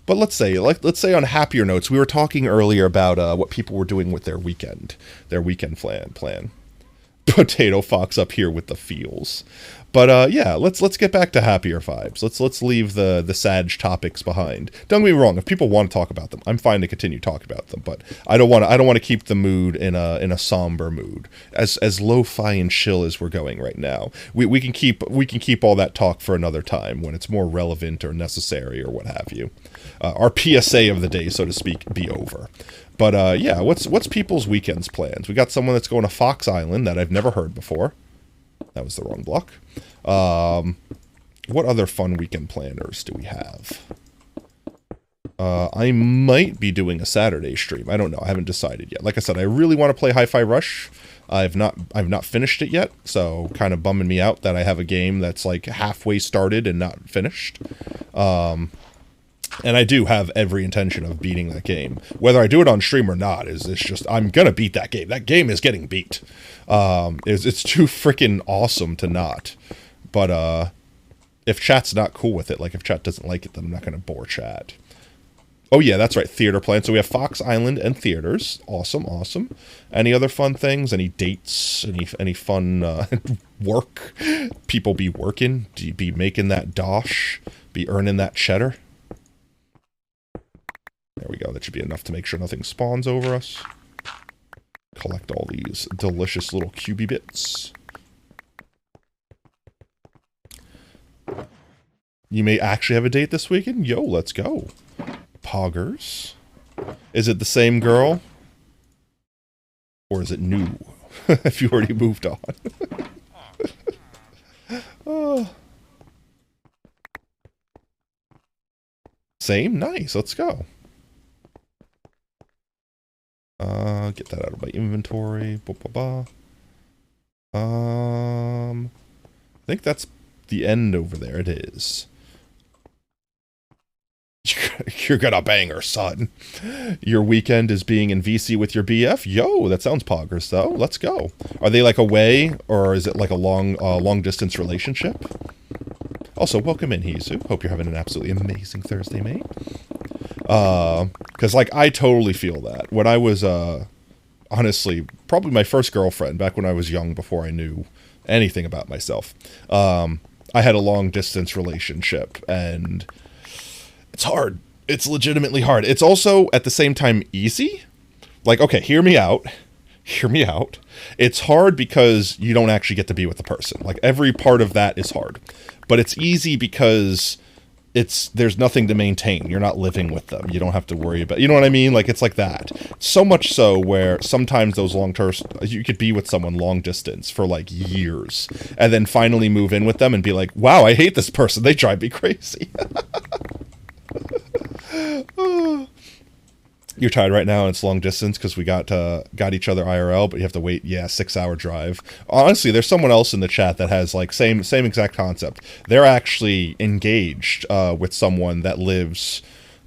let's say on happier notes, we were talking earlier about what people were doing with their weekend plan. Potato Fox up here with the feels. But yeah, let's get back to happier vibes. Let's leave the sad topics behind. Don't get me wrong, if people want to talk about them, I'm fine to continue talking about them, but I don't want to keep the mood in a somber mood. As lo-fi and chill as we're going right now. We can keep all that talk for another time when it's more relevant or necessary or what have you. Our PSA of the day, so to speak, be over. But yeah, what's people's weekends plans? We got someone that's going to Fox Island that I've never heard before. That was the wrong block. What other fun weekend planners do we have? I might be doing a Saturday stream. I don't know. I haven't decided yet. Like I said, I really want to play Hi-Fi Rush. I've not finished it yet, so kind of bumming me out that I have a game that's like halfway started and not finished. And I do have every intention of beating that game. Whether I do it on stream or not, it's just, I'm gonna beat that game. That game is getting beat. It's too freaking awesome to not. But, if chat's not cool with it, like if chat doesn't like it, then I'm not gonna bore chat. Oh yeah, that's right, theater plans. So we have Fox Island and theaters. Awesome. Any other fun things? Any dates? Any fun, work? People be working? Do you be making that dosh? Be earning that cheddar? There we go. That should be enough to make sure nothing spawns over us. Collect all these delicious little cubey bits. You may actually have a date this weekend? Yo, let's go. Poggers. Is it the same girl? Or is it new? If you already moved on. Same? Nice, let's go. Get that out of my inventory. I think that's the end over there. It is. You're gonna bang her, son. Your weekend is being in VC with your BF? Yo, that sounds poggers, though. Let's go. Are they, like, away, or is it, like, a long-distance relationship? Also, welcome in, Hizu. Hope you're having an absolutely amazing Thursday, mate. Because, like, I totally feel that. When I was, honestly, probably my first girlfriend, back when I was young, before I knew anything about myself, I had a long-distance relationship, and it's hard. It's legitimately hard. It's also, at the same time, easy. Like, okay, hear me out. Hear me out. It's hard because you don't actually get to be with the person. Like, every part of that is hard. But it's easy because there's nothing to maintain. You're not living with them. You don't have to worry about, you know what I mean? Like, it's like that. So much so where sometimes those long-term, you could be with someone long distance for like years and then finally move in with them and be like, wow, I hate this person. They drive me crazy. You're tired right now and it's long distance because we got each other IRL, but you have to wait, 6-hour drive. Honestly, there's someone else in the chat that has like same exact concept. They're actually engaged with someone that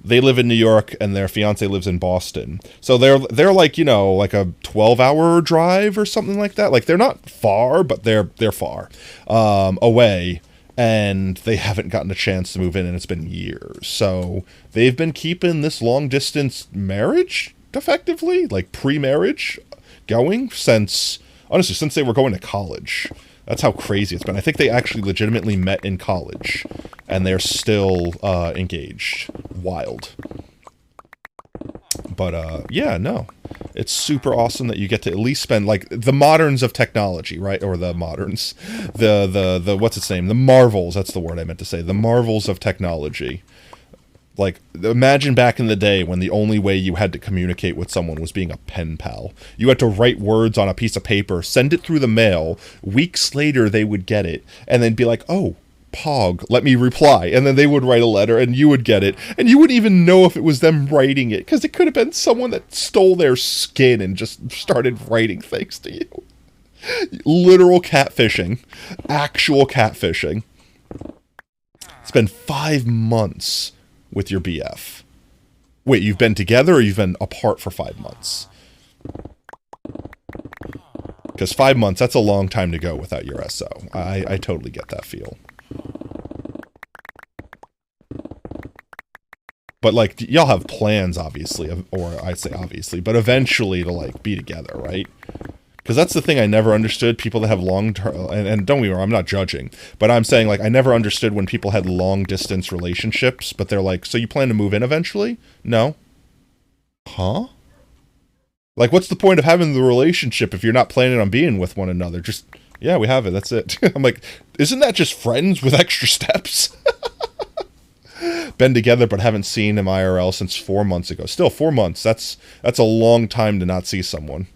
they live in New York and their fiance lives in Boston. So they're like, you know, like a 12-hour drive or something like that. Like, they're not far, but they're far away. And they haven't gotten a chance to move in, and it's been years. So they've been keeping this long-distance marriage, effectively, like pre-marriage, going since they were going to college. That's how crazy it's been. I think they actually legitimately met in college, and they're still engaged. Wild. But, yeah, no. It's super awesome that you get to at least spend, like, the moderns of technology, right? Or the moderns. The what's its name? The marvels, that's the word I meant to say. The marvels of technology. Like, imagine back in the day when the only way you had to communicate with someone was being a pen pal. You had to write words on a piece of paper, send it through the mail. Weeks later, they would get it, and then be like, oh, Pog, let me reply. And then they would write a letter and you would get it. And you wouldn't even know if it was them writing it, because it could have been someone that stole their skin and just started writing things to you. Literal catfishing. Actual catfishing. It's been 5 months with your BF. Wait, you've been together or you've been apart for 5 months? Because 5 months, that's a long time to go without your SO. I totally get that feel. But, like, y'all have plans, obviously, or I say obviously, but eventually to, like, be together, right? Because that's the thing I never understood, people that have long-term, and don't get me wrong, I'm not judging, but I'm saying, like, I never understood when people had long-distance relationships, but they're like, so you plan to move in eventually? No. Huh? Like, what's the point of having the relationship if you're not planning on being with one another? Just, yeah, we have it, that's it. I'm like, isn't that just friends with extra steps? Been together but haven't seen him IRL since 4 months ago. Still, 4 months, that's a long time to not see someone.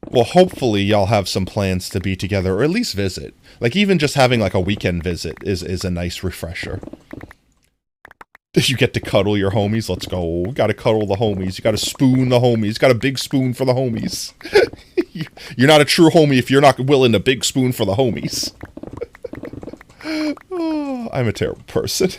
Well, hopefully y'all have some plans to be together, or at least visit. Like, even just having, like, a weekend visit is a nice refresher. You get to cuddle your homies. Let's go. Gotta cuddle the homies. You gotta spoon the homies. Got a big spoon for the homies. You're not a true homie if you're not willing to big spoon for the homies. Oh, I'm a terrible person.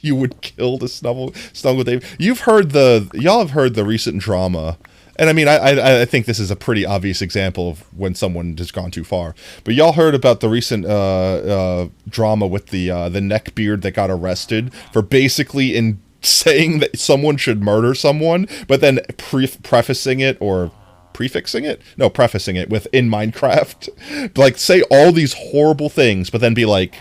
You would kill to snuggle with Dave. Y'all have heard the recent drama. And I mean, I think this is a pretty obvious example of when someone has gone too far. But y'all heard about the recent drama with the neckbeard that got arrested for basically saying that someone should murder someone, but then prefacing it with in Minecraft. Like, say all these horrible things, but then be like,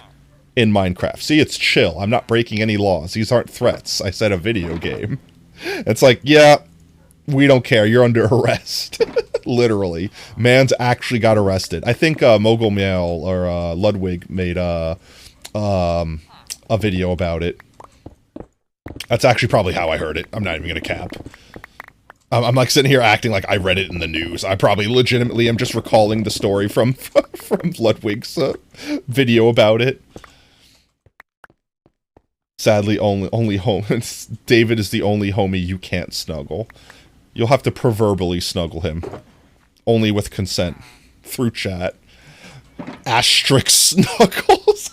in Minecraft. See, it's chill. I'm not breaking any laws. These aren't threats. I said a video game. It's like, yeah, we don't care. You're under arrest. Literally. Man's actually got arrested. I think Mogul Meow or Ludwig made a video about it. That's actually probably how I heard it. I'm not even going to cap. I'm like sitting here acting like I read it in the news. I probably legitimately am just recalling the story from from Ludwig's video about it. Sadly, only home. David is the only homie you can't snuggle. You'll have to proverbially snuggle him, only with consent through chat. Asterisk snuggles.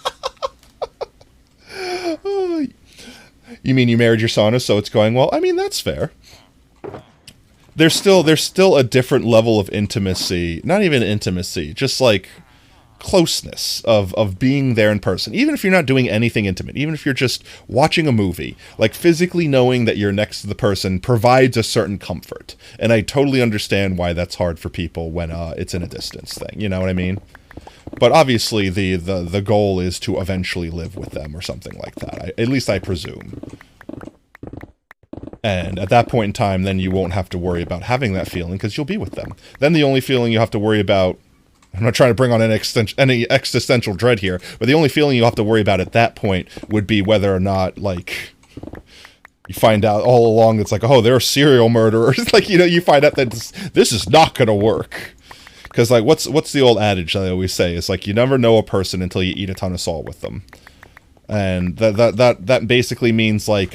You mean you married your sauna, so it's going well? I mean, that's fair. There's still a different level of intimacy. Not even intimacy, just like closeness of being there in person. Even if you're not doing anything intimate, even if you're just watching a movie, like physically knowing that you're next to the person provides a certain comfort. And I totally understand why that's hard for people when it's in a distance thing. You know what I mean? But obviously the goal is to eventually live with them or something like that. At least I presume. And at that point in time, then you won't have to worry about having that feeling because you'll be with them. Then the only feeling you have to worry about, I'm not trying to bring on any existential dread here, but the only feeling you have to worry about at that point would be whether or not, like, you find out all along it's like, oh, they're serial murderers. Like, you know, you find out that this is not going to work. Because, like, what's the old adage that I always say? It's like, you never know a person until you eat a ton of salt with them. And that basically means, like,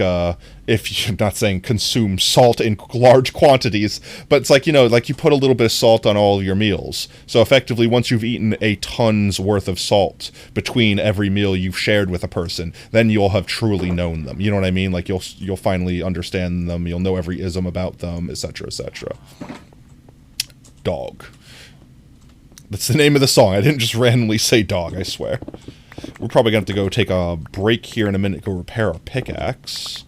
if you're not saying consume salt in large quantities, but it's like, you know, like you put a little bit of salt on all of your meals. So effectively, once you've eaten a ton's worth of salt between every meal you've shared with a person, then you'll have truly known them. You know what I mean? Like, you'll finally understand them. You'll know every ism about them, etc., etc. Dog. That's the name of the song. I didn't just randomly say dog, I swear. We're probably going to have to go take a break here in a minute, go repair our pickaxe.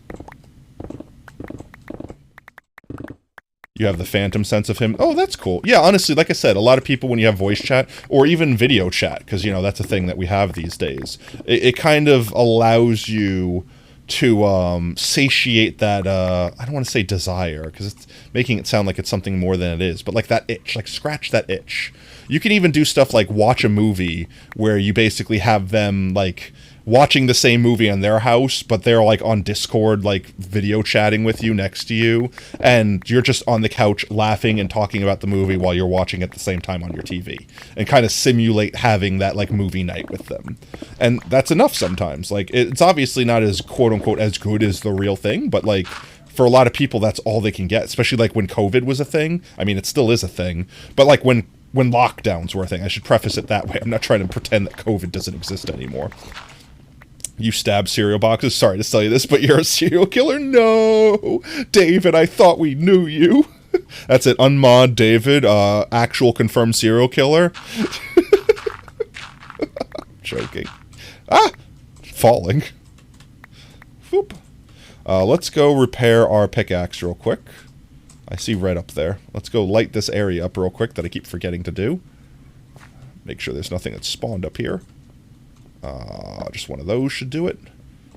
You have the phantom sense of him. Oh, that's cool. Yeah, honestly, like I said, a lot of people, when you have voice chat, or even video chat, because, you know, that's a thing that we have these days, it kind of allows you to satiate that, I don't want to say desire, because it's making it sound like it's something more than it is, but like that itch, like scratch that itch. You can even do stuff like watch a movie where you basically have them, like, watching the same movie in their house, but they're, like, on Discord, like, video chatting with you next to you, and you're just on the couch laughing and talking about the movie while you're watching at the same time on your TV, and kind of simulate having that, like, movie night with them. And that's enough sometimes. Like, it's obviously not as, quote-unquote, as good as the real thing, but, like, for a lot of people, that's all they can get, especially, like, when COVID was a thing. I mean, it still is a thing, but, like, when lockdowns were a thing. I should preface it that way. I'm not trying to pretend that COVID doesn't exist anymore. You stab cereal boxes? Sorry to tell you this, but you're a serial killer? No! David, I thought we knew you. That's it. Unmod David, actual confirmed serial killer. Joking. Ah! Falling. Whoop. Let's go repair our pickaxe real quick. I see red up there. Let's go light this area up real quick that I keep forgetting to do. Make sure there's nothing that's spawned up here. Just one of those should do it.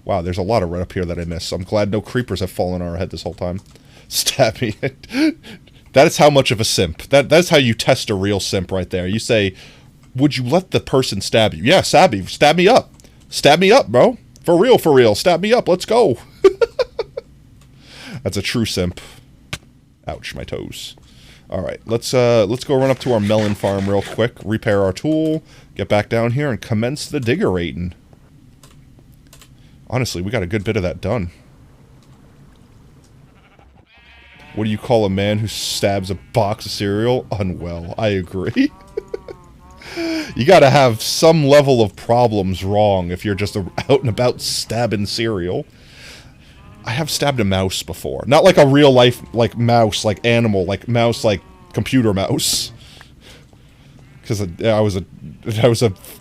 Wow, there's a lot of red up here that I missed. I'm glad no creepers have fallen on our head this whole time. Stab me. That is how much of a simp. That's how you test a real simp right there. You say, would you let the person stab you? Yeah, stab me. Stab me up. Stab me up, bro. For real. Stab me up. Let's go. That's a true simp. Ouch, my toes. Alright, let's go run up to our melon farm real quick, repair our tool, get back down here, and commence the digger rating. Honestly, we got a good bit of that done. What do you call a man who stabs a box of cereal? Unwell. I agree. You gotta have some level of problems wrong if you're just out and about stabbing cereal. I have stabbed a mouse before. Not like a real life, like, mouse, like, animal, like, mouse, like, computer mouse. Because I was a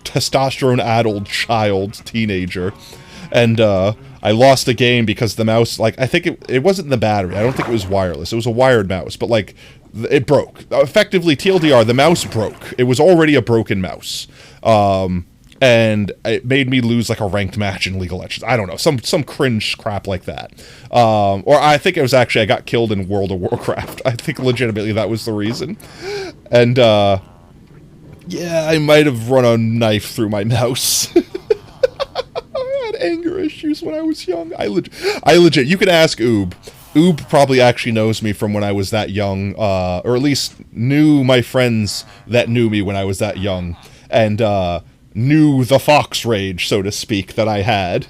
testosterone-addled child, teenager. And, I lost a game because the mouse, like, I think it wasn't the battery. I don't think it was wireless. It was a wired mouse, but, like, it broke. Effectively, TLDR, the mouse broke. It was already a broken mouse. And it made me lose, like, a ranked match in League of Legends. I don't know, some cringe crap like that. Or I think it was actually I got killed in World of Warcraft. I think legitimately that was the reason. And, yeah, I might have run a knife through my mouse. I had anger issues when I was young. I legit, you can ask Oob. Oob probably actually knows me from when I was that young, or at least knew my friends that knew me when I was that young, and knew the fox rage, so to speak, that I had.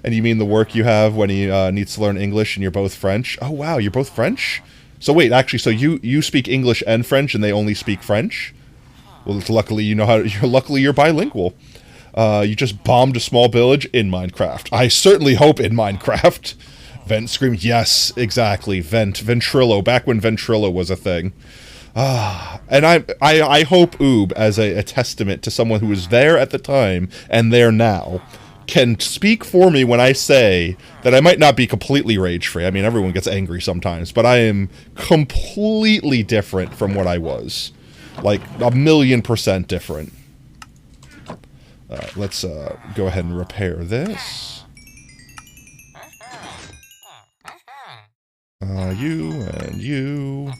And you mean the work you have when he needs to learn English and you're both French? Oh wow, you're both French? So wait, actually, so you speak English and French and they only speak French? Well, luckily you know how. Luckily you're bilingual. You just bombed a small village in Minecraft. I certainly hope in Minecraft. Vent Scream, yes, exactly. Ventrilo, back when Ventrilo was a thing. And I hope Oob, as a testament to someone who was there at the time and there now, can speak for me when I say that I might not be completely rage-free. I mean, everyone gets angry sometimes, but I am completely different from what I was. Like, 1,000,000% different. Let's go ahead and repair this. You and you.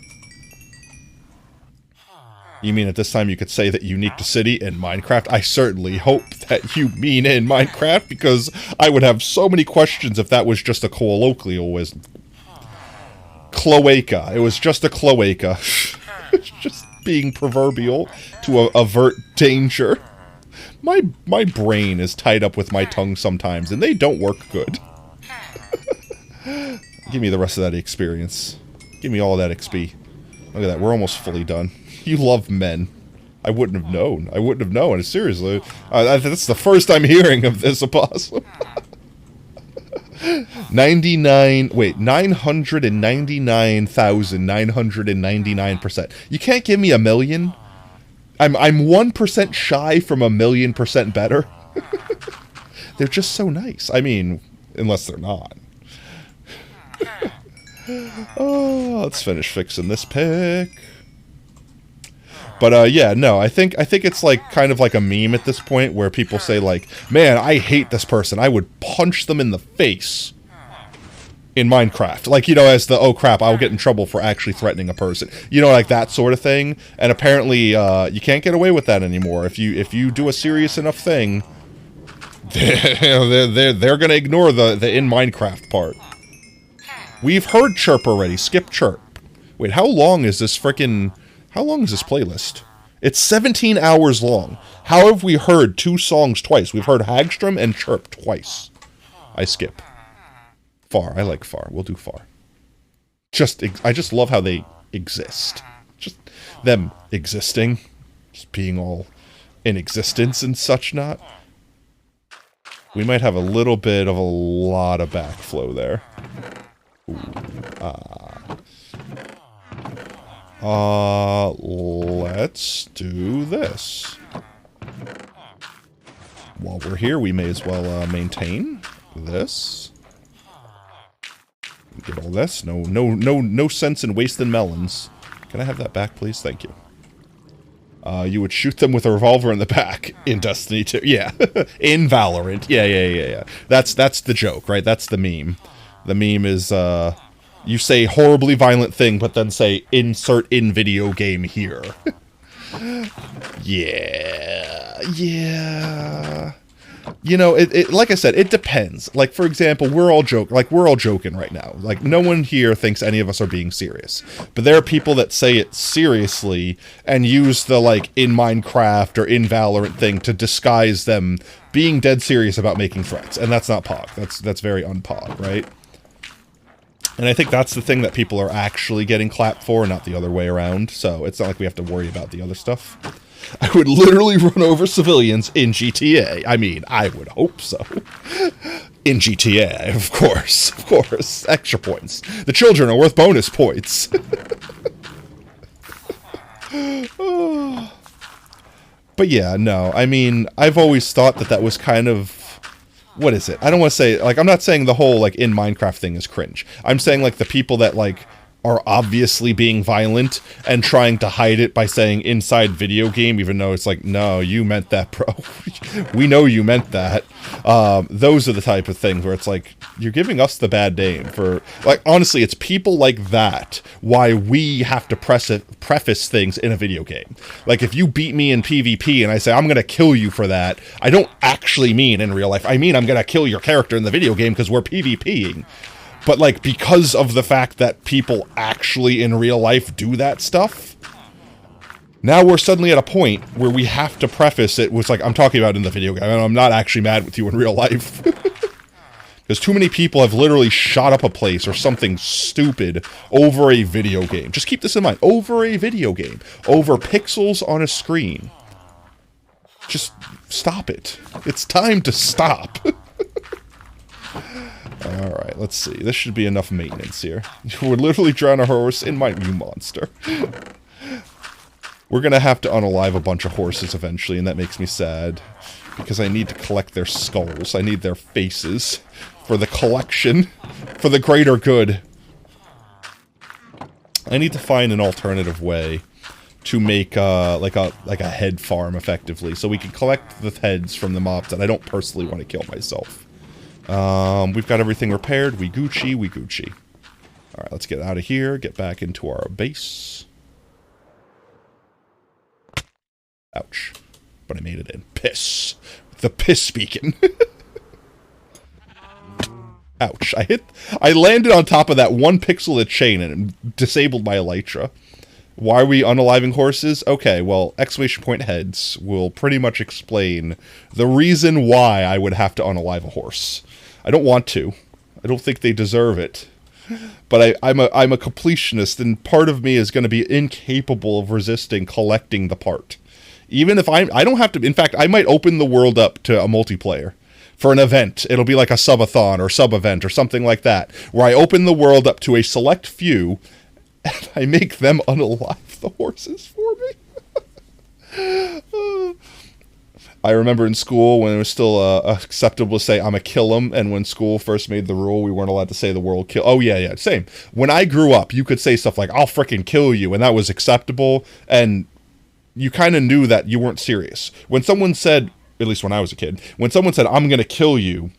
You mean at this time you could say that unique to city in Minecraft? I certainly hope that you mean in Minecraft, because I would have so many questions if that was just a colloquialism. Cloaca. It was just a cloaca. Just being proverbial to avert danger. My brain is tied up with my tongue sometimes, and they don't work good. Give me the rest of that experience. Give me all of that XP. Look at that, we're almost fully done. You love men. I wouldn't have known. I wouldn't have known. Seriously. That's the first I'm hearing of this, Apostle. 999,999%. You can't give me 1,000,000? I'm 1% shy from 1,000,000% better. They're just so nice. I mean, unless they're not. Oh, let's finish fixing this pick. But yeah, no, I think it's like kind of like a meme at this point where people say like, "Man, I hate this person. I would punch them in the face." In Minecraft, like, you know, as the, oh crap, I'll get in trouble for actually threatening a person, you know, like that sort of thing. And apparently, you can't get away with that anymore. If you do a serious enough thing, they're gonna ignore the in Minecraft part. We've heard chirp already. Skip chirp. Wait, how long is this frickin'... How long is this playlist? It's 17 hours long. How have we heard 2 songs twice? We've heard Hagstrom and Chirp twice. I skip. Far. I like Far. We'll do Far. I just love how they exist. Just them existing. Just being all in existence and such not. We might have a little bit of a lot of backflow there. Let's do this. While we're here, we may as well maintain this. Get all this. No sense in wasting melons. Can I have that back, please? Thank you. You would shoot them with a revolver in the back in Destiny 2. Yeah. In Valorant. Yeah. That's the joke, right? That's the meme. The meme is, you say horribly violent thing, but then say, insert in video game here. Yeah. You know, like I said, it depends. Like, for example, we're all joking right now. Like, no one here thinks any of us are being serious. But there are people that say it seriously and use the, like, in Minecraft or in Valorant thing to disguise them being dead serious about making threats. And that's not Pog. That's very un-Pog, right? And I think that's the thing that people are actually getting clapped for, not the other way around. So it's not like we have to worry about the other stuff. I would literally run over civilians in GTA. I mean, I would hope so. In GTA, of course. Of course. Extra points. The children are worth bonus points. But yeah, no. I mean, I've always thought that was kind of... What is it? I don't want to say, like, I'm not saying the whole, like, in Minecraft thing is cringe. I'm saying, like, the people that, like, are obviously being violent and trying to hide it by saying inside video game, even though it's like, no, you meant that, bro. We know you meant that. Those are the type of things where it's like, you're giving us the bad name for, like, honestly, it's people like that why we have to preface things in a video game. Like, if you beat me in PvP and I say, I'm gonna kill you for that, I don't actually mean in real life. I mean, I'm gonna kill your character in the video game because we're PvPing. But, like, because of the fact that people actually in real life do that stuff, now we're suddenly at a point where we have to preface it with, like, I'm talking about in the video game, and I'm not actually mad with you in real life. Because too many people have literally shot up a place or something stupid over a video game. Just keep this in mind. Over a video game. Over pixels on a screen. Just stop it. It's time to stop. Alright, let's see. This should be enough maintenance here. We're literally drown a horse in my new monster. We're gonna have to unalive a bunch of horses eventually, and that makes me sad. Because I need to collect their skulls. I need their faces. For the collection. For the greater good. I need to find an alternative way to make, like a head farm, effectively. So we can collect the heads from the mobs that I don't personally want to kill myself. We've got everything repaired. We Gucci, we Gucci. Alright, let's get out of here. Get back into our base. Ouch. But I made it in. Piss. The piss beacon. Ouch. I landed on top of that one pixel of chain and it disabled my elytra. Why are we unaliving horses? Okay, well, exclamation point heads will pretty much explain the reason why I would have to unalive a horse. I don't want to. I don't think they deserve it. But I'm a completionist, and part of me is going to be incapable of resisting collecting the part. Even if I don't have to... In fact, I might open the world up to a multiplayer. For an event. It'll be like a subathon or sub-event or something like that. Where I open the world up to a select few, and I make them unalive the horses for me. I remember in school when it was still acceptable to say, I'm a kill 'em, and when school first made the rule, we weren't allowed to say the word kill. Oh, yeah, same. When I grew up, you could say stuff like, I'll frickin' kill you, and that was acceptable, and you kind of knew that you weren't serious. When someone said... At least when I was a kid, when someone said, I'm going to kill you,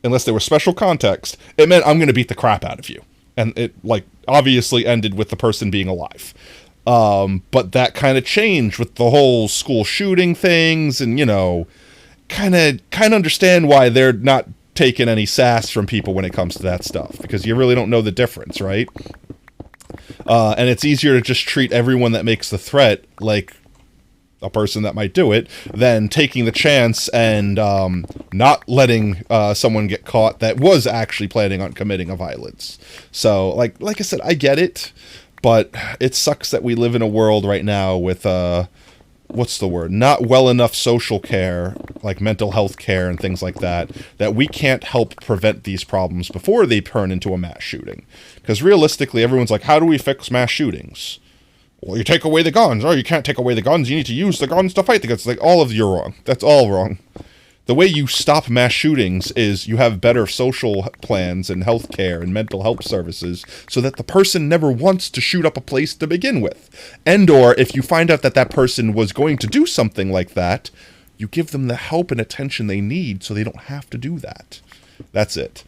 unless there was special context, it meant I'm going to beat the crap out of you. And it, like, obviously ended with the person being alive. But that kind of changed with the whole school shooting things, and, you know, kind of understand why they're not taking any sass from people when it comes to that stuff, because you really don't know the difference, right? And it's easier to just treat everyone that makes the threat like a person that might do it, than taking the chance and not letting someone get caught that was actually planning on committing a violence. So, like I said, I get it, but it sucks that we live in a world right now with, what's the word? Not well enough social care, like mental health care and things like that, that we can't help prevent these problems before they turn into a mass shooting. Because realistically, everyone's like, how do we fix mass shootings? Well, you take away the guns. Oh, you can't take away the guns. You need to use the guns to fight the guns. It's like, all of you're wrong. That's all wrong. The way you stop mass shootings is you have better social plans and health care and mental health services so that the person never wants to shoot up a place to begin with. And or if you find out that that person was going to do something like that, you give them the help and attention they need so they don't have to do that. That's it.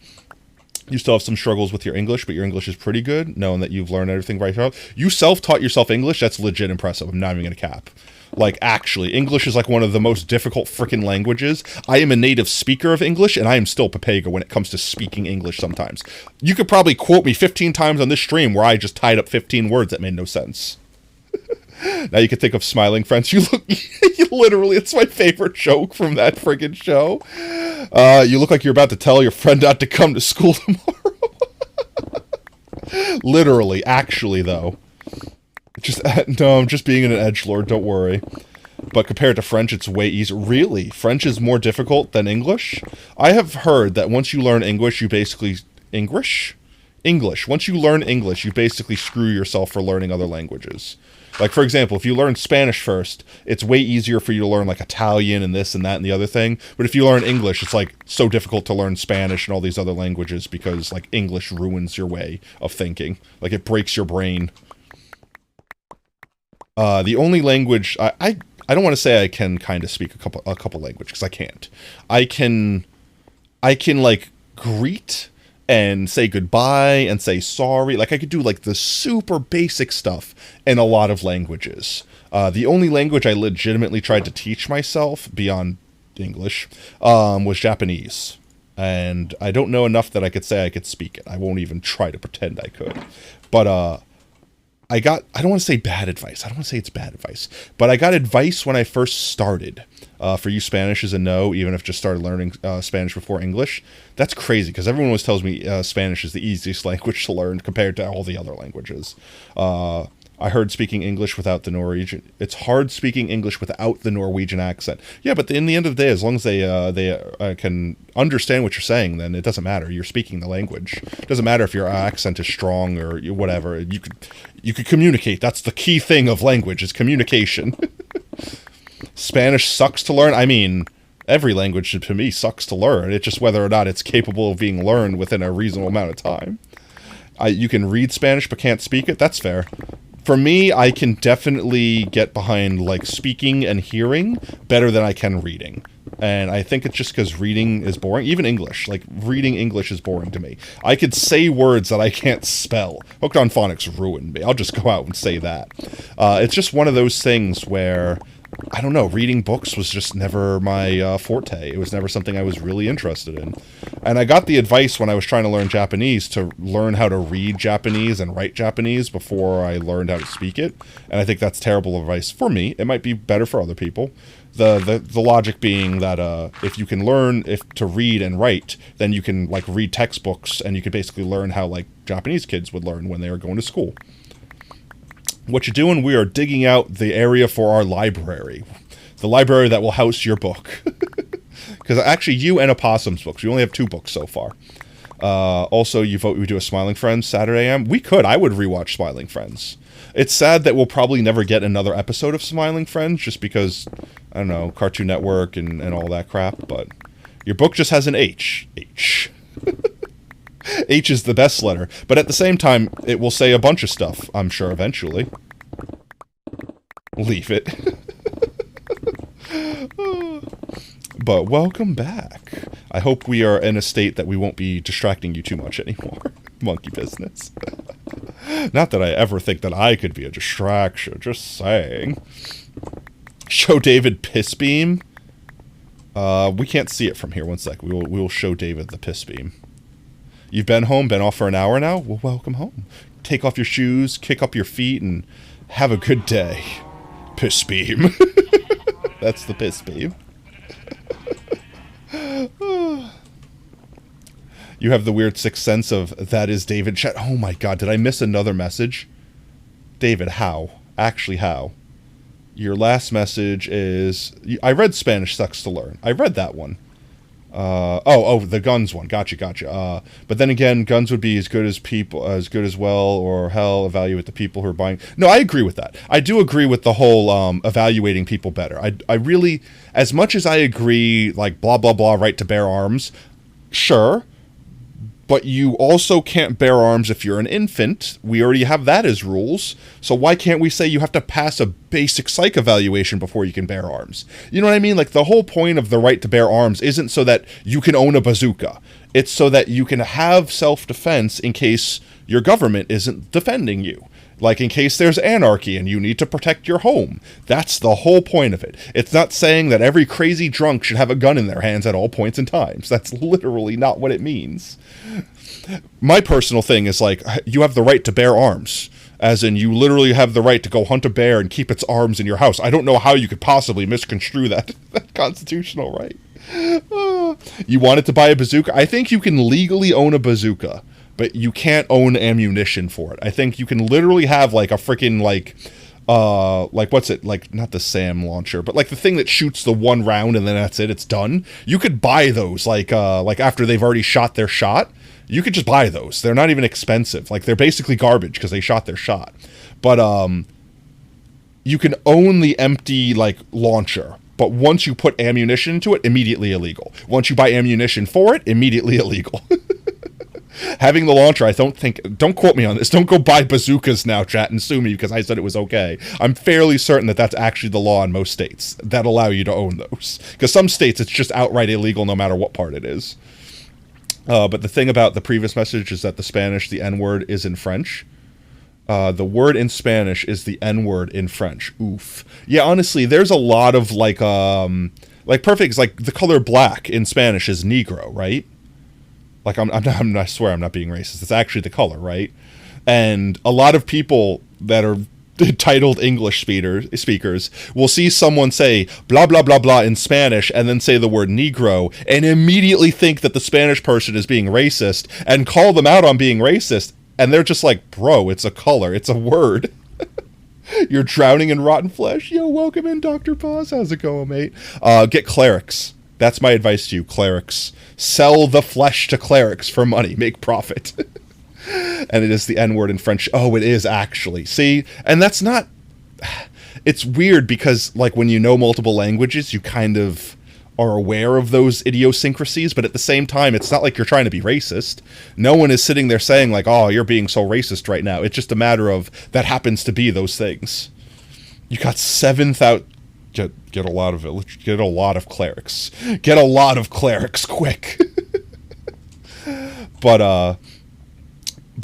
You still have some struggles with your English, but your English is pretty good, knowing that you've learned everything right now. You self-taught yourself English, that's legit impressive. I'm not even going to cap. Like, actually, English is like one of the most difficult freaking languages. I am a native speaker of English, and I am still Papega when it comes to speaking English sometimes. You could probably quote me 15 times on this stream where I just tied up 15 words that made no sense. Now you can think of Smiling Friends. You look, literally, it's my favorite joke from that friggin' show. You look like you're about to tell your friend not to come to school tomorrow. Literally, actually, though. No, I'm just being an edgelord, don't worry. But compared to French, it's way easier. Really? French is more difficult than English? I have heard that once you learn English, you basically... English. Once you learn English, you basically screw yourself for learning other languages. Like, for example, if you learn Spanish first, it's way easier for you to learn, like, Italian and this and that and the other thing. But if you learn English, it's, like, so difficult to learn Spanish and all these other languages because, like, English ruins your way of thinking. Like, it breaks your brain. The only language... I don't want to say I can kind of speak a couple languages, because I can't. I can, like, greet... and say goodbye, and say sorry. Like, I could do, like, the super basic stuff in a lot of languages. The only language I legitimately tried to teach myself, beyond English, was Japanese. and I don't know enough that I could say I could speak it. I won't even try to pretend I could. But I don't want to say bad advice. I don't want to say it's bad advice. But I got advice when I first started. For you Spanish is a no, even if just started learning Spanish before English. That's crazy, because everyone always tells me Spanish is the easiest language to learn compared to all the other languages. I heard speaking English without the Norwegian. It's hard speaking English without the Norwegian accent. Yeah, but in the end of the day, as long as they can understand what you're saying, then it doesn't matter. You're speaking the language. It doesn't matter if your accent is strong or whatever. You could communicate. That's the key thing of language, is communication. Spanish sucks to learn. I mean, every language to me sucks to learn. It's just whether or not it's capable of being learned within a reasonable amount of time. You can read Spanish but can't speak it. That's fair. For me, I can definitely get behind, like, speaking and hearing better than I can reading. And I think it's just because reading is boring. Even English. Like, reading English is boring to me. I could say words that I can't spell. Hooked on Phonics ruined me. I'll just go out and say that. It's just one of those things where, I don't know, reading books was just never my forte. It was never something I was really interested in. And I got the advice when I was trying to learn Japanese to learn how to read Japanese and write Japanese before I learned how to speak it. And I think that's terrible advice for me. It might be better for other people. The logic being that if you can learn to read and write, then you can, like, read textbooks, and you can basically learn how, like, Japanese kids would learn when they were going to school. What you're doing, we are digging out the area for our library. The library that will house your book. Because actually, you and Opossum's books. We only have 2 books so far. Also, you vote we do a Smiling Friends Saturday AM. We could. I would rewatch Smiling Friends. It's sad that we'll probably never get another episode of Smiling Friends, just because, I don't know, Cartoon Network and all that crap. But your book just has an H. H. H is the best letter. But at the same time, it will say a bunch of stuff, I'm sure, eventually. Leave it. But welcome back. I hope we are in a state that we won't be distracting you too much anymore. Monkey business. Not that I ever think that I could be a distraction, just saying. Show David piss beam. We can't see it from here. One sec. We will show David the piss beam. You've been home, been off for an hour now? Well, welcome home. Take off your shoes, kick up your feet, and have a good day. Piss beam. That's the piss beam. You have the weird sixth sense of, that is David chat. Oh my god, did I miss another message? David, how? Actually, how? Your last message is... I read Spanish Sucks to Learn. I read that one. The guns one. Gotcha. But then again, guns would be as good as well, or hell, evaluate the people who are buying. No, I agree with that. I do agree with the whole, evaluating people better. I really, as much as I agree, like, blah, blah, blah, right to bear arms, sure, but you also can't bear arms if you're an infant. We already have that as rules. So why can't we say you have to pass a basic psych evaluation before you can bear arms? You know what I mean? Like, the whole point of the right to bear arms isn't so that you can own a bazooka. It's so that you can have self-defense in case your government isn't defending you. Like, in case there's anarchy and you need to protect your home. That's the whole point of it. It's not saying that every crazy drunk should have a gun in their hands at all points in times. That's literally not what it means. My personal thing is, like, you have the right to bear arms. As in, you literally have the right to go hunt a bear and keep its arms in your house. I don't know how you could possibly misconstrue that constitutional right. You wanted to buy a bazooka? I think you can legally own a bazooka, but you can't own ammunition for it. I think you can literally have, like, a freaking, like, what's it, like, not the SAM launcher, but, like, the thing that shoots the one round and then that's it, it's done. You could buy those, like after they've already shot their shot. You could just buy those. They're not even expensive. Like, they're basically garbage because they shot their shot. But, you can own the empty, like, launcher. But once you put ammunition into it, immediately illegal. Once you buy ammunition for it, immediately illegal. Having the launcher, don't quote me on this. Don't go buy bazookas now, chat, and sue me because I said it was okay. I'm fairly certain that that's actually the law in most states that allow you to own those. Because some states, it's just outright illegal no matter what part it is. But the thing about the previous message is that the Spanish, the N-word, is in French. The word in Spanish is the N-word in French. Oof. Yeah, honestly, there's a lot of, like perfect, like, the color black in Spanish is negro, right? Like, I swear I'm not being racist. It's actually the color, right? And a lot of people that are titled English speakers will see someone say blah, blah, blah, blah in Spanish and then say the word Negro and immediately think that the Spanish person is being racist and call them out on being racist. And they're just like, bro, it's a color. It's a word. You're drowning in rotten flesh. Yo, welcome in, Dr. Paz. How's it going, mate? Get clerics. That's my advice to you, clerics. Sell the flesh to clerics for money. Make profit. And it is the N-word in French. Oh, it is actually. See? And that's not... It's weird because, like, when you know multiple languages, you kind of are aware of those idiosyncrasies, but at the same time, it's not like you're trying to be racist. No one is sitting there saying, like, oh, you're being so racist right now. It's just a matter of that happens to be those things. You got 7,000... Get a lot of it. Get a lot of clerics. Get a lot of clerics, quick. But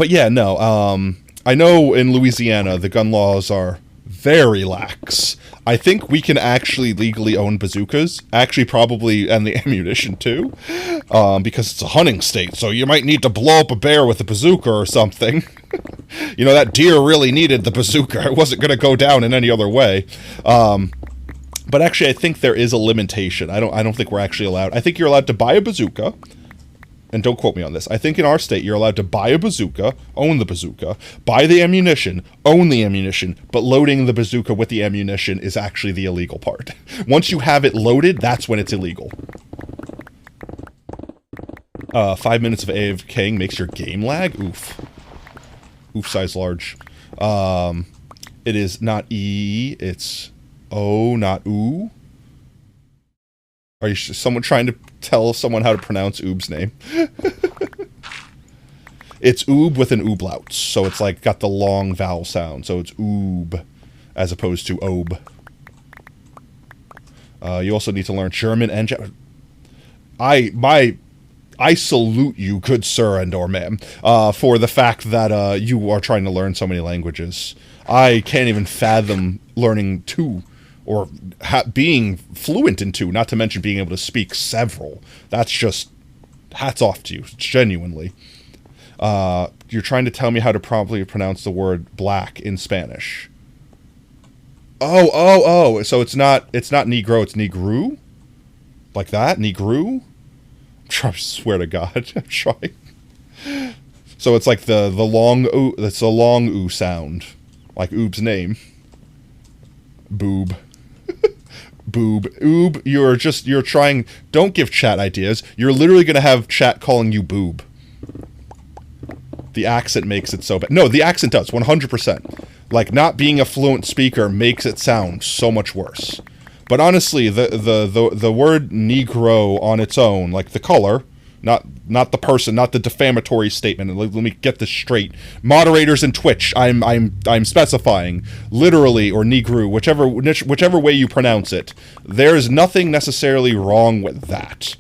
yeah, no. I know in Louisiana the gun laws are very lax. I think we can actually legally own bazookas. Actually, probably, and the ammunition too, because it's a hunting state. So you might need to blow up a bear with a bazooka or something. You know, that deer really needed the bazooka. It wasn't going to go down in any other way. But actually, I think there is a limitation. I don't think we're actually allowed. I think you're allowed to buy a bazooka, and don't quote me on this. I think in our state, you're allowed to buy a bazooka, own the bazooka, buy the ammunition, own the ammunition, but loading the bazooka with the ammunition is actually the illegal part. Once you have it loaded, that's when it's illegal. 5 minutes of AFKing makes your game lag? Oof. Oof size large. It is not E, it's... Oh, not ooh? Are you someone trying to tell someone how to pronounce Oob's name? It's oob with an ooblout, so it's like got the long vowel sound, so it's oob as opposed to obe. You also need to learn German and I salute you, good sir and or ma'am, for the fact that you are trying to learn so many languages. I can't even fathom learning two. Or being fluent in two, not to mention being able to speak several. That's just hats off to you, genuinely. You're trying to tell me how to properly pronounce the word black in Spanish. Oh. So it's not Negro, it's Negru? Like that? Negru? I swear to God, I'm trying. So it's like the long ooh, that's a long ooh sound. Like Oob's name. Boob. Boob. Oob, you're trying, don't give chat ideas. You're literally going to have chat calling you boob. The accent makes it so bad. No, the accent does, 100%. Like, not being a fluent speaker makes it sound so much worse. But honestly, the word Negro on its own, like the color, not the person, not the defamatory statement. Let me get this straight. Moderators in Twitch, I'm specifying literally or Negru, whichever way you pronounce it. There is nothing necessarily wrong with that.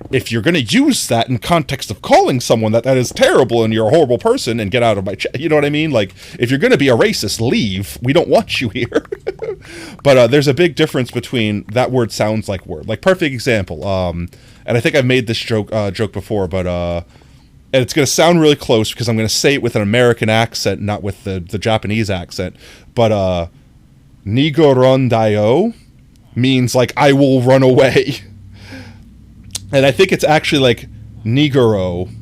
If you're going to use that in context of calling someone that is terrible and you're a horrible person and get out of my chat, you know what I mean? Like, if you're going to be a racist, leave. We don't want you here. But there's a big difference between that word sounds like word. Like, perfect example. And I think I've made this joke before, but and it's going to sound really close because I'm going to say it with an American accent, not with the Japanese accent. But Nigorondayo means like I will run away. And I think it's actually like Nigoro.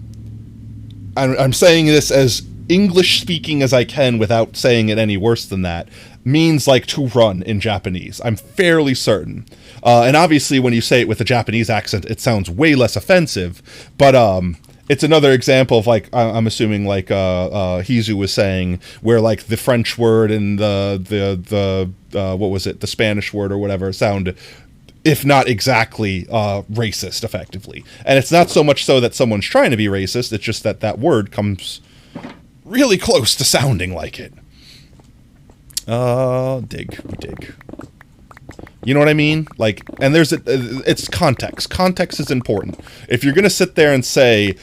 I'm saying this as English speaking as I can without saying it any worse than that. Means like to run in Japanese. I'm fairly certain. And obviously when you say it with a Japanese accent, it sounds way less offensive. But it's another example of like, I'm assuming like Hizu was saying, where like the French word and the what was it, the Spanish word or whatever sound, if not exactly racist, effectively. And it's not so much so that someone's trying to be racist, it's just that that word comes really close to sounding like it. Dig. You know what I mean? Like, and it's context. Context is important. If you're gonna sit there and say,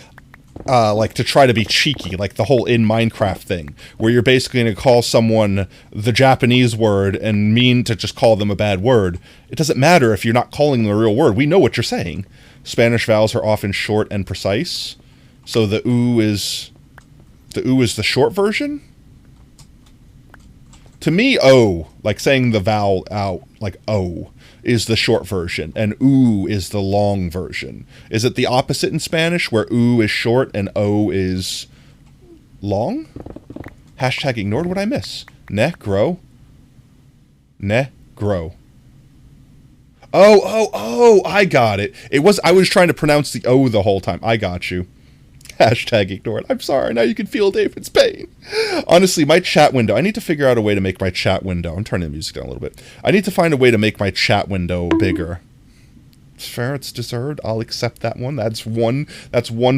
like, to try to be cheeky, like the whole in Minecraft thing, where you're basically gonna call someone the Japanese word and mean to just call them a bad word, it doesn't matter if you're not calling them a real word. We know what you're saying. Spanish vowels are often short and precise. So the oo is the short version? To me, O, like saying the vowel out, like O, is the short version, and oo is the long version. Is it the opposite in Spanish, where oo is short and O is long? Hashtag ignored what I miss. Negro. Negro. Oh, I got it. I was trying to pronounce the O the whole time. I got you. Hashtag ignored. I'm sorry, now you can feel David's pain. Honestly, my chat window, I need to figure out a way to make my chat window. I'm turning the music down a little bit. I need to find a way to make my chat window bigger. It's fair, it's deserved. I'll accept that one. That's one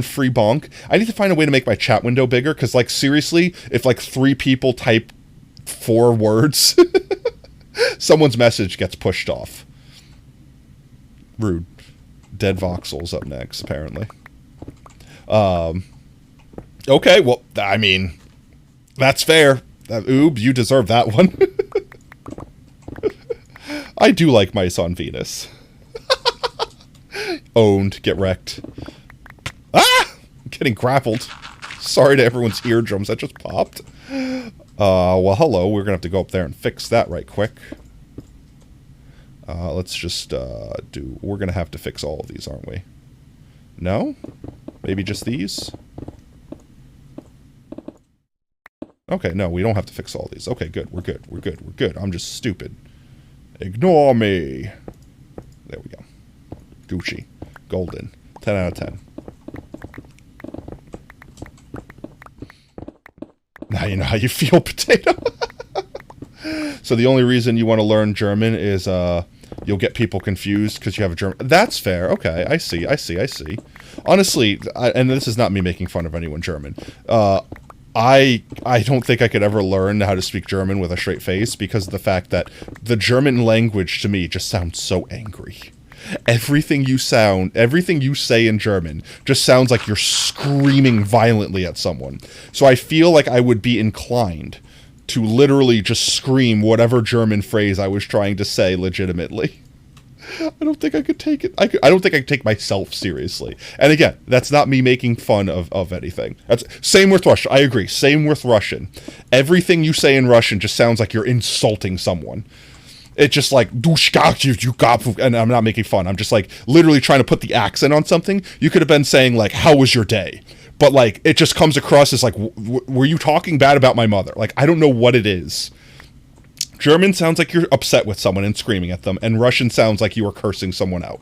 free bonk. I need to find a way to make my chat window bigger, because, like, seriously, if, like, 3 people type 4 words, someone's message gets pushed off. Rude. Dead Voxel's up next, apparently. Okay, well, I mean, that's fair. Oob, you deserve that one. I do like Mice on Venus. Owned, get wrecked. Ah! I'm getting grappled. Sorry to everyone's eardrums, that just popped. Well, hello, we're gonna have to go up there and fix that right quick. Let's just, we're gonna have to fix all of these, aren't we? No? Maybe just these? Okay, no, we don't have to fix all these. Okay, good, we're good. I'm just stupid. Ignore me. There we go. Gucci. Golden. 10 out of 10. Now you know how you feel, Potato. So the only reason you want to learn German is, you'll get people confused because you have a German... That's fair. Okay, I see. Honestly, and this is not me making fun of anyone German, I don't think I could ever learn how to speak German with a straight face because of the fact that the German language to me just sounds so angry. Everything you say in German just sounds like you're screaming violently at someone. So I feel like I would be inclined to literally just scream whatever German phrase I was trying to say legitimately. I don't think I could take it. I don't think I could take myself seriously. And again, that's not me making fun of anything. That's same with Russian. I agree. Same with Russian. Everything you say in Russian just sounds like you're insulting someone. It's just like, and I'm not making fun. I'm just like literally trying to put the accent on something. You could have been saying like, how was your day? But like, it just comes across as like, were you talking bad about my mother? Like, I don't know what it is. German sounds like you're upset with someone and screaming at them, and Russian sounds like you are cursing someone out.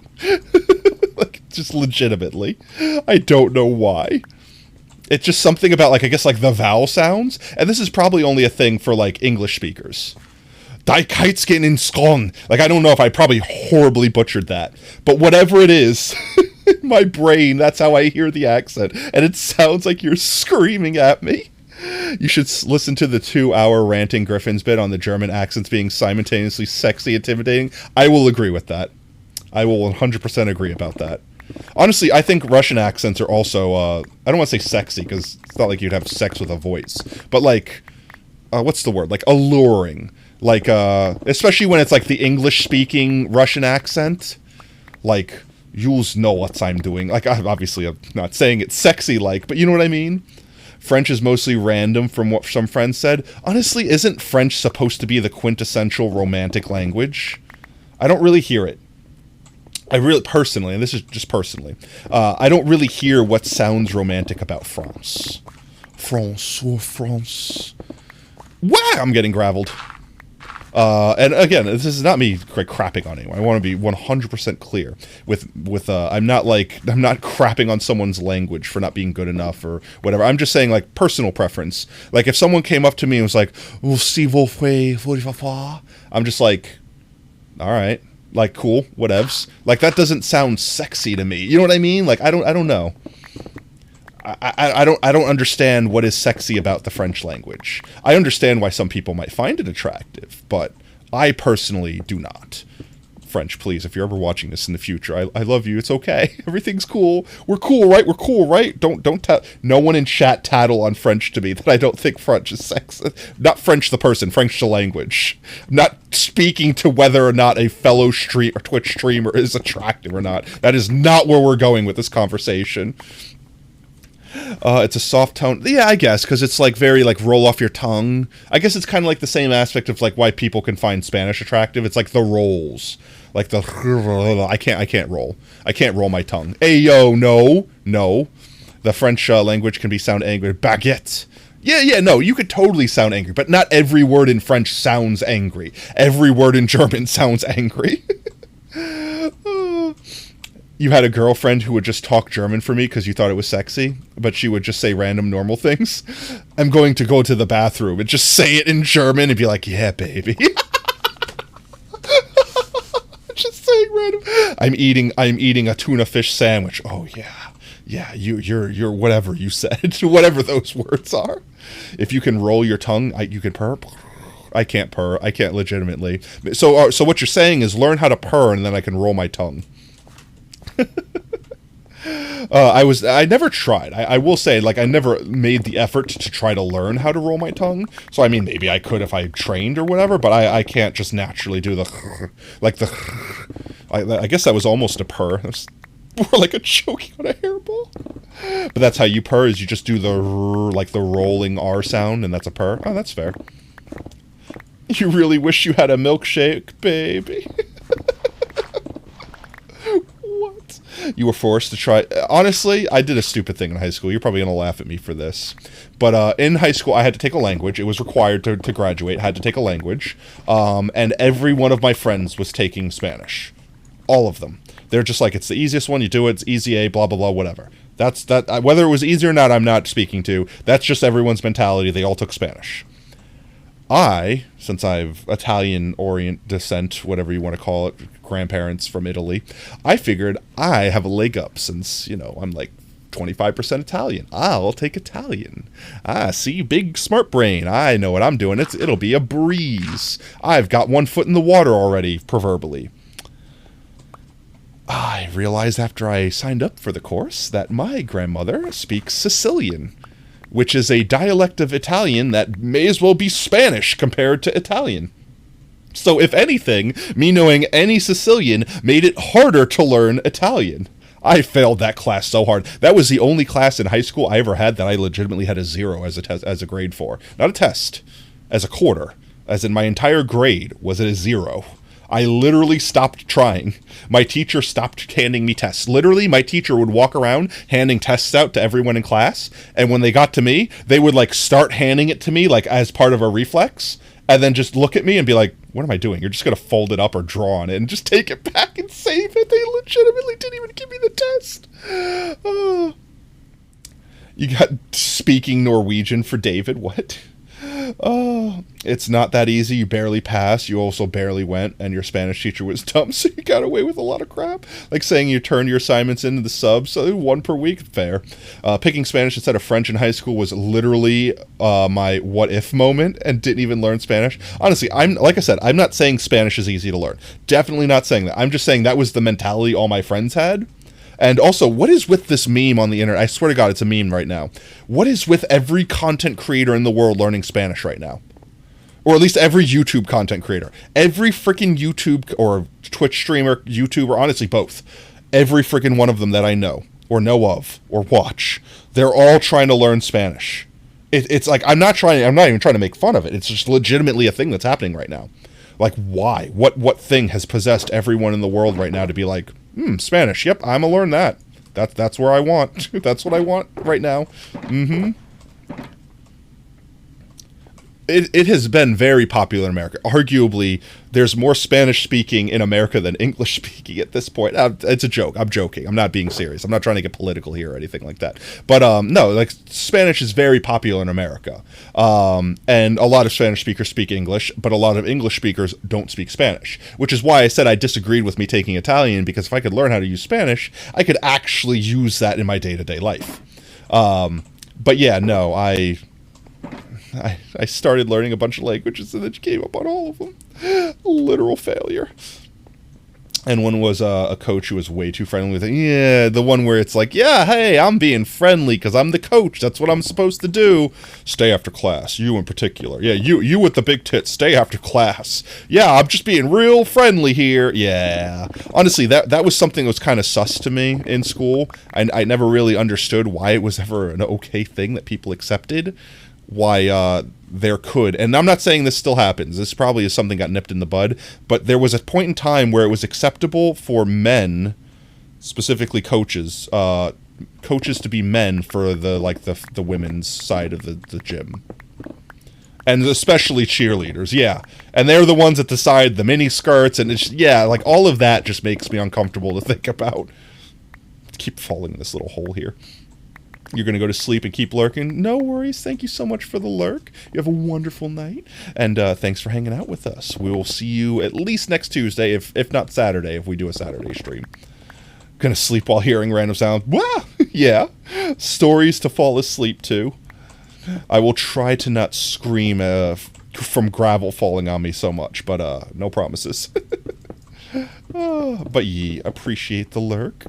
Like, just legitimately. I don't know why. It's just something about, like, I guess, like, the vowel sounds, and this is probably only a thing for, like, English speakers. Die Keitskin in Skon. Like, I don't know if I probably horribly butchered that, but whatever it is, in my brain, that's how I hear the accent, and it sounds like you're screaming at me. You should listen to the 2-hour ranting Griffin's bit on the German accents being simultaneously sexy and intimidating. I will agree with that. I will 100% agree about that. Honestly, I think Russian accents are also, I don't want to say sexy, because it's not like you'd have sex with a voice. But like, what's the word? Like, alluring. Like, especially when it's like the English-speaking Russian accent. Like, you'll know what I'm doing. Like, obviously, I'm not saying it's sexy-like, but you know what I mean? French is mostly random from what some friends said. Honestly, isn't French supposed to be the quintessential romantic language? I don't really hear it. I really, personally, and this is just personally, I don't really hear what sounds romantic about France. France. Wah! I'm getting graveled. And again, this is not me crapping on anyone. I want to be 100% clear with I'm not crapping on someone's language for not being good enough or whatever. I'm just saying, like, personal preference. Like, if someone came up to me and was like, I'm just like, all right, like, cool, whatevs. Like, that doesn't sound sexy to me. You know what I mean? Like, I don't know. I don't understand what is sexy about the French language. I understand why some people might find it attractive, but I personally do not. French, please, if you're ever watching this in the future, I love you. It's okay. Everything's cool. We're cool, right? We're cool, right? Don't no one in chat tattle on French to me that I don't think French is sexy. Not French the person, French the language. Not speaking to whether or not a fellow Twitch streamer is attractive or not. That is not where we're going with this conversation. It's a soft tone. Yeah, I guess, because it's like very like roll off your tongue. I guess it's kind of like the same aspect of like why people can find Spanish attractive. It's like the rolls, like the I can't roll. I can't roll my tongue. Ayo, no. The French language can be sound angry. Baguette. Yeah, no, you could totally sound angry, but not every word in French sounds angry. Every word in German sounds angry. You had a girlfriend who would just talk German for me because you thought it was sexy, but she would just say random normal things. I'm going to go to the bathroom and just say it in German and be like, yeah, baby. Just saying random. I'm eating a tuna fish sandwich. Oh yeah, you're whatever you said, whatever those words are. If you can roll your tongue, you can purr. I can't purr. I can't legitimately. So what you're saying is learn how to purr, and then I can roll my tongue. I never tried. I will say, like, I never made the effort to try to learn how to roll my tongue. So, I mean, maybe I could if I trained or whatever, but I can't just naturally do the, like the, I guess that was almost a purr. That's more like a choking on a hairball. But that's how you purr, is you just do the, like the rolling R sound, and that's a purr. Oh, that's fair. You really wish you had a milkshake, baby. What? You were forced to try. Honestly, I did a stupid thing in high school. You're probably going to laugh at me for this. But in high school, I had to take a language. It was required to graduate. I had to take a language. And every one of my friends was taking Spanish. All of them. They're just like, it's the easiest one. You do it. It's easy A, blah, blah, blah, whatever. That's that. Whether it was easy or not, I'm not speaking to. That's just everyone's mentality. They all took Spanish. Since I've Italian orient descent, whatever you want to call it, grandparents from Italy, I figured I have a leg up since, I'm like 25% Italian. I'll take Italian. See, big smart brain. I know what I'm doing. It'll be a breeze. I've got one foot in the water already, proverbially. I realized after I signed up for the course that my grandmother speaks Sicilian, which is a dialect of Italian that may as well be Spanish compared to Italian. So if anything, me knowing any Sicilian made it harder to learn Italian. I failed that class so hard. That was the only class in high school I ever had that I legitimately had a 0 as a grade for. Not a test, as a quarter. As in my entire grade was at a 0. I literally stopped trying. My teacher stopped handing me tests. Literally, my teacher would walk around handing tests out to everyone in class, and when they got to me, they would like start handing it to me like as part of a reflex, and then just look at me and be like, what am I doing? You're just going to fold it up or draw on it and just take it back and save it. They legitimately didn't even give me the test. You got speaking Norwegian for David. What? Oh, it's not that easy. You barely passed. You also barely went, and your Spanish teacher was dumb, so you got away with a lot of crap. Like saying you turned your assignments into the subs, so 1 per week, fair. Picking Spanish instead of French in high school was literally my what if moment, and didn't even learn Spanish. Honestly, like I said, I'm not saying Spanish is easy to learn. Definitely not saying that. I'm just saying that was the mentality all my friends had. And also, what is with this meme on the internet? I swear to God, it's a meme right now. What is with every content creator in the world learning Spanish right now? Or at least every YouTube content creator. Every freaking YouTube or Twitch streamer, YouTuber, honestly both. Every freaking one of them that I know of, or watch. They're all trying to learn Spanish. It's like, I'm not even trying to make fun of it. It's just legitimately a thing that's happening right now. Like, why? What thing has possessed everyone in the world right now to be like, Spanish. Yep, I'm gonna learn that. That's where I want. That's what I want right now. It has been very popular in America. Arguably, there's more Spanish speaking in America than English speaking at this point. It's a joke. I'm joking. I'm not being serious. I'm not trying to get political here or anything like that. But no, like Spanish is very popular in America. And a lot of Spanish speakers speak English, but a lot of English speakers don't speak Spanish, which is why I said I disagreed with me taking Italian, because if I could learn how to use Spanish, I could actually use that in my day-to-day life. But yeah, no, I started learning a bunch of languages and then gave up on all of them. Literal failure. And one was a coach who was way too friendly with it. Yeah, the one where it's like, yeah, hey, I'm being friendly because I'm the coach. That's what I'm supposed to do. Stay after class, you in particular. Yeah, you with the big tits, stay after class. Yeah, I'm just being real friendly here. Yeah. Honestly, that was something that was kind of sus to me in school. I never really understood why it was ever an okay thing that people accepted. Why there could, and I'm not saying this still happens, this probably is something got nipped in the bud, but there was a point in time where it was acceptable for men, specifically coaches to be men for the women's side of the gym. And especially cheerleaders, yeah. And they're the ones that decide the mini skirts, and it's, yeah, like all of that just makes me uncomfortable to think about. Keep falling in this little hole here. You're going to go to sleep and keep lurking? No worries. Thank you so much for the lurk. You have a wonderful night. And thanks for hanging out with us. We will see you at least next Tuesday, if not Saturday, if we do a Saturday stream. Going to sleep while hearing random sounds. Wow! Yeah. Stories to fall asleep to. I will try to not scream from gravel falling on me so much, but no promises. But ye appreciate the lurk.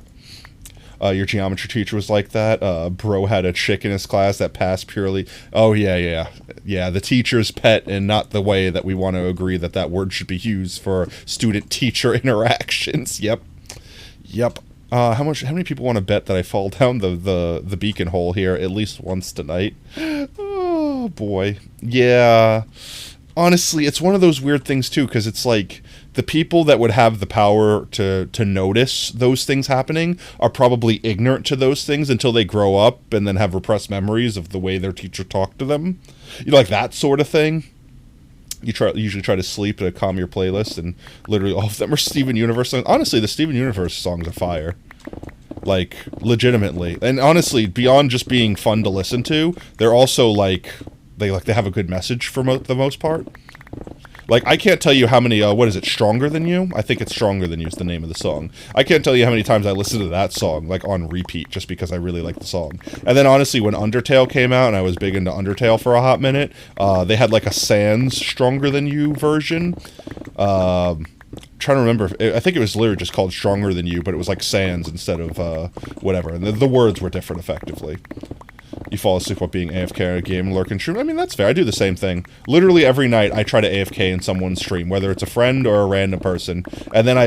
Your geometry teacher was like that. Bro had a chick in his class that passed purely. Oh, yeah. The teacher's pet, and not the way that we want to agree that word should be used for student-teacher interactions. Yep. How many people want to bet that I fall down the beacon hole here at least once tonight? Oh, boy. Yeah. Honestly, it's one of those weird things, too, because it's like, the people that would have the power to notice those things happening are probably ignorant to those things until they grow up and then have repressed memories of the way their teacher talked to them. You know, like that sort of thing. You usually try to sleep to calm your playlist, and literally all of them are Steven Universe songs. Honestly, the Steven Universe songs are fire. Like, legitimately. And honestly, beyond just being fun to listen to, they're also like they have a good message for the most part. Like, I can't tell you how many, what is it, Stronger Than You? I think it's Stronger Than You is the name of the song. I can't tell you how many times I listened to that song, like, on repeat, just because I really like the song. And then, honestly, when Undertale came out, and I was big into Undertale for a hot minute, they had, like, a Sans Stronger Than You version. Trying to remember, I think it was literally just called Stronger Than You, but it was, like, Sans instead of, whatever. And the words were different, effectively. You fall asleep while being AFK in a game, lurking stream. I mean, that's fair. I do the same thing. Literally every night, I try to AFK in someone's stream, whether it's a friend or a random person. And then I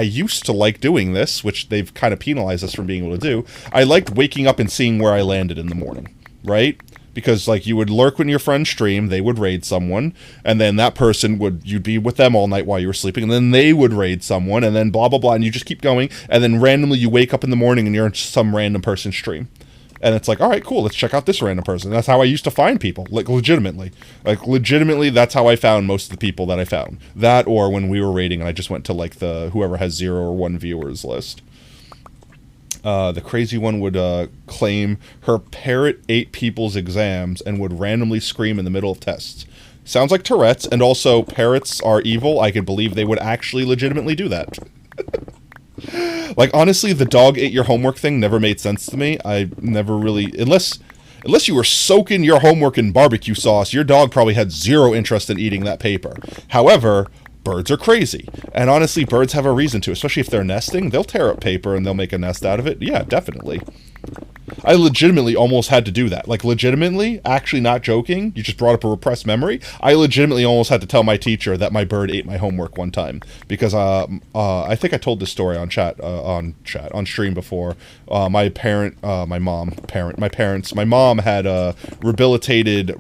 used to like doing this, which they've kind of penalized us from being able to do. I liked waking up and seeing where I landed in the morning, right? Because, like, you would lurk when your friends stream, they would raid someone, and then that person you'd be with them all night while you were sleeping, and then they would raid someone, and then blah, blah, blah, and you just keep going, and then randomly you wake up in the morning and you're in some random person's stream. And it's like, all right, cool, let's check out this random person. That's how I used to find people, like, legitimately. Like, legitimately, that's how I found most of the people that I found. That, or when we were raiding, and I just went to, like, the whoever has 0 or 1 viewers list. The crazy one would claim her parrot ate people's exams and would randomly scream in the middle of tests. Sounds like Tourette's, and also, parrots are evil. I could believe they would actually legitimately do that. Like, honestly, the dog ate your homework thing never made sense to me. I never really... Unless you were soaking your homework in barbecue sauce, your dog probably had 0 interest in eating that paper. However, birds are crazy. And honestly, birds have a reason to. Especially if they're nesting, they'll tear up paper and they'll make a nest out of it. Yeah, definitely. I legitimately almost had to do that. Like, legitimately, actually not joking, you just brought up a repressed memory. I legitimately almost had to tell my teacher that my bird ate my homework one time. Because, I think I told this story on on stream before. My mom had rehabilitated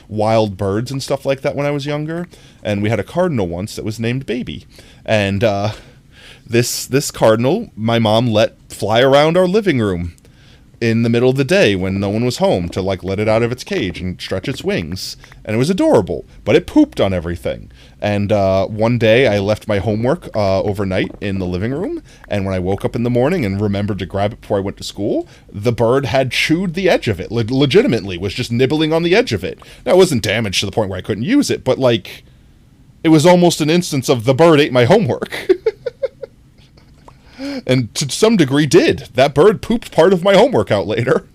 wild birds and stuff like that when I was younger. And we had a cardinal once that was named Baby. And, This cardinal, my mom let fly around our living room in the middle of the day when no one was home to, like, let it out of its cage and stretch its wings. And it was adorable, but it pooped on everything. And one day I left my homework overnight in the living room, and when I woke up in the morning and remembered to grab it before I went to school, the bird had chewed the edge of it, legitimately, was just nibbling on the edge of it. Now, it wasn't damaged to the point where I couldn't use it, but, like, it was almost an instance of the bird ate my homework. And to some degree did. That bird pooped part of my homework out later.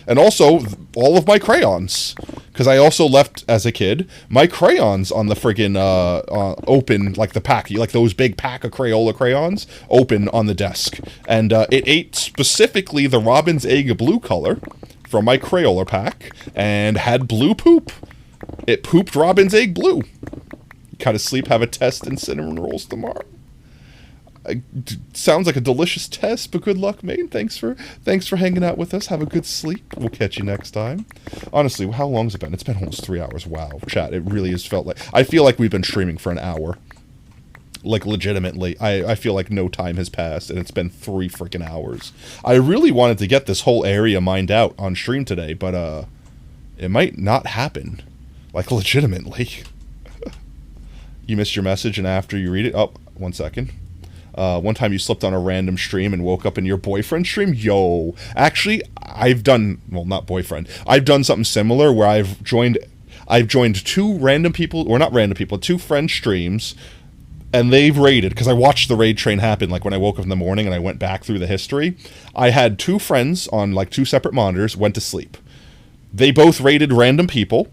And also, all of my crayons. Because I also left, as a kid, my crayons on the friggin' open, like the pack, like those big pack of Crayola crayons, open on the desk. And it ate specifically the robin's egg blue color from my Crayola pack, and had blue poop. It pooped robin's egg blue. Gotta sleep, have a test, and cinnamon rolls tomorrow. Sounds like a delicious test, but good luck, mate. Thanks for hanging out with us. Have a good sleep. We'll catch you next time. Honestly, how long's it been? It's been almost 3 hours. Wow, chat. It really has felt like... I feel like we've been streaming for an hour. Like, legitimately. I feel like no time has passed, and it's been 3 freaking hours. I really wanted to get this whole area mined out on stream today, but, it might not happen. Like, legitimately. You missed your message, and after you read it... Oh, 1 second. One time you slipped on a random stream and woke up in your boyfriend's stream? Yo. Actually, I've done... Well, not boyfriend. I've done something similar where I've joined 2 random people... Or not random people, 2 friend streams... And they've raided, because I watched the raid train happen, like, when I woke up in the morning and I went back through the history. I had 2 friends on, like, 2 separate monitors, went to sleep. They both raided random people,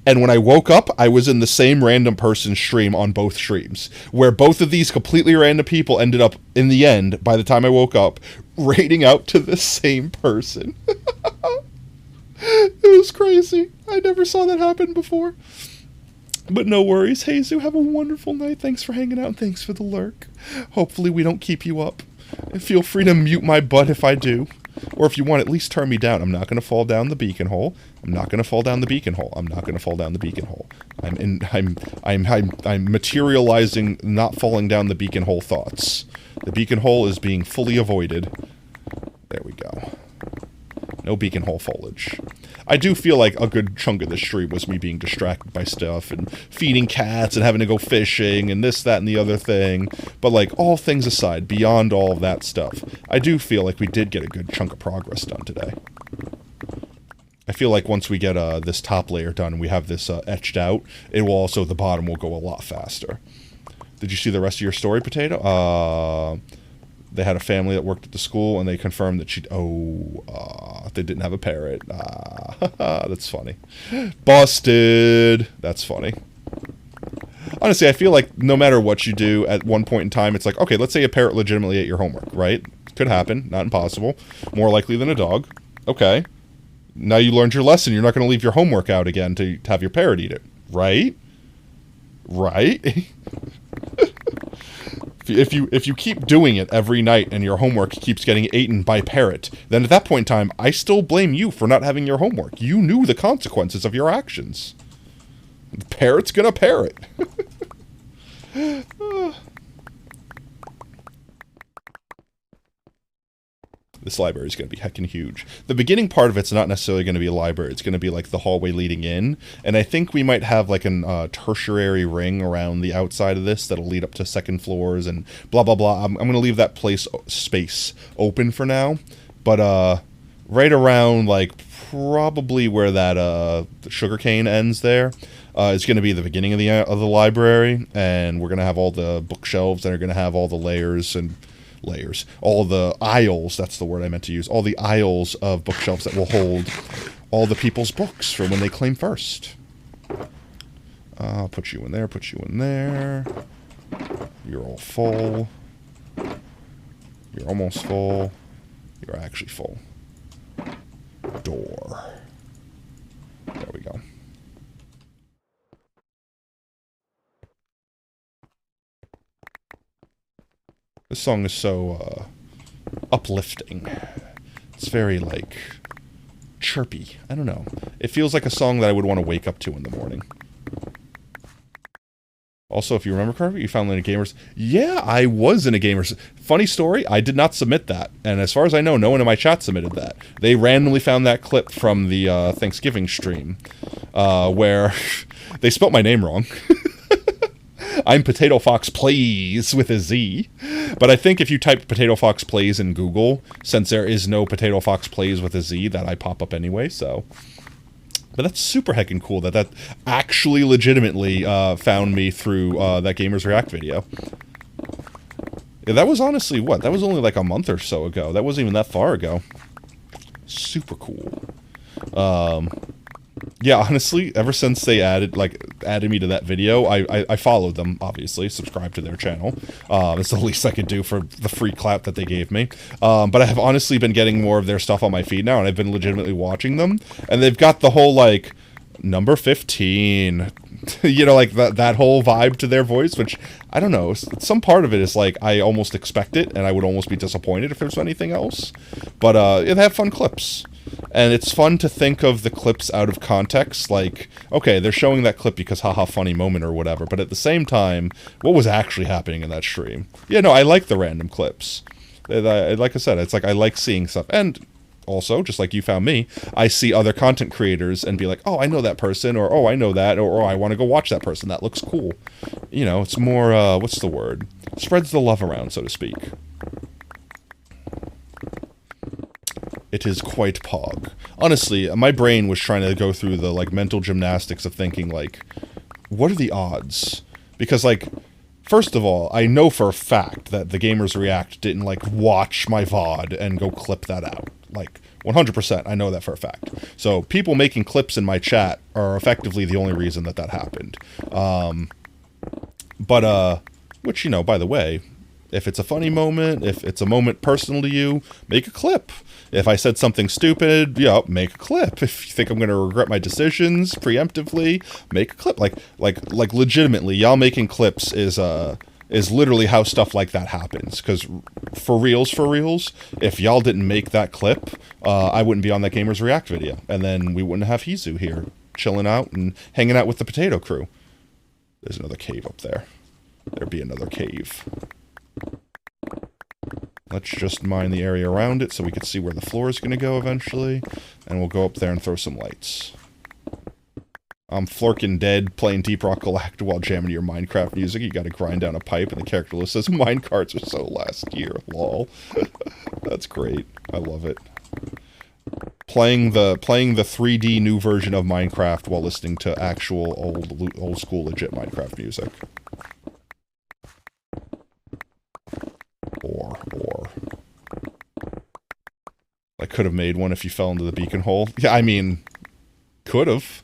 and when I woke up, I was in the same random person's stream on both streams, where both of these completely random people ended up, in the end, by the time I woke up, raiding out to the same person. It was crazy. I never saw that happen before. But no worries, Jesus, have a wonderful night. Thanks for hanging out, and thanks for the lurk. Hopefully we don't keep you up. And feel free to mute my butt if I do. Or if you want, at least turn me down. I'm not going to fall down the beacon hole. I'm not going to fall down the beacon hole. I'm not going to fall down the beacon hole. I'm materializing not falling down the beacon hole thoughts. The beacon hole is being fully avoided. There we go. No beacon hole foliage. I do feel like a good chunk of the stream was me being distracted by stuff and feeding cats and having to go fishing and this, that, and the other thing. But, like, all things aside, beyond all of that stuff, I do feel like we did get a good chunk of progress done today. I feel like once we get this top layer done and we have this etched out, it will also, the bottom will go a lot faster. Did you see the rest of your story, Potato? They had a family that worked at the school, and they confirmed that they didn't have a parrot. That's funny. Busted. That's funny. Honestly, I feel like no matter what you do, at one point in time, it's like, okay, let's say a parrot legitimately ate your homework, right? Could happen. Not impossible. More likely than a dog. Okay. Now you learned your lesson. You're not going to leave your homework out again to have your parrot eat it. Right? Right? If you keep doing it every night and your homework keeps getting eaten by parrot, then at that point in time, I still blame you for not having your homework. You knew the consequences of your actions. The parrot's gonna parrot. This library is going to be heckin' huge. The beginning part of it's not necessarily going to be a library. It's going to be like the hallway leading in. And I think we might have like an tertiary ring around the outside of this that'll lead up to second floors and blah, blah, blah. I'm going to leave that space open for now. But right around like probably where that sugarcane ends there is going to be the beginning of the library. And we're going to have all the bookshelves that are going to have all the all the aisles, that's the word I meant to use, all the aisles of bookshelves that will hold all the people's books from when they claim first. I'll put you in there, put you in there. You're all full. You're almost full. You're actually full. Door. There we go. This song is so, uplifting. It's very, like, chirpy. I don't know. It feels like a song that I would want to wake up to in the morning. Also, if you remember correctly, you found in a Gamers... Yeah, I was in a Gamers... Funny story, I did not submit that. And as far as I know, no one in my chat submitted that. They randomly found that clip from the, Thanksgiving stream. Where they spelt my name wrong. I'm Potato Fox Plays with a Z. But I think if you type Potato Fox Plays in Google, since there is no Potato Fox Plays with a Z, that I pop up anyway, so... But that's super heckin' cool that actually legitimately found me through that Gamers React video. Yeah, that was honestly, what? That was only like a month or so ago. That wasn't even that far ago. Super cool. Yeah, honestly, ever since they added me to that video, I followed them, obviously, subscribed to their channel. It's the least I could do for the free clout that they gave me. But I have honestly been getting more of their stuff on my feed now, and I've been legitimately watching them. And they've got the whole, like, number 15, you know, like that whole vibe to their voice, which, I don't know, some part of it is like, I almost expect it, and I would almost be disappointed if there's anything else. But they have fun clips. And it's fun to think of the clips out of context, like, okay, they're showing that clip because haha funny moment or whatever, but at the same time, what was actually happening in that stream? Yeah, no, I like the random clips. Like I said, it's like I like seeing stuff. And also, just like you found me, I see other content creators and be like, oh, I know that person, or oh, I know that, or oh, I want to go watch that person, that looks cool. You know, it's more, what's the word? Spreads the love around, so to speak. It is quite pog. Honestly, my brain was trying to go through the, like, mental gymnastics of thinking, like, what are the odds? Because, like, first of all, I know for a fact that the Gamers React didn't, like, watch my VOD and go clip that out. Like, 100%, I know that for a fact. So, people making clips in my chat are effectively the only reason that happened. Which, you know, by the way, if it's a funny moment, if it's a moment personal to you, make a clip. If I said something stupid, yeah, make a clip. If you think I'm going to regret my decisions preemptively, make a clip. Like legitimately, y'all making clips is literally how stuff like that happens. Because for reals, if y'all didn't make that clip, I wouldn't be on that Gamers React video. And then we wouldn't have Hizu here, chilling out and hanging out with the Potato crew. There's another cave up there. There'd be another cave. Let's just mine the area around it so we can see where the floor is going to go eventually. And we'll go up there and throw some lights. I'm florking dead playing Deep Rock Galactic while jamming your Minecraft music. You gotta grind down a pipe and the character list says minecarts are so last year. Lol. That's great. I love it. Playing the 3D new version of Minecraft while listening to actual old school legit Minecraft music. Or. I could have made one if you fell into the beacon hole. Yeah, I mean, could have.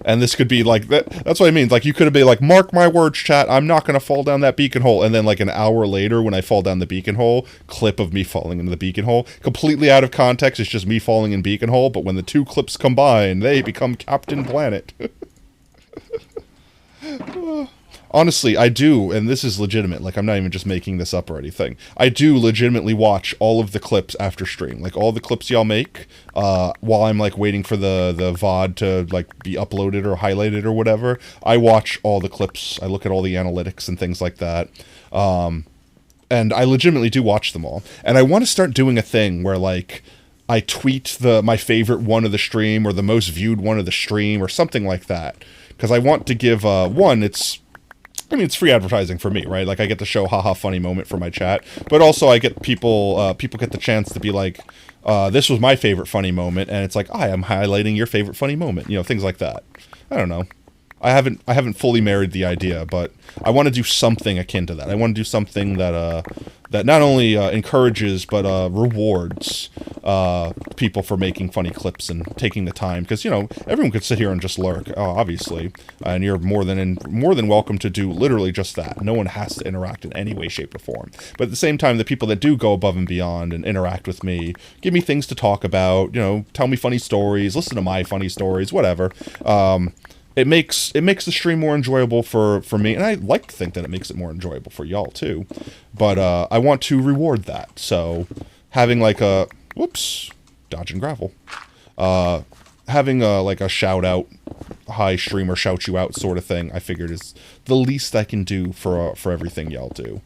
And this could be like, that's what I mean. Like, you could have been like, mark my words, chat, I'm not going to fall down that beacon hole. And then, like, an hour later, when I fall down the beacon hole, clip of me falling into the beacon hole. Completely out of context, it's just me falling in beacon hole. But when the two clips combine, they become Captain Planet. Honestly, I do, and this is legitimate, like, I'm not even just making this up or anything. I do legitimately watch all of the clips after stream. Like, all the clips y'all make, while I'm, like, waiting for the VOD to, like, be uploaded or highlighted or whatever. I watch all the clips, I look at all the analytics and things like that. And I legitimately do watch them all. And I want to start doing a thing where, like, I tweet my favorite one of the stream, or the most viewed one of the stream, or something like that. Because I want to give, one, it's free advertising for me, right? Like, I get to show haha funny moment for my chat, but also I get people get the chance to be like, this was my favorite funny moment, and it's like, I am highlighting your favorite funny moment, you know, things like that. I don't know. I haven't fully married the idea, but I want to do something akin to that. I want to do something that not only encourages but rewards people for making funny clips and taking the time, because, you know, everyone could sit here and just lurk, obviously, and you're more than welcome to do literally just that. No one has to interact in any way, shape, or form. But at the same time, the people that do go above and beyond and interact with me, give me things to talk about, you know, tell me funny stories, listen to my funny stories, whatever. It makes the stream more enjoyable for me, and I like to think that it makes it more enjoyable for y'all too. But I want to reward that. So having like a dodge and gravel. Having like a shout out, hi streamer, shout you out sort of thing, I figured is the least I can do for everything y'all do.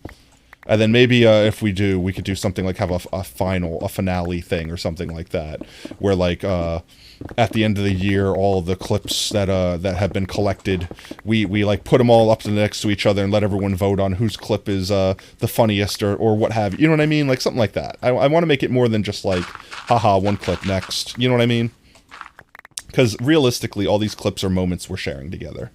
And then maybe if we could do something like have a finale thing or something like that, where like at the end of the year, all the clips that have been collected, we like put them all up next to each other and let everyone vote on whose clip is the funniest or what have you. You know what I mean? Like something like that. I want to make it more than just like, haha, one clip next. You know what I mean? Because realistically, all these clips are moments we're sharing together.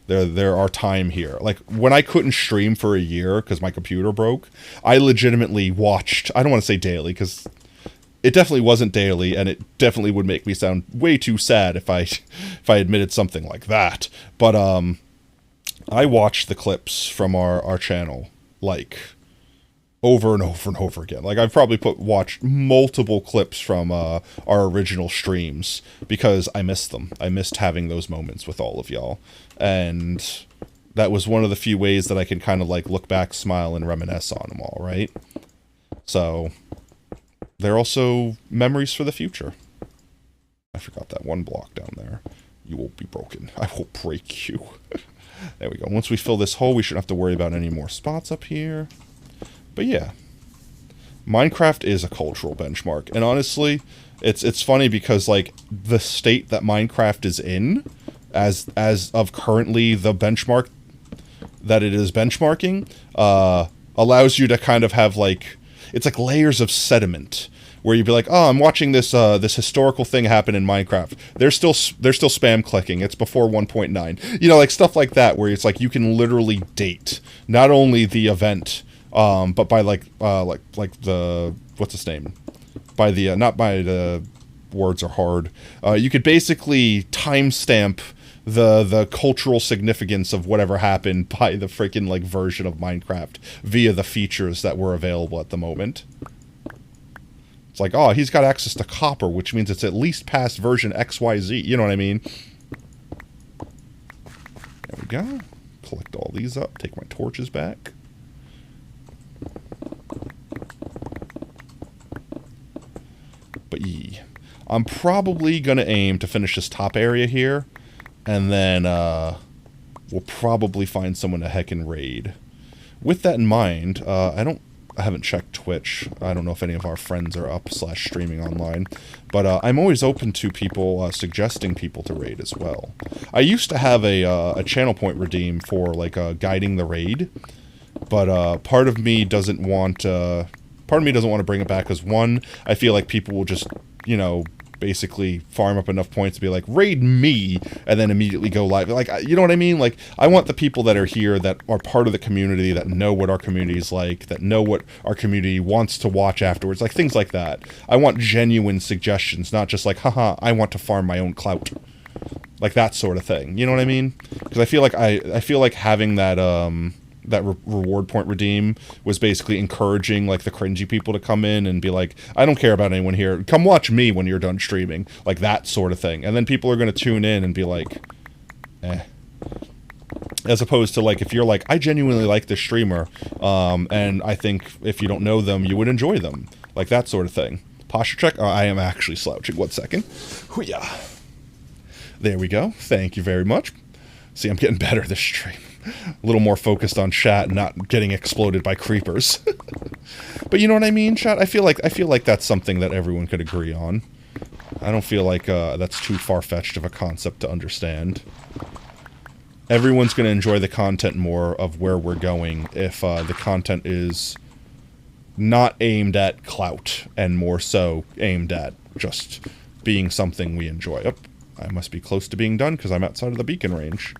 There are time here. Like, when I couldn't stream for a year because my computer broke, I legitimately watched, I don't want to say daily, because it definitely wasn't daily, and it definitely would make me sound way too sad if I admitted something like that. But I watched the clips from our channel like over and over and over again. Like I've probably watched multiple clips from our original streams because I missed them. I missed having those moments with all of y'all, and that was one of the few ways that I can kind of like look back, smile, and reminisce on them all, right? So they're also memories for the future. I forgot that one block down there. You will be broken. I will break you. There we go. Once we fill this hole, we shouldn't have to worry about any more spots up here. But yeah, Minecraft is a cultural benchmark. And honestly, it's funny because like the state that Minecraft is in, as of currently the benchmark that it is benchmarking, allows you to kind of have like, it's like layers of sediment where you'd be like, oh, I'm watching this this historical thing happen in Minecraft. They're still spam clicking. It's before 1.9. You know, like stuff like that where it's like you can literally date not only the event, but by like the, what's its name? By the not by the, words are hard. You could basically timestamp the cultural significance of whatever happened by the freaking like version of Minecraft via the features that were available at the moment. It's like, oh, he's got access to copper, which means it's at least past version XYZ. You know what I mean? There we go. Collect all these up. Take my torches back. But I'm probably going to aim to finish this top area here. And then we'll probably find someone to heckin' raid. With that in mind, I haven't checked Twitch. I don't know if any of our friends are up / streaming online. But I'm always open to people suggesting people to raid as well. I used to have a channel point redeem for like guiding the raid. But part of me doesn't want to bring it back because one, I feel like people will just, you know, basically farm up enough points to be like, raid me, and then immediately go live. Like, you know what I mean? Like, I want the people that are here that are part of the community, that know what our community is like, that know what our community wants to watch afterwards, like things like that. I want genuine suggestions, not just like, haha, I want to farm my own clout. Like that sort of thing. You know what I mean? Because I feel like I feel like having that reward point redeem was basically encouraging like the cringy people to come in and be like, I don't care about anyone here, come watch me when you're done streaming, like that sort of thing. And then people are going to tune in and be like, eh. As opposed to like, if you're like, I genuinely like this streamer, and I think if you don't know them, you would enjoy them, like that sort of thing. Posture check. I am actually slouching. 1 second. Hoo-yah. There we go. Thank you very much. See, I'm getting better this stream. A little more focused on chat and not getting exploded by creepers. But you know what I mean, chat? I feel like that's something that everyone could agree on. I don't feel like that's too far-fetched of a concept to understand. Everyone's going to enjoy the content more of where we're going if the content is not aimed at clout and more so aimed at just being something we enjoy. Oh, I must be close to being done because I'm outside of the beacon range.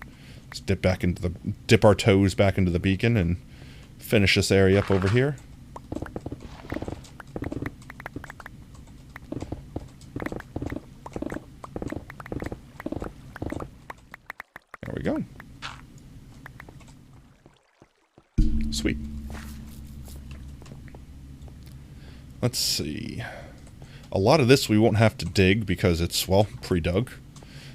Let's dip our toes back into the beacon and finish this area up over here. There we go. Sweet. Let's see. A lot of this we won't have to dig because it's, well, pre-dug.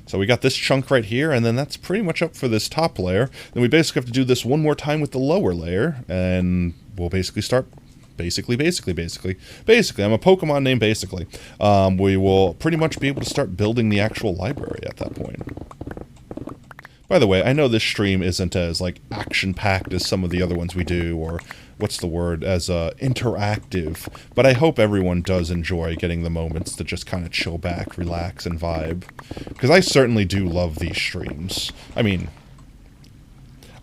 So we got this chunk right here, and then that's pretty much up for this top layer. Then we basically have to do this one more time with the lower layer, and we'll basically start... Basically, I'm a Pokemon named Basically. We will pretty much be able to start building the actual library at that point. By the way, I know this stream isn't as, like, action-packed as some of the other ones we do, or... what's the word, as interactive, but I hope everyone does enjoy getting the moments to just kind of chill back, relax, and vibe, because I certainly do love these streams. I mean,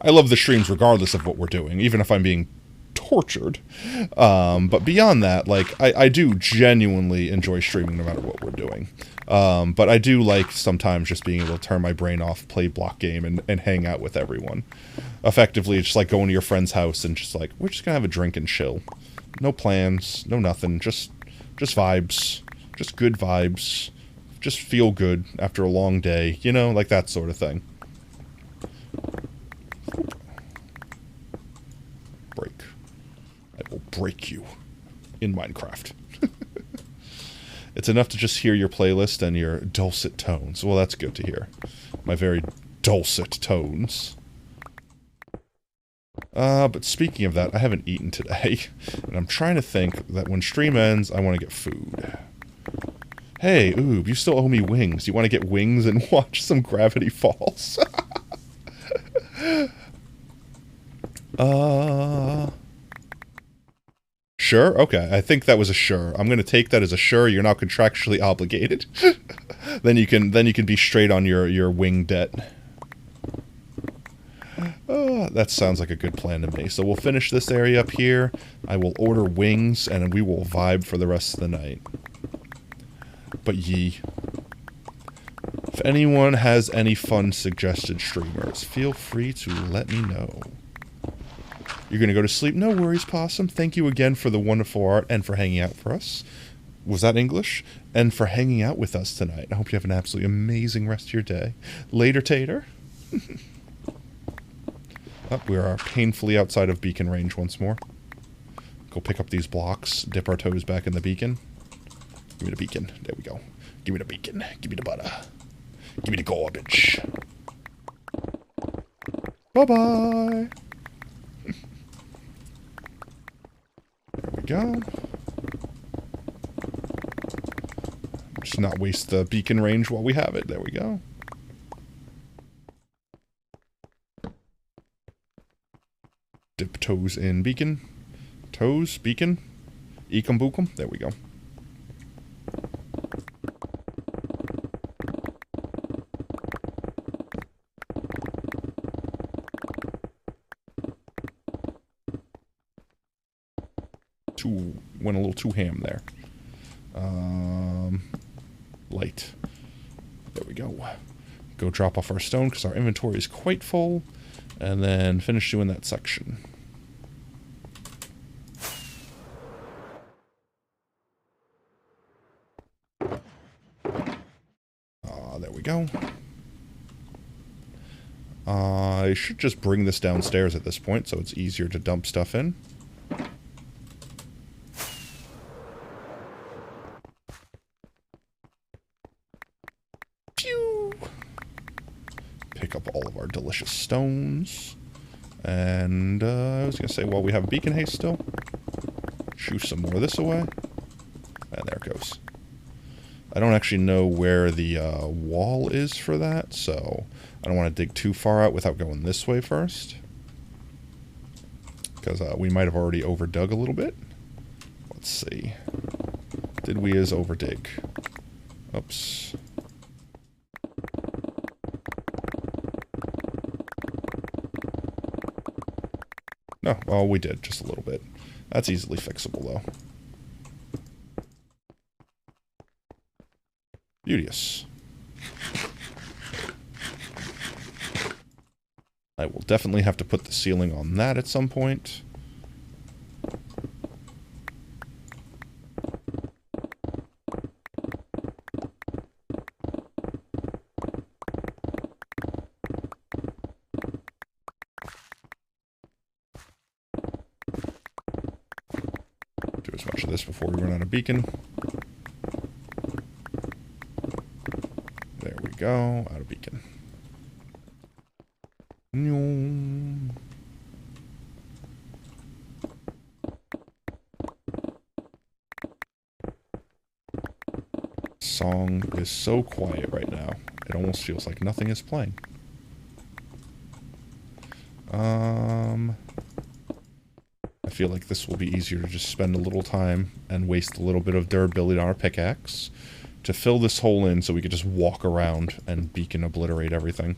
I love the streams regardless of what we're doing, even if I'm being tortured, but beyond that, like, I do genuinely enjoy streaming no matter what we're doing, but I do like sometimes just being able to turn my brain off, play block game, and hang out with everyone. Effectively, it's just like going to your friend's house and just like, we're just gonna have a drink and chill. No plans, no nothing, just Just vibes. Just good vibes. Just feel good after a long day. You know, like that sort of thing. Break. I will break you in Minecraft. It's enough to just hear your playlist and your dulcet tones. Well, that's good to hear. My very dulcet tones. But speaking of that, I haven't eaten today. And I'm trying to think that when stream ends, I want to get food. Hey, Oob, you still owe me wings. You want to get wings and watch some Gravity Falls? Sure? Okay, I think that was a sure. I'm gonna take that as a sure. You're not contractually obligated. then you can be straight on your wing debt. That sounds like a good plan to me. So we'll finish this area up here. I will order wings, and we will vibe for the rest of the night. But if anyone has any fun suggested streamers, feel free to let me know. You're gonna go to sleep? No worries, Possum. Thank you again for the wonderful art and for hanging out for us. Was that English? And for hanging out with us tonight. I hope you have an absolutely amazing rest of your day. Later, Tater. We are painfully outside of beacon range once more. Go pick up these blocks, dip our toes back in the beacon. Give me the beacon. There we go. Give me the beacon. Give me the butter. Give me the garbage. Bye-bye. There we go. Just not waste the beacon range while we have it. There we go. Dip toes in beacon. Toes, beacon. Ekum bookum. There we go. Went a little too ham there. Light. There we go. Go drop off our stone because our inventory is quite full. And then finish doing that section. There we go. I should just bring this downstairs at this point so it's easier to dump stuff in. Pick up all of our delicious stones. And I was going to say, while we have beacon haste still, shoo some more this away. And there it goes. I don't actually know where the wall is for that, so I don't want to dig too far out without going this way first. Because we might have already overdug a little bit. Let's see. Did we as overdig? Oops. No, well, we did, just a little bit. That's easily fixable, though. Beauteous. I will definitely have to put the ceiling on that at some point. Do as much of this before we run out of beacon. There we go, out of beacon. Song is so quiet right now. It almost feels like nothing is playing. I feel like this will be easier to just spend a little time and waste a little bit of durability on our pickaxe to fill this hole in so we could just walk around and beacon obliterate everything.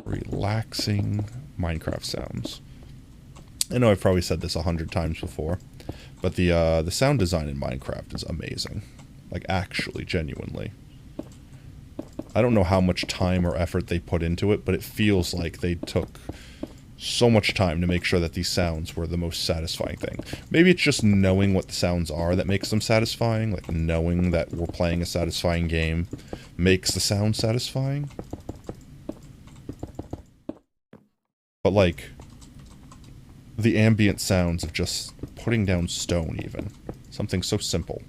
Relaxing Minecraft sounds. I know I've probably said this 100 times before, but the sound design in Minecraft is amazing. Like, actually, genuinely. I don't know how much time or effort they put into it, but it feels like they took so much time to make sure that these sounds were the most satisfying thing. Maybe it's just knowing what the sounds are that makes them satisfying, like knowing that we're playing a satisfying game makes the sound satisfying. But like, the ambient sounds of just putting down stone even, something so simple,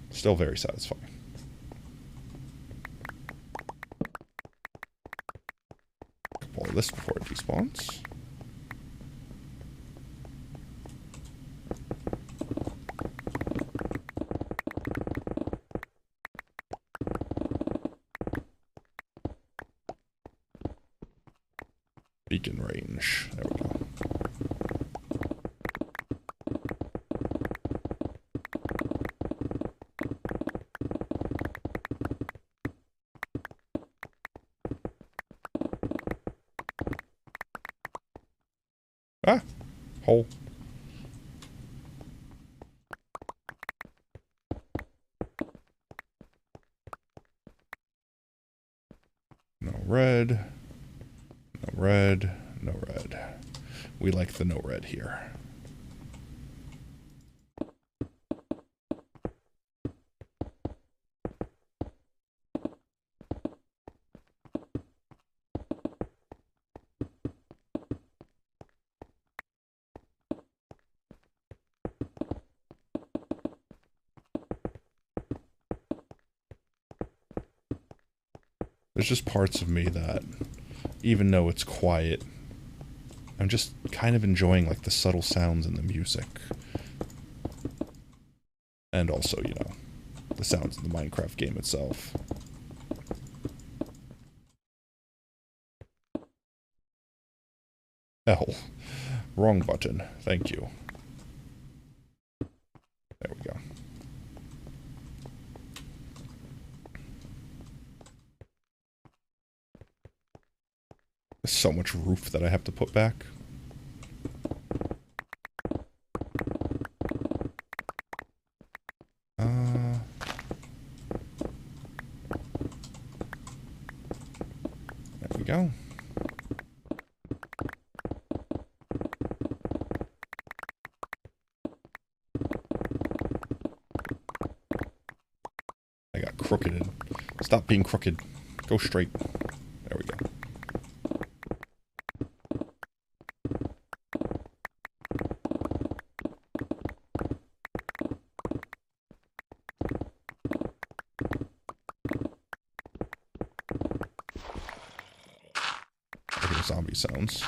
still very satisfying. Pull this before it despawns. Beacon range. There we go. Ah! Hole. No red. No red. No red. We like the no red here. There's just parts of me that, even though it's quiet, I'm just kind of enjoying, like, the subtle sounds in the music. And also, you know, the sounds in the Minecraft game itself. L. Wrong button. Thank you. There we go. There's so much roof that I have to put back. There we go. I got crooked. Stop being crooked. Go straight. There we go. Look at the zombie sounds.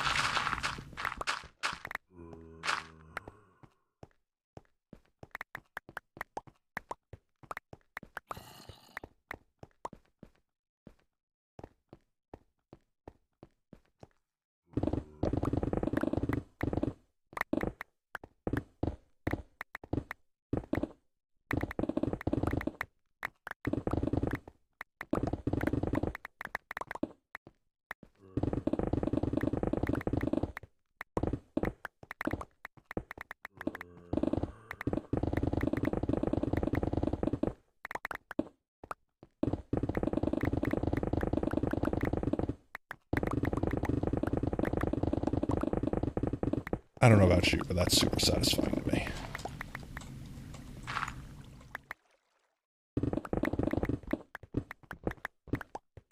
I don't know about you, but that's super satisfying to me.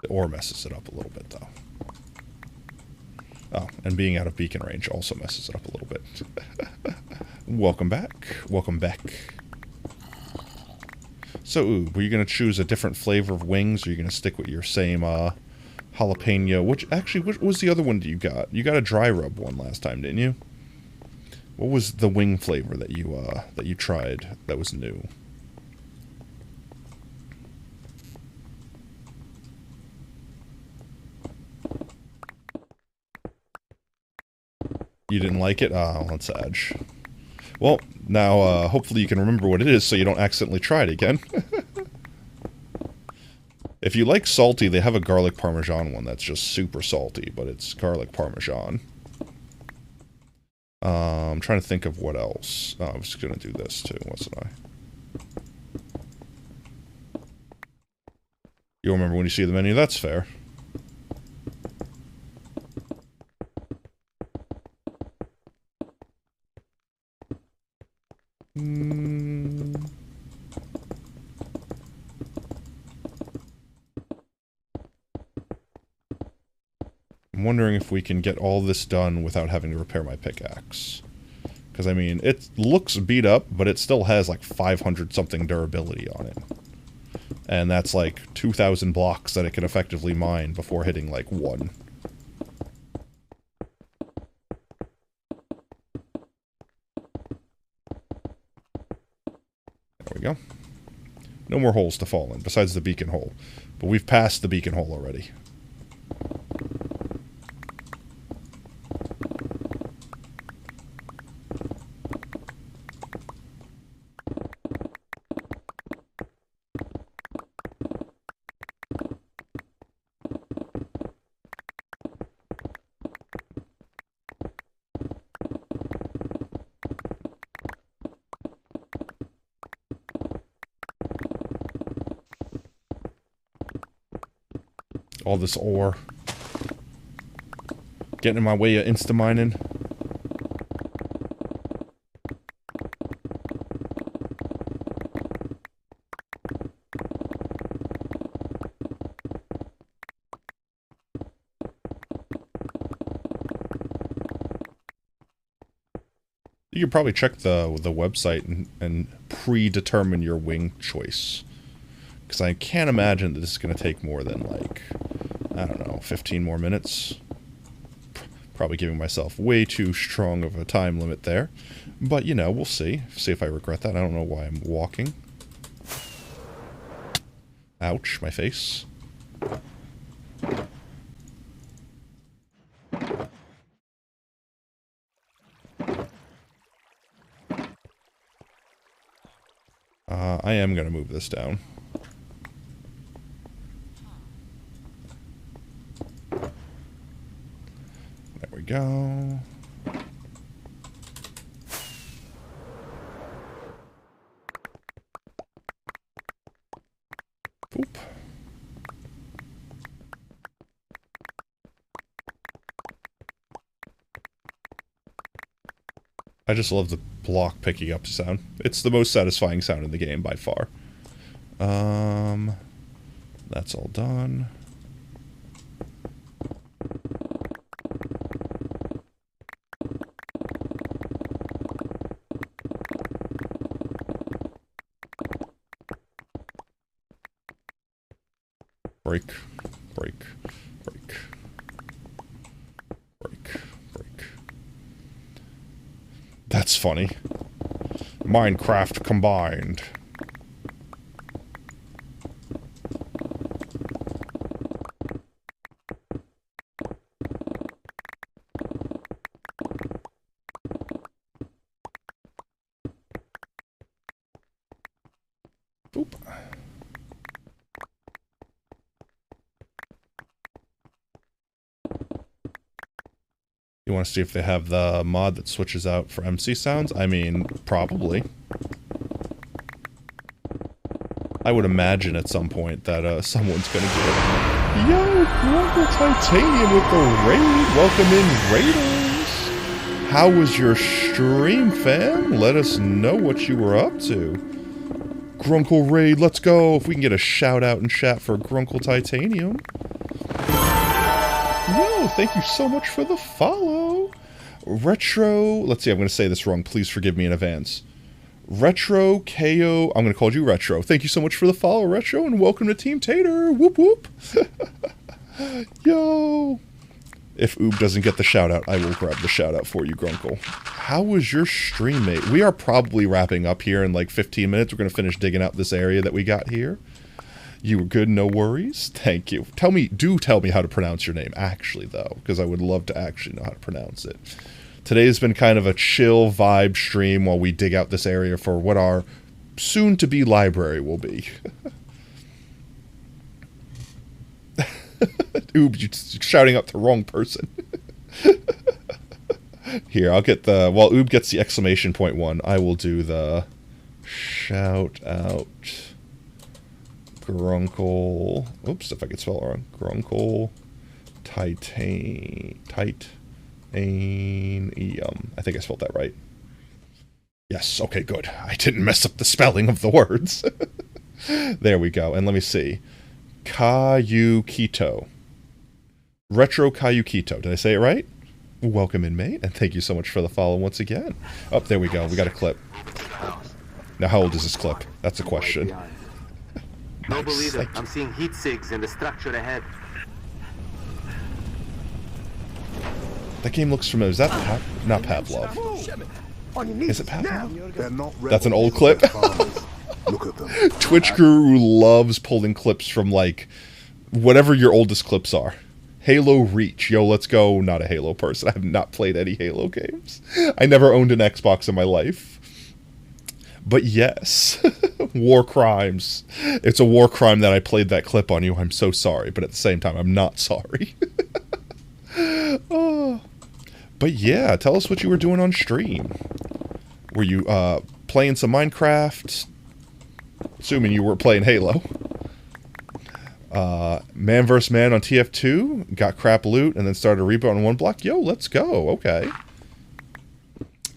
The ore messes it up a little bit, though. Oh, and being out of beacon range also messes it up a little bit. Welcome back. Welcome back. So, were you going to choose a different flavor of wings, or are you going to stick with your same, jalapeno? What was the other one that you got? You got a dry rub one last time, didn't you? What was the wing flavor that you tried that was new? You didn't like it? Ah, that's edge. Well, now, hopefully you can remember what it is so you don't accidentally try it again. If you like salty, they have a garlic parmesan one that's just super salty, but it's garlic parmesan. I'm trying to think of what else. Oh, I was going to do this too, wasn't I? You'll remember when you see the menu, that's fair. I'm wondering if we can get all this done without having to repair my pickaxe. Because, I mean, it looks beat up, but it still has like 500-something durability on it. And that's like 2,000 blocks that it can effectively mine before hitting like 1. There we go. No more holes to fall in, besides the beacon hole. But we've passed the beacon hole already. All this ore. Getting in my way of insta-mining. You could probably check the website and predetermine your wing choice. Because I can't imagine that this is going to take more than, like, I don't know, 15 more minutes. Probably giving myself way too strong of a time limit there. But, you know, we'll see. See if I regret that. I don't know why I'm walking. Ouch, my face. I am going to move this down. There we go. Boop. I just love the block picking up sound. It's the most satisfying sound in the game by far. That's all done. Break, break, break, break, break. That's funny. Minecraft combined. Boop. You want to see if they have the mod that switches out for MC sounds? I mean, probably. I would imagine at some point that someone's gonna get it. Yo, Grunkle Titanium with the raid! Welcome in, Raiders! How was your stream, fam? Let us know what you were up to. Grunkle Raid, let's go! If we can get a shout out in chat for Grunkle Titanium. Yo, thank you so much for the follow! Retro... Let's see, I'm gonna say this wrong. Please forgive me in advance. Retro KO... I'm gonna call you Retro. Thank you so much for the follow, Retro, and welcome to Team Tater! Whoop whoop! Yo! If Oob doesn't get the shout-out, I will grab the shout-out for you, Grunkle. How was your stream, mate? We are probably wrapping up here in like 15 minutes. We're gonna finish digging out this area that we got here. You were good, no worries? Thank you. Do tell me how to pronounce your name, actually, though, because I would love to actually know how to pronounce it. Today's been kind of a chill vibe stream while we dig out this area for what our soon-to-be library will be. Oops, you're shouting out the wrong person. Here, I'll get the... While Oob gets the exclamation point one, I will do the... Shout out... Grunkle... Oops, if I could spell it wrong. Grunkle... Titanium... I think I spelled that right. Yes, okay, good. I didn't mess up the spelling of the words. There we go. And let me see. Kayukito. Retro Kayukito. Did I say it right? Welcome in, mate. And thank you so much for the follow once again. Oh, there we go. We got a clip. Now, how old is this clip? That's a question.
No believe I'm seeing heat sigs in the structure ahead.
That game looks familiar. Is that not Pavlov? Is it Pavlov? That's an old clip.
Look at them.
Twitch Guru loves pulling clips from, like, whatever your oldest clips are. Halo Reach. Yo, let's go. Not a Halo person. I have not played any Halo games. I never owned an Xbox in my life. But yes. War crimes. It's a war crime that I played that clip on you. I'm so sorry. But at the same time, I'm not sorry. Oh. But yeah, tell us what you were doing on stream. Were you playing some Minecraft? Assuming you were playing Halo. Man vs. Man on TF2, got crap loot, and then started a reboot on one block. Yo, let's go. Okay.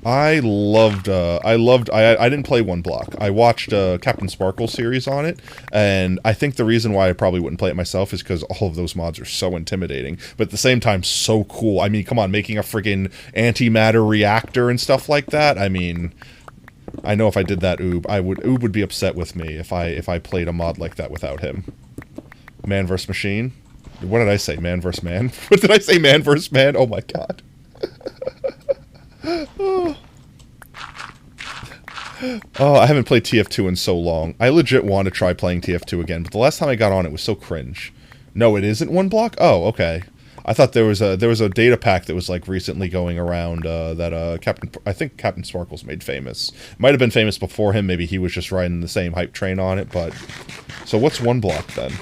I didn't play one block. I watched Captain Sparkle series on it, and I think the reason why I probably wouldn't play it myself is because all of those mods are so intimidating, but at the same time, so cool. I mean, come on, making a friggin' antimatter reactor and stuff like that. I mean, I know if I did that, Oob would be upset with me if I played a mod like that without him. Man vs. Machine? What did I say? Man vs. Man? What did I say? Man vs. Man? Oh my god. Oh, I haven't played TF2 in so long. I legit want to try playing TF2 again, but the last time I got on it was so cringe. No, it isn't one block? Oh, okay. I thought there was a data pack that was like recently going around that I think Captain Sparkle's made famous. Might have been famous before him, maybe he was just riding the same hype train on it, but... So what's one block then?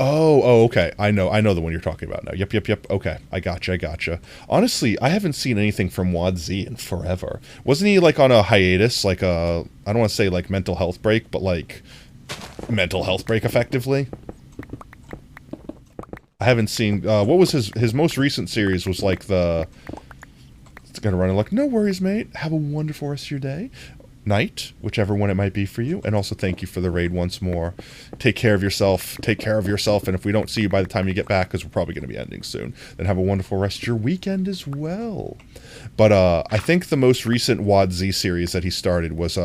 Oh, okay. I know the one you're talking about now. Yep. Okay, I gotcha. Honestly, I haven't seen anything from WotZ in forever. Wasn't he, like, on a hiatus? Like, I don't want to say, like, mental health break, but, like, mental health break, effectively? I haven't seen... what was his most recent series was, like, the... It's gonna run, like, no worries, mate. Have a wonderful rest of your day. Night, whichever one it might be for you, and also thank you for the raid once more. Take care of yourself, and if we don't see you by the time you get back, because we're probably going to be ending soon, then have a wonderful rest of your weekend as well. But I think the most recent WotZ series that he started was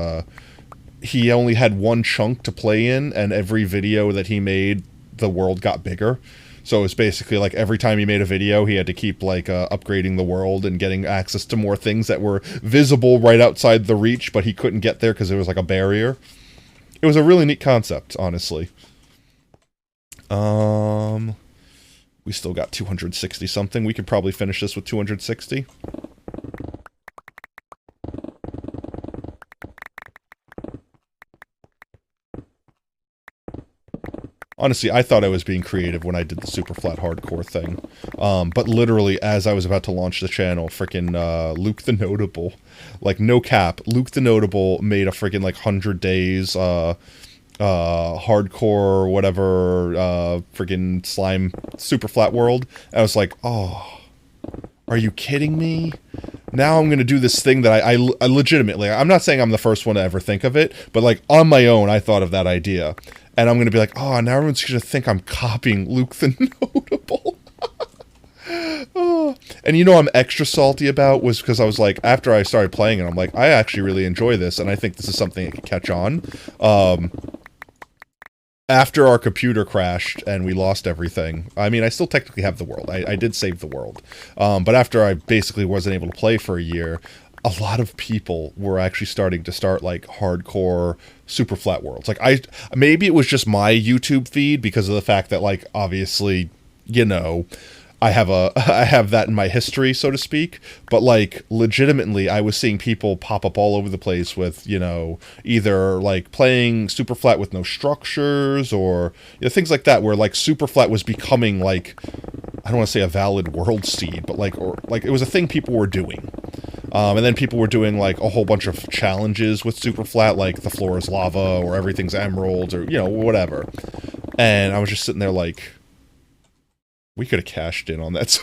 he only had one chunk to play in, and every video that he made, the world got bigger. So it's basically like every time he made a video, he had to keep like upgrading the world and getting access to more things that were visible right outside the reach, but he couldn't get there because there was like a barrier. It was a really neat concept, honestly. We still got 260 something. We could probably finish this with 260. Honestly, I thought I was being creative when I did the super flat hardcore thing. But literally, as I was about to launch the channel, frickin' Luke the Notable, like, no cap, Luke the Notable made a frickin', like, 100 days, hardcore, whatever, frickin' slime super flat world. And I was like, oh, are you kidding me? Now I'm going to do this thing that I legitimately, I'm not saying I'm the first one to ever think of it, but, like, on my own, I thought of that idea. And I'm going to be like, oh, now everyone's going to think I'm copying Luke the Notable. Oh. And you know I'm extra salty about was because I was like, after I started playing it, I'm like, I actually really enjoy this, and I think this is something that could catch on. After our computer crashed and we lost everything, I mean, I still technically have the world. I did save the world. But after I basically wasn't able to play for a year, a lot of people were actually starting to start like hardcore super flat worlds. Like maybe it was just my YouTube feed because of the fact that, like, obviously, you know, I have that in my history, so to speak, but like legitimately I was seeing people pop up all over the place with, you know, either like playing super flat with no structures or, you know, things like that, where like super flat was becoming like, I don't want to say a valid world seed, but like, or like it was a thing people were doing. And then people were doing like a whole bunch of challenges with super flat, like the floor is lava or everything's emerald or, you know, whatever. And I was just sitting there like, we could have cashed in on that. So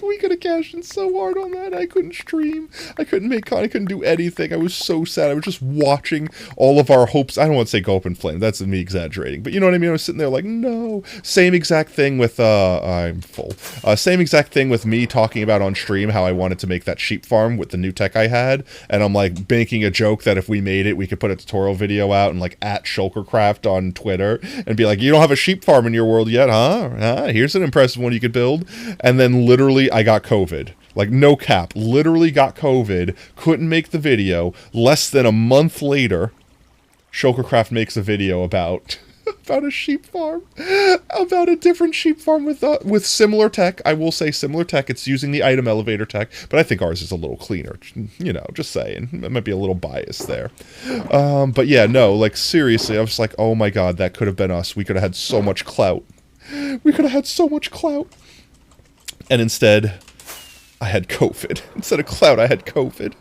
we could have cashed in so hard on that. I couldn't stream. I couldn't make content. I couldn't do anything. I was so sad. I was just watching all of our hopes. I don't want to say go up in flames. That's me exaggerating. But you know what I mean? I was sitting there like, no. Same exact thing with, I'm full. Same exact thing with me talking about on stream how I wanted to make that sheep farm with the new tech I had. And I'm like making a joke that if we made it, we could put a tutorial video out and like at Shulkercraft on Twitter and be like, you don't have a sheep farm in your world yet, huh? Here's an impressive one you could build. And then literally I got COVID. Like, no cap. Literally got COVID. Couldn't make the video. Less than a month later, Shulkercraft makes a video about a sheep farm. About a different sheep farm with similar tech. I will say similar tech. It's using the item elevator tech, but I think ours is a little cleaner. You know, just saying. It might be a little biased there. But yeah, no, like, seriously, I was like, oh my god, that could have been us. We could have had so much clout. We could have had so much clout. And instead, I had COVID. Instead of clout, I had COVID.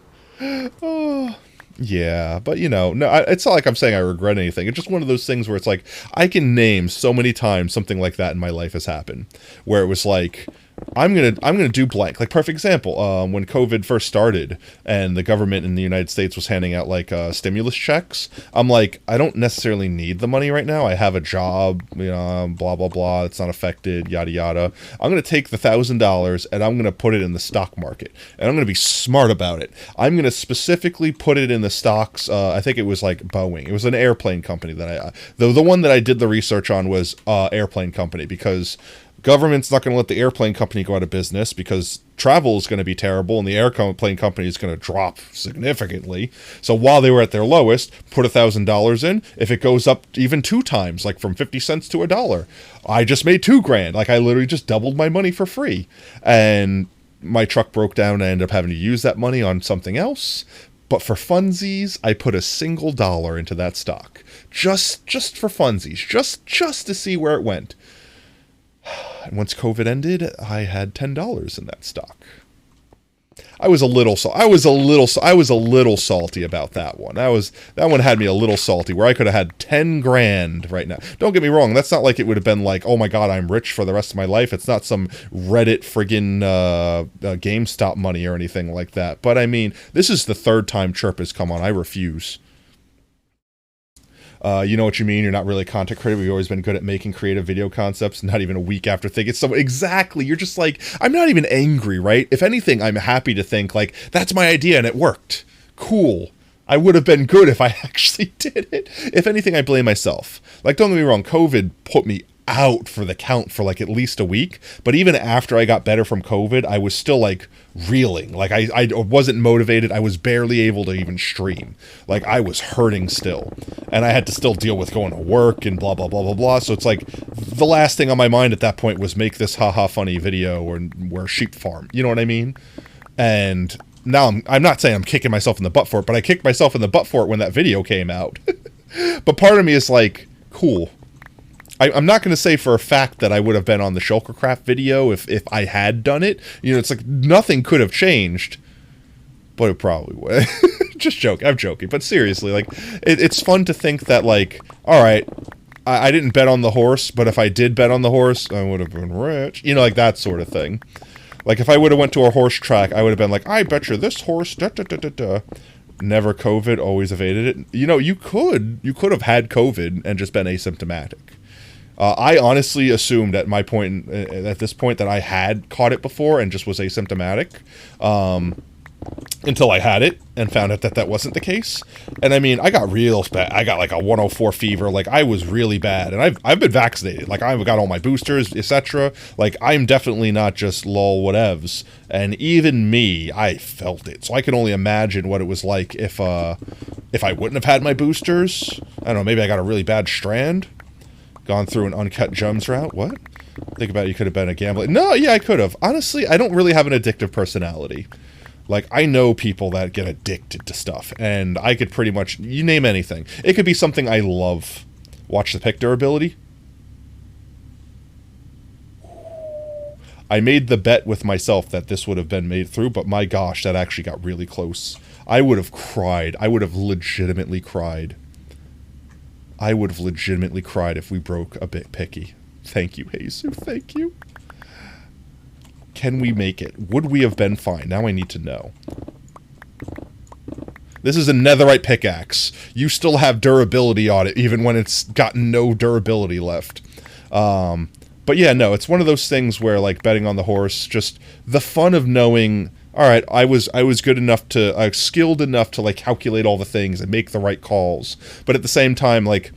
Oh, yeah. But, you know, no, it's not like I'm saying I regret anything. It's just one of those things where it's like, I can name so many times something like that in my life has happened. Where it was like, I'm gonna do blank. Like, perfect example, when COVID first started and the government in the United States was handing out like stimulus checks, I'm like, I don't necessarily need the money right now. I have a job, you know, blah blah blah. It's not affected, yada yada. I'm gonna take the $1,000 and I'm gonna put it in the stock market, and I'm gonna be smart about it. I'm gonna specifically put it in the stocks. I think it was like Boeing. It was an airplane company that the one that I did the research on was airplane company, because government's not going to let the airplane company go out of business because travel is going to be terrible and the airplane company is going to drop significantly. So while they were at their lowest, put $1,000 in. If it goes up even 2 times, like from 50 cents to $1, I just made $2,000. Like, I literally just doubled my money for free. And my truck broke down and I ended up having to use that money on something else. But for funsies, I put a single dollar into that stock. Just for funsies. Just to see where it went. And once COVID ended, I had $10 in that stock. I was a little salty about that one. That one had me a little salty, where I could have had 10 grand right now. Don't get me wrong, that's not like it would have been like, oh my god, I'm rich for the rest of my life. It's not some Reddit friggin' GameStop money or anything like that. But I mean, this is the 3rd time Chirp has come on. I refuse. You know what you mean? You're not really a content creator. We've always been good at making creative video concepts, not even a week after thinking someone. Exactly. You're just like, I'm not even angry, right? If anything, I'm happy to think like, that's my idea and it worked. Cool. I would have been good if I actually did it. If anything, I blame myself. Like, don't get me wrong, COVID put me out for the count for like at least a week, but even after I got better from COVID, I was still like reeling. Like, I wasn't motivated. I was barely able to even stream. Like, I was hurting still, and I had to still deal with going to work and blah blah blah blah blah. So it's like the last thing on my mind at that point was make this haha funny video or sheep farm, you know what I mean? And now I'm not saying I'm kicking myself in the butt for it, but I kicked myself in the butt for it when that video came out. But part of me is like, cool. I'm not going to say for a fact that I would have been on the Shulkercraft video if I had done it. You know, it's like nothing could have changed, but it probably would. Just joking. I'm joking. But seriously, like, it's fun to think that, like, all right, I didn't bet on the horse, but if I did bet on the horse, I would have been rich. You know, like that sort of thing. Like, if I would have went to a horse track, I would have been like, I bet you this horse, da-da-da-da-da. Never COVID, always evaded it. You know, you could have had COVID and just been asymptomatic. I honestly assumed at this point that I had caught it before and just was asymptomatic, until I had it and found out that that wasn't the case. And I mean, I got real bad. I got like a 104 fever. Like, I was really bad, and I've been vaccinated. Like, I've got all my boosters, etc. Like, I'm definitely not just lol whatevs. And even me, I felt it. So I can only imagine what it was like if I wouldn't have had my boosters. I don't know. Maybe I got a really bad strand. Gone through an uncut gems route. What? Think about it, you could have been a gambler. No, yeah, I could have. Honestly, I don't really have an addictive personality. Like, I know people that get addicted to stuff, and I could pretty much, you name anything. It could be something I love. Watch the pick durability. I made the bet with myself that this would have been made through, but my gosh, that actually got really close. I would have cried. I would have legitimately cried. I would have legitimately cried if we broke a bit picky. Thank you, Jesus. Thank you. Can we make it? Would we have been fine? Now I need to know. This is a netherite pickaxe. You still have durability on it, even when it's got no durability left. But yeah, no, it's one of those things where, like, betting on the horse, just the fun of knowing, all right, I was good enough to, skilled enough to, like, calculate all the things and make the right calls. But at the same time, like,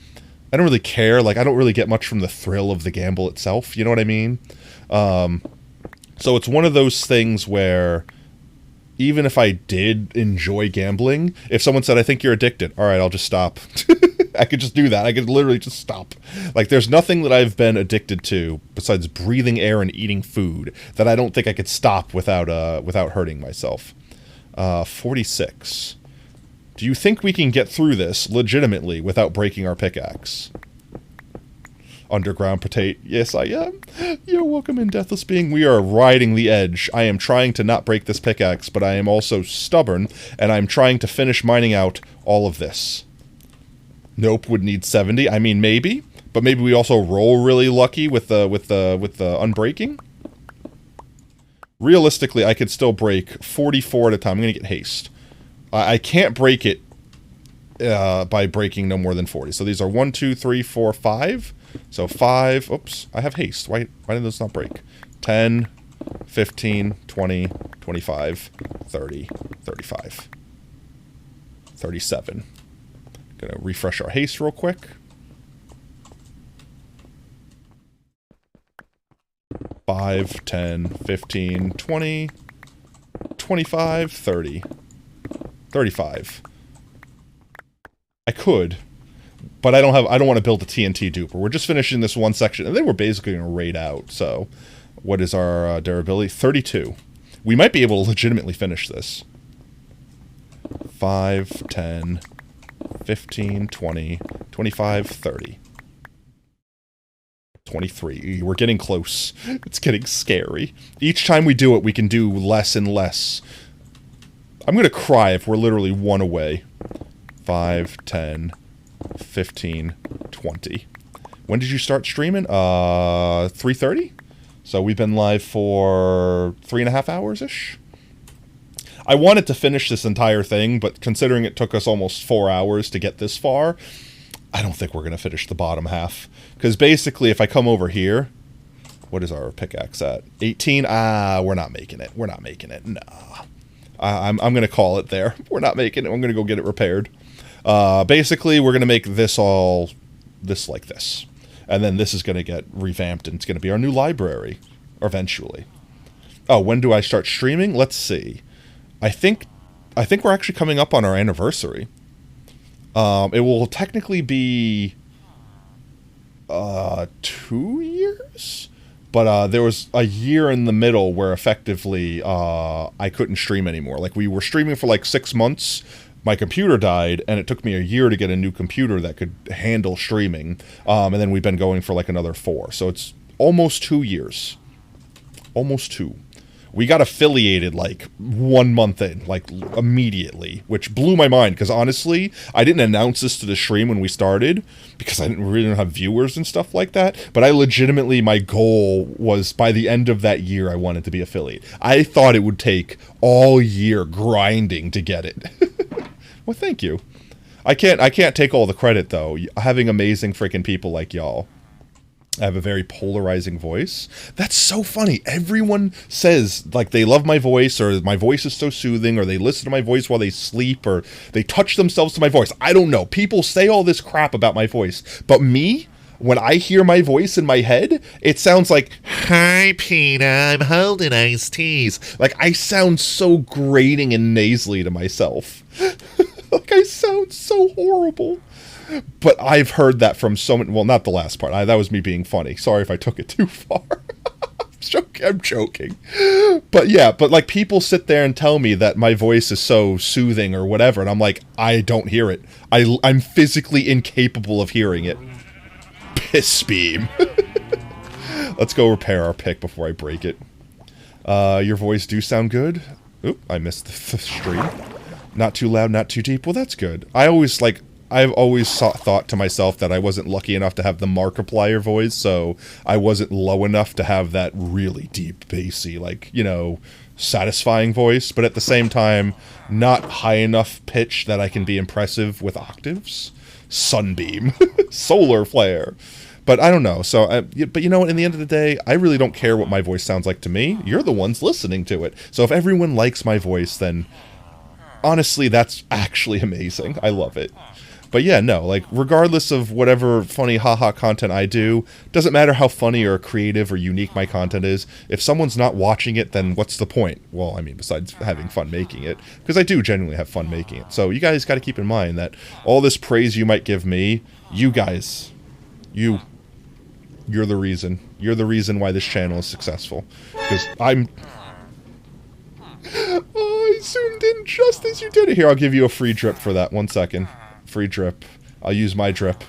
I don't really care. Like, I don't really get much from the thrill of the gamble itself. You know what I mean? So it's one of those things where even if I did enjoy gambling, if someone said, I think you're addicted, all right, I'll just stop. I could just do that. I could literally just stop. Like, there's nothing that I've been addicted to besides breathing air and eating food that I don't think I could stop without hurting myself. 46. Do you think we can get through this legitimately without breaking our pickaxe? Underground Potato. Yes, I am. You're welcome in, Deathless Being. We are riding the edge. I am trying to not break this pickaxe, but I am also stubborn, and I'm trying to finish mining out all of this. Nope, would need 70. I mean, maybe, but maybe we also roll really lucky with the unbreaking. Realistically, I could still break 44 at a time. I'm gonna get haste. I can't break it by breaking no more than 40. So these are 1, 2, 3, 4, 5. So 5, oops, I have haste. Why did those not break? 10, 15, 20, 25, 30, 35, 37. Gonna refresh our haste real quick. 5, 10, 15, 20, 25, 30, 35. I could. But I don't want to build a TNT duper. We're just finishing this one section, and then we're basically going to raid out. So, what is our durability? 32. We might be able to legitimately finish this. 5, 10, 15, 20, 25, 30. 23. We're getting close. It's getting scary. Each time we do it, we can do less and less. I'm going to cry if we're literally one away. 5, 10... 15, 20. When did you start streaming? 3:30? So we've been live for 3.5 hours-ish? I wanted to finish this entire thing, but considering it took us almost 4 hours to get this far, I don't think we're going to finish the bottom half. Because basically, if I come over here, what is our pickaxe at? 18? We're not making it. We're not making it. Nah. I'm going to call it there. We're not making it. I'm going to go get it repaired. Basically, we're going to make this like this. And then this is going to get revamped, and it's going to be our new library, eventually. Oh, when do I start streaming? Let's see. I think we're actually coming up on our anniversary. It will technically be 2 years? But there was a year in the middle where effectively I couldn't stream anymore. Like, we were streaming for like 6 months. My computer died, and it took me a year to get a new computer that could handle streaming. And then we've been going for like another 4. So it's almost 2 years. Almost 2. We got affiliated like 1 month in, like immediately, which blew my mind because honestly, I didn't announce this to the stream when we started because I didn't really have viewers and stuff like that. But I legitimately, my goal was by the end of that year, I wanted to be affiliate. I thought it would take all year grinding to get it. Well, thank you. I can't take all the credit though. Having amazing freaking people like y'all. I have a very polarizing voice. That's so funny. Everyone says, like, they love my voice, or my voice is so soothing, or they listen to my voice while they sleep, or they touch themselves to my voice. I don't know. People say all this crap about my voice. But me, when I hear my voice in my head, it sounds like, "Hi, Peter, I'm holding iced teas." Like, I sound so grating and nasally to myself. Like, I sound so horrible. But I've heard that from so many... Well, not the last part. That was me being funny. Sorry if I took it too far. I'm joking. But yeah, but like people sit there and tell me that my voice is so soothing or whatever, and I'm like, I don't hear it. I'm physically incapable of hearing it. Piss beam. Let's go repair our pick before I break it. Your voice do sound good. Oop, I missed the stream. Not too loud, not too deep. Well, that's good. I've always thought to myself that I wasn't lucky enough to have the Markiplier voice, so I wasn't low enough to have that really deep, bassy, like, you know, satisfying voice, but at the same time, not high enough pitch that I can be impressive with octaves. Sunbeam. Solar flare. But I don't know, so, but you know what, in the end of the day, I really don't care what my voice sounds like to me. You're the ones listening to it. So if everyone likes my voice, then honestly, that's actually amazing. I love it. But yeah, no, like, regardless of whatever funny haha content I do, doesn't matter how funny or creative or unique my content is, if someone's not watching it, then what's the point? Well, I mean, besides having fun making it, because I do genuinely have fun making it. So you guys got to keep in mind that all this praise you might give me, you guys, you're the reason. You're the reason why this channel is successful. Because I zoomed in just as you did it. Here, I'll give you a free drip for that. 1 second. Free drip. I'll use my drip.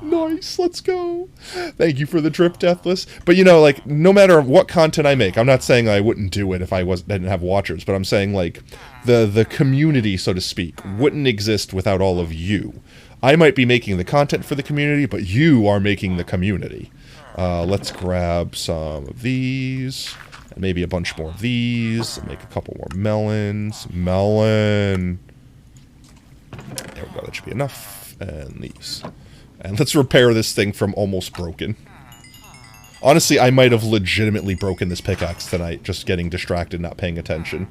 Nice, let's go. Thank you for the drip, Deathless. But you know, like, no matter what content I make, I'm not saying I wouldn't do it if I didn't have watchers, but I'm saying, like, the community, so to speak, wouldn't exist without all of you. I might be making the content for the community, but you are making the community. Let's grab some of these, and maybe a bunch more of these, and make a couple more melons. Melon! There we go, that should be enough. And these. And let's repair this thing from almost broken. Honestly, I might have legitimately broken this pickaxe tonight, just getting distracted, not paying attention.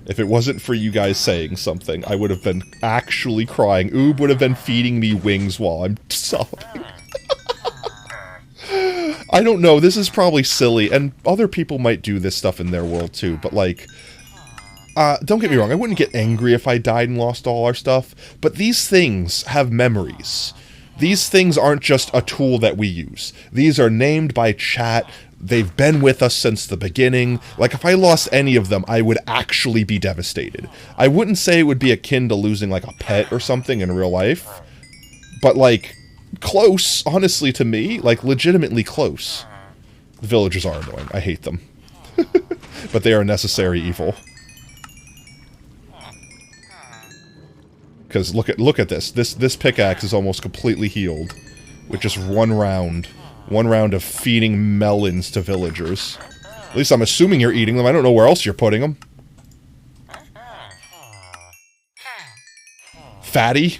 If it wasn't for you guys saying something, I would have been actually crying. Oob would have been feeding me wings while I'm sobbing. I don't know, this is probably silly, and other people might do this stuff in their world too, but like... don't get me wrong, I wouldn't get angry if I died and lost all our stuff, but these things have memories. These things aren't just a tool that we use. These are named by chat, they've been with us since the beginning. Like, if I lost any of them, I would actually be devastated. I wouldn't say it would be akin to losing, like, a pet or something in real life, but, like, close, honestly, to me, like, legitimately close. The villagers are annoying, I hate them. But they are a necessary evil. Because look at this. This pickaxe is almost completely healed with just one round of feeding melons to villagers. At least I'm assuming you're eating them. I don't know where else you're putting them. Fatty.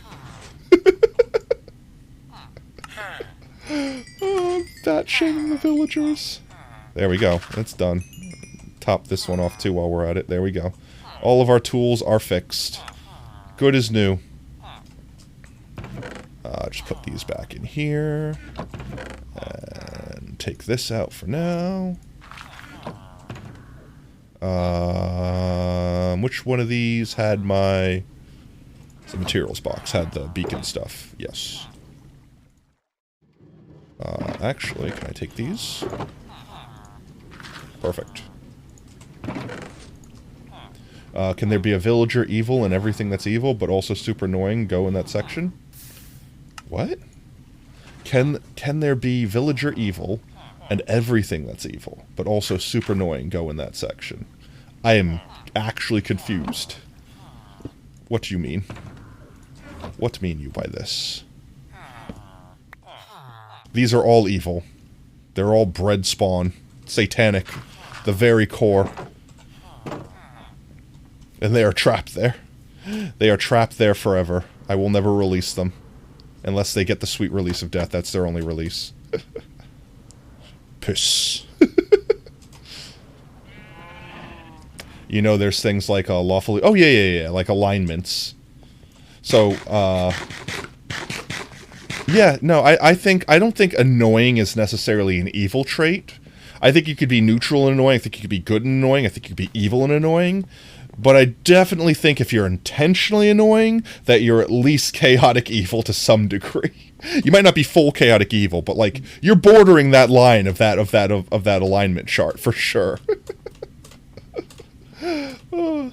Oh, fat shaming the villagers. There we go. That's done. Top this one off too while we're at it. There we go. All of our tools are fixed. Good as new. Just put these back in here. And take this out for now. Which one of these had my... The materials box had the beacon stuff. Yes. Actually, can I take these? Perfect. Can there be a villager evil and everything that's evil, but also super annoying go in that section? What? Can there be villager evil and everything that's evil, but also super annoying go in that section? I am actually confused. What do you mean? What mean you by this? These are all evil. They're all bread spawn. Satanic. The very core. And they are trapped there. They are trapped there forever. I will never release them. Unless they get the sweet release of death. That's their only release. Piss. You know, there's things like lawfully... Oh, yeah. Like alignments. So, yeah, no, I don't think annoying is necessarily an evil trait. I think you could be neutral and annoying. I think you could be good and annoying. I think you could be evil and annoying. But I definitely think if you're intentionally annoying, that you're at least chaotic evil to some degree. You might not be full chaotic evil, but like you're bordering that line of that alignment chart for sure. All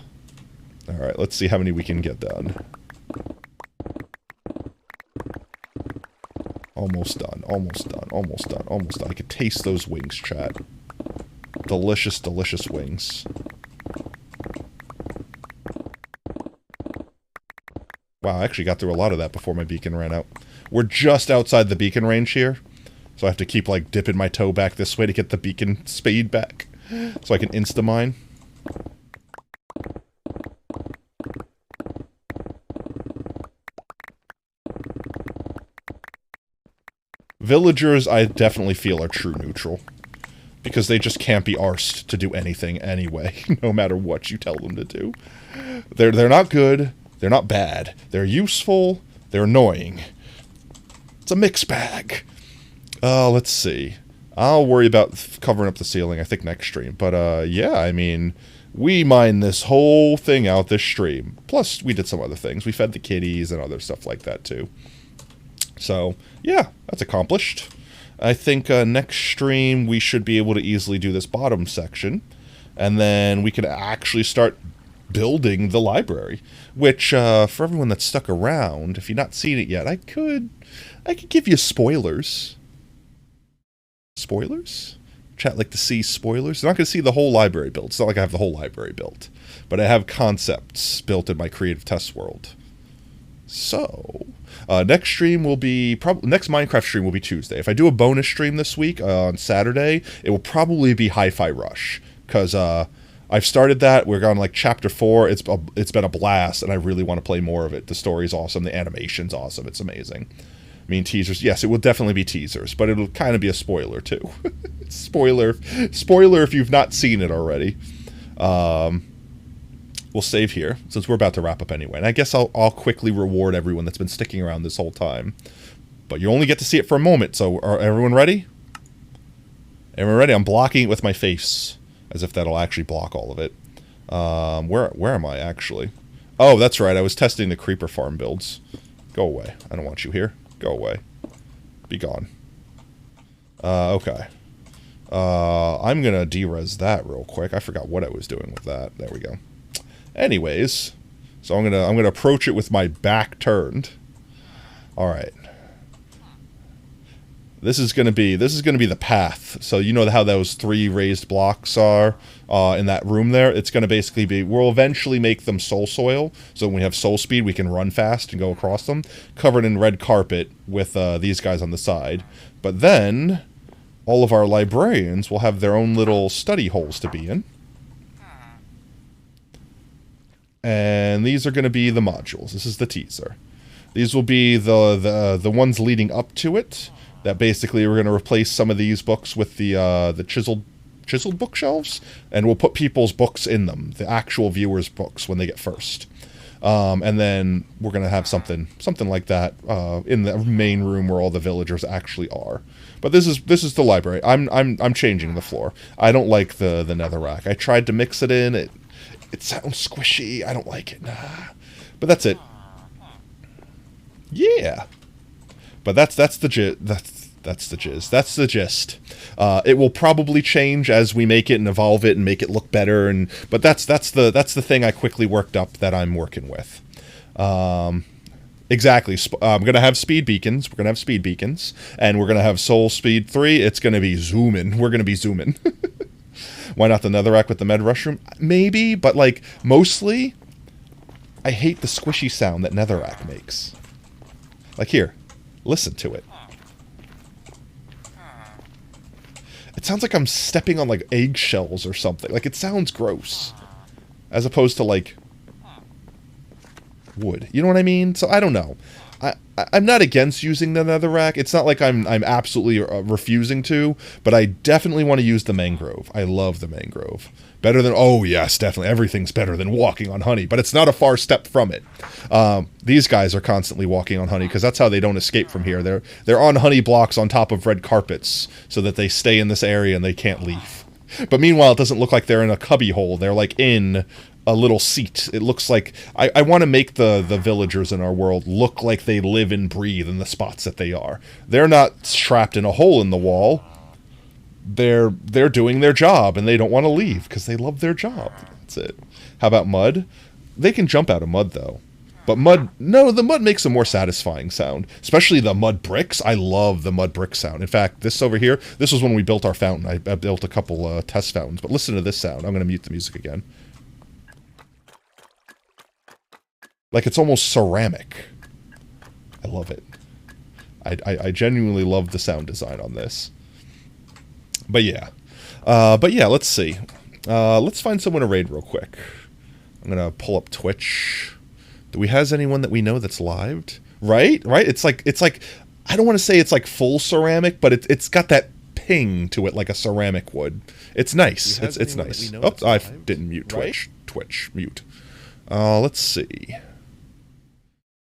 right, let's see how many we can get done. Almost done, almost done, almost done, almost done. I could taste those wings, chat. Delicious, delicious wings. Wow, I actually got through a lot of that before my beacon ran out. We're just outside the beacon range here, so I have to keep, like, dipping my toe back this way to get the beacon speed back, so I can insta-mine. Villagers, I definitely feel, are true neutral. Because they just can't be arsed to do anything anyway, no matter what you tell them to do. They're not good, they're not bad. They're useful, they're annoying. It's a mixed bag. Let's see. I'll worry about covering up the ceiling, I think, next stream. But, yeah, I mean, we mined this whole thing out this stream. Plus, we did some other things. We fed the kitties and other stuff like that, too. So, yeah, that's accomplished. I think next stream we should be able to easily do this bottom section. And then we can actually start building the library. Which, for everyone that's stuck around, if you've not seen it yet, I could give you spoilers. Spoilers? Chat like to see spoilers? They're not going to see the whole library built. It's not like I have the whole library built. But I have concepts built in my creative test world. So, next stream will be, next Minecraft stream will be Tuesday. If I do a bonus stream this week, on Saturday, it will probably be Hi-Fi Rush. Because, I've started that, we're on, like, Chapter 4, it's been a blast, and I really want to play more of it. The story's awesome, the animation's awesome, it's amazing. I mean, teasers, yes, it will definitely be teasers, but it'll kind of be a spoiler, too. Spoiler if you've not seen it already. We'll save here, since we're about to wrap up anyway. And I guess I'll quickly reward everyone that's been sticking around this whole time. But you only get to see it for a moment, so are everyone ready? Everyone ready? I'm blocking it with my face, as if that'll actually block all of it. Where am I, actually? Oh, that's right, I was testing the creeper farm builds. Go away. I don't want you here. Go away. Be gone. Okay. I'm gonna de-res that real quick. I forgot what I was doing with that. There we go. Anyways, so I'm gonna approach it with my back turned. All right. This is gonna be the path. So you know how those 3 raised blocks are in that room there. It's gonna basically be. We'll eventually make them soul soil. So when we have soul speed, we can run fast and go across them, covered in red carpet with these guys on the side. But then all of our librarians will have their own little study holes to be in. And these are going to be the modules. This is the teaser. These will be the ones leading up to it. That basically we're going to replace some of these books with the chiseled bookshelves, and we'll put people's books in them, the actual viewers' books when they get first. And then we're going to have something like that in the main room where all the villagers actually are. But this is the library. I'm changing the floor. I don't like the netherrack. I tried to mix it in. It sounds squishy. I don't like it. Nah. But that's it. Yeah. But that's the gist. That's the gist. It will probably change as we make it and evolve it and make it look better. But that's the thing I quickly worked up that I'm working with. Exactly. I'm gonna have speed beacons. We're gonna have speed beacons, and we're gonna have soul speed 3. It's gonna be zooming. We're gonna be zooming. Why not the netherrack with the med rushroom? Maybe, but like mostly, I hate the squishy sound that netherrack makes. Like here, listen to it. It sounds like I'm stepping on like eggshells or something. Like it sounds gross, as opposed to like wood. You know what I mean? So I don't know. I'm not against using the netherrack. It's not like I'm absolutely refusing to, but I definitely want to use the mangrove. I love the mangrove. Better than, oh yes, definitely. Everything's better than walking on honey, but it's not a far step from it. These guys are constantly walking on honey because that's how they don't escape from here. They're on honey blocks on top of red carpets so that they stay in this area and they can't leave. But meanwhile, it doesn't look like they're in a cubby hole. They're like in a little seat. It looks like I want to make the villagers in our world look like they live and breathe in the spots that they are. They're not trapped in a hole in the wall. They're doing their job, and they don't want to leave because they love their job. That's it. How about mud? They can jump out of mud, though. But mud, no, the mud makes a more satisfying sound. Especially the mud bricks. I love the mud brick sound. In fact, this over here, this was when we built our fountain. I built a couple test fountains. But listen to this sound. I'm going to mute the music again. Like it's almost ceramic. I love it. I genuinely love the sound design on this. But yeah. Let's see. Let's find someone to raid real quick. I'm going to pull up Twitch. Do we have anyone that we know that's lived? Right? It's like I don't want to say it's like full ceramic, but it's got that ping to it like a ceramic would. It's nice. It's nice. Oh, I didn't mute Twitch. Right? Twitch mute. Let's see.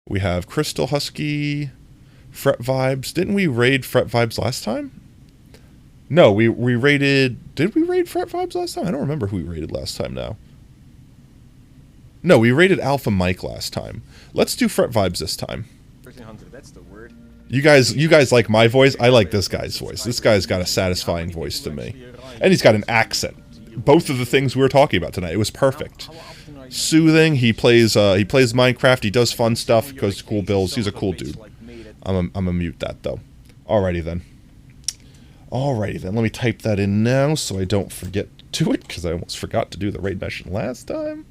We have Crystal Husky, Fret Vibes. Didn't we raid Fret Vibes last time? No, we raided... Did we raid Fret Vibes last time? I don't remember who we raided last time now. No, we raided Alpha Mike last time. Let's do Fret Vibes this time.
1300, that's the word.
You guys like my voice? I like this guy's voice. This guy's got a satisfying voice to me. And he's got an accent. Both of the things we were talking about tonight. It was perfect. Soothing. He plays Minecraft. He does fun stuff. He goes to cool builds. He's a cool dude. I'm gonna mute that, though. Alrighty, then. Let me type that in now so I don't forget to it, because I almost forgot to do the raid mission last time.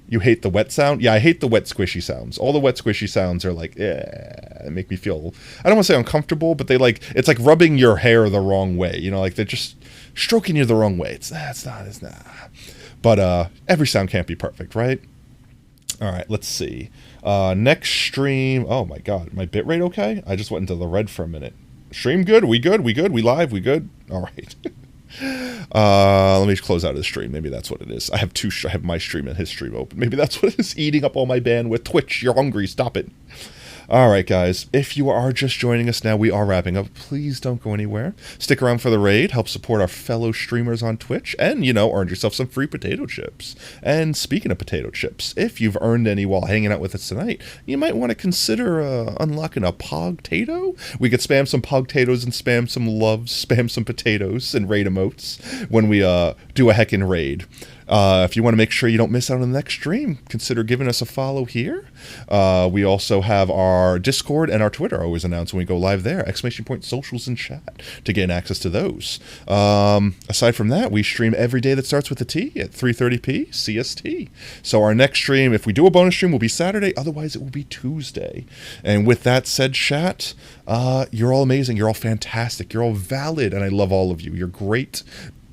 You hate the wet sound? Yeah, I hate the wet squishy sounds. All the wet squishy sounds are like, they make me feel, I don't want to say uncomfortable, but it's like rubbing your hair the wrong way. You know, like they're just stroking you the wrong way. It's not. But every sound can't be perfect, right? All right, let's see. Next stream. Oh my God, my bitrate okay? I just went into the red for a minute. Stream good? We good? We live? We good? All right. Let me close out of the stream. Maybe that's what it is. I have my stream and his stream open. Maybe that's what it is, eating up all my bandwidth. Twitch, you're hungry. Stop it. Alright guys, if you are just joining us now, we are wrapping up. Please don't go anywhere. Stick around for the raid, help support our fellow streamers on Twitch, and, earn yourself some free potato chips. And speaking of potato chips, if you've earned any while hanging out with us tonight, you might want to consider unlocking a Pogtato. We could spam some Pogtatoes and spam some loves, spam some potatoes and raid emotes when we do a heckin' raid. If you want to make sure you don't miss out on the next stream, consider giving us a follow here. We also have our Discord and our Twitter always announced when we go live there. ! Socials and chat to gain access to those. Aside from that, we stream every day that starts with a T at 3:30p CST. So our next stream, if we do a bonus stream, will be Saturday. Otherwise, it will be Tuesday. And with that said, chat, you're all amazing. You're all fantastic. You're all valid. And I love all of you. You're great.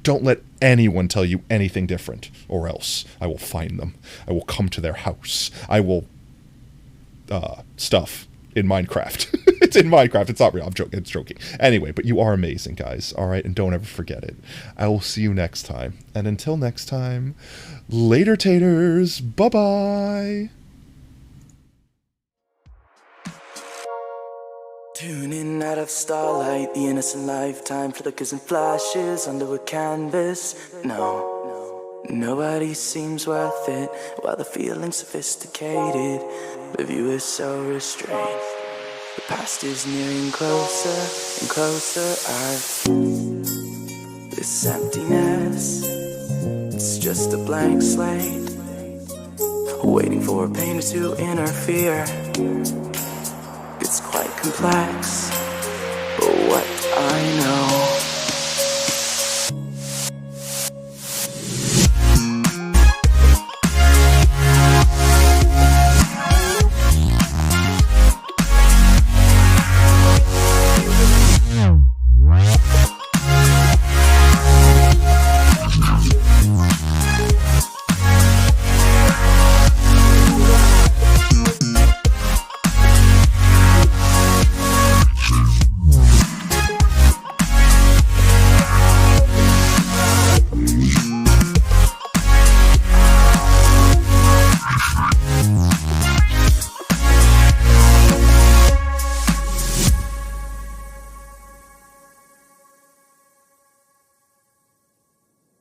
Don't let anyone tell you anything different, or else I will find them. I will come to their house. I will, stuff in Minecraft. It's in Minecraft. It's not real. I'm joking. It's joking. Anyway, but you are amazing, guys. All right, and don't ever forget it. I will see you next time. And until next time, later, taters. Bye-bye.
Tuning out of starlight, the innocent lifetime flickers and flashes under a canvas. No, nobody seems worth it, while the feeling's sophisticated. The view is so restrained. The past is nearing closer and closer. This emptiness, it's just a blank slate, waiting for pain to interfere. It's quite complex, but what I know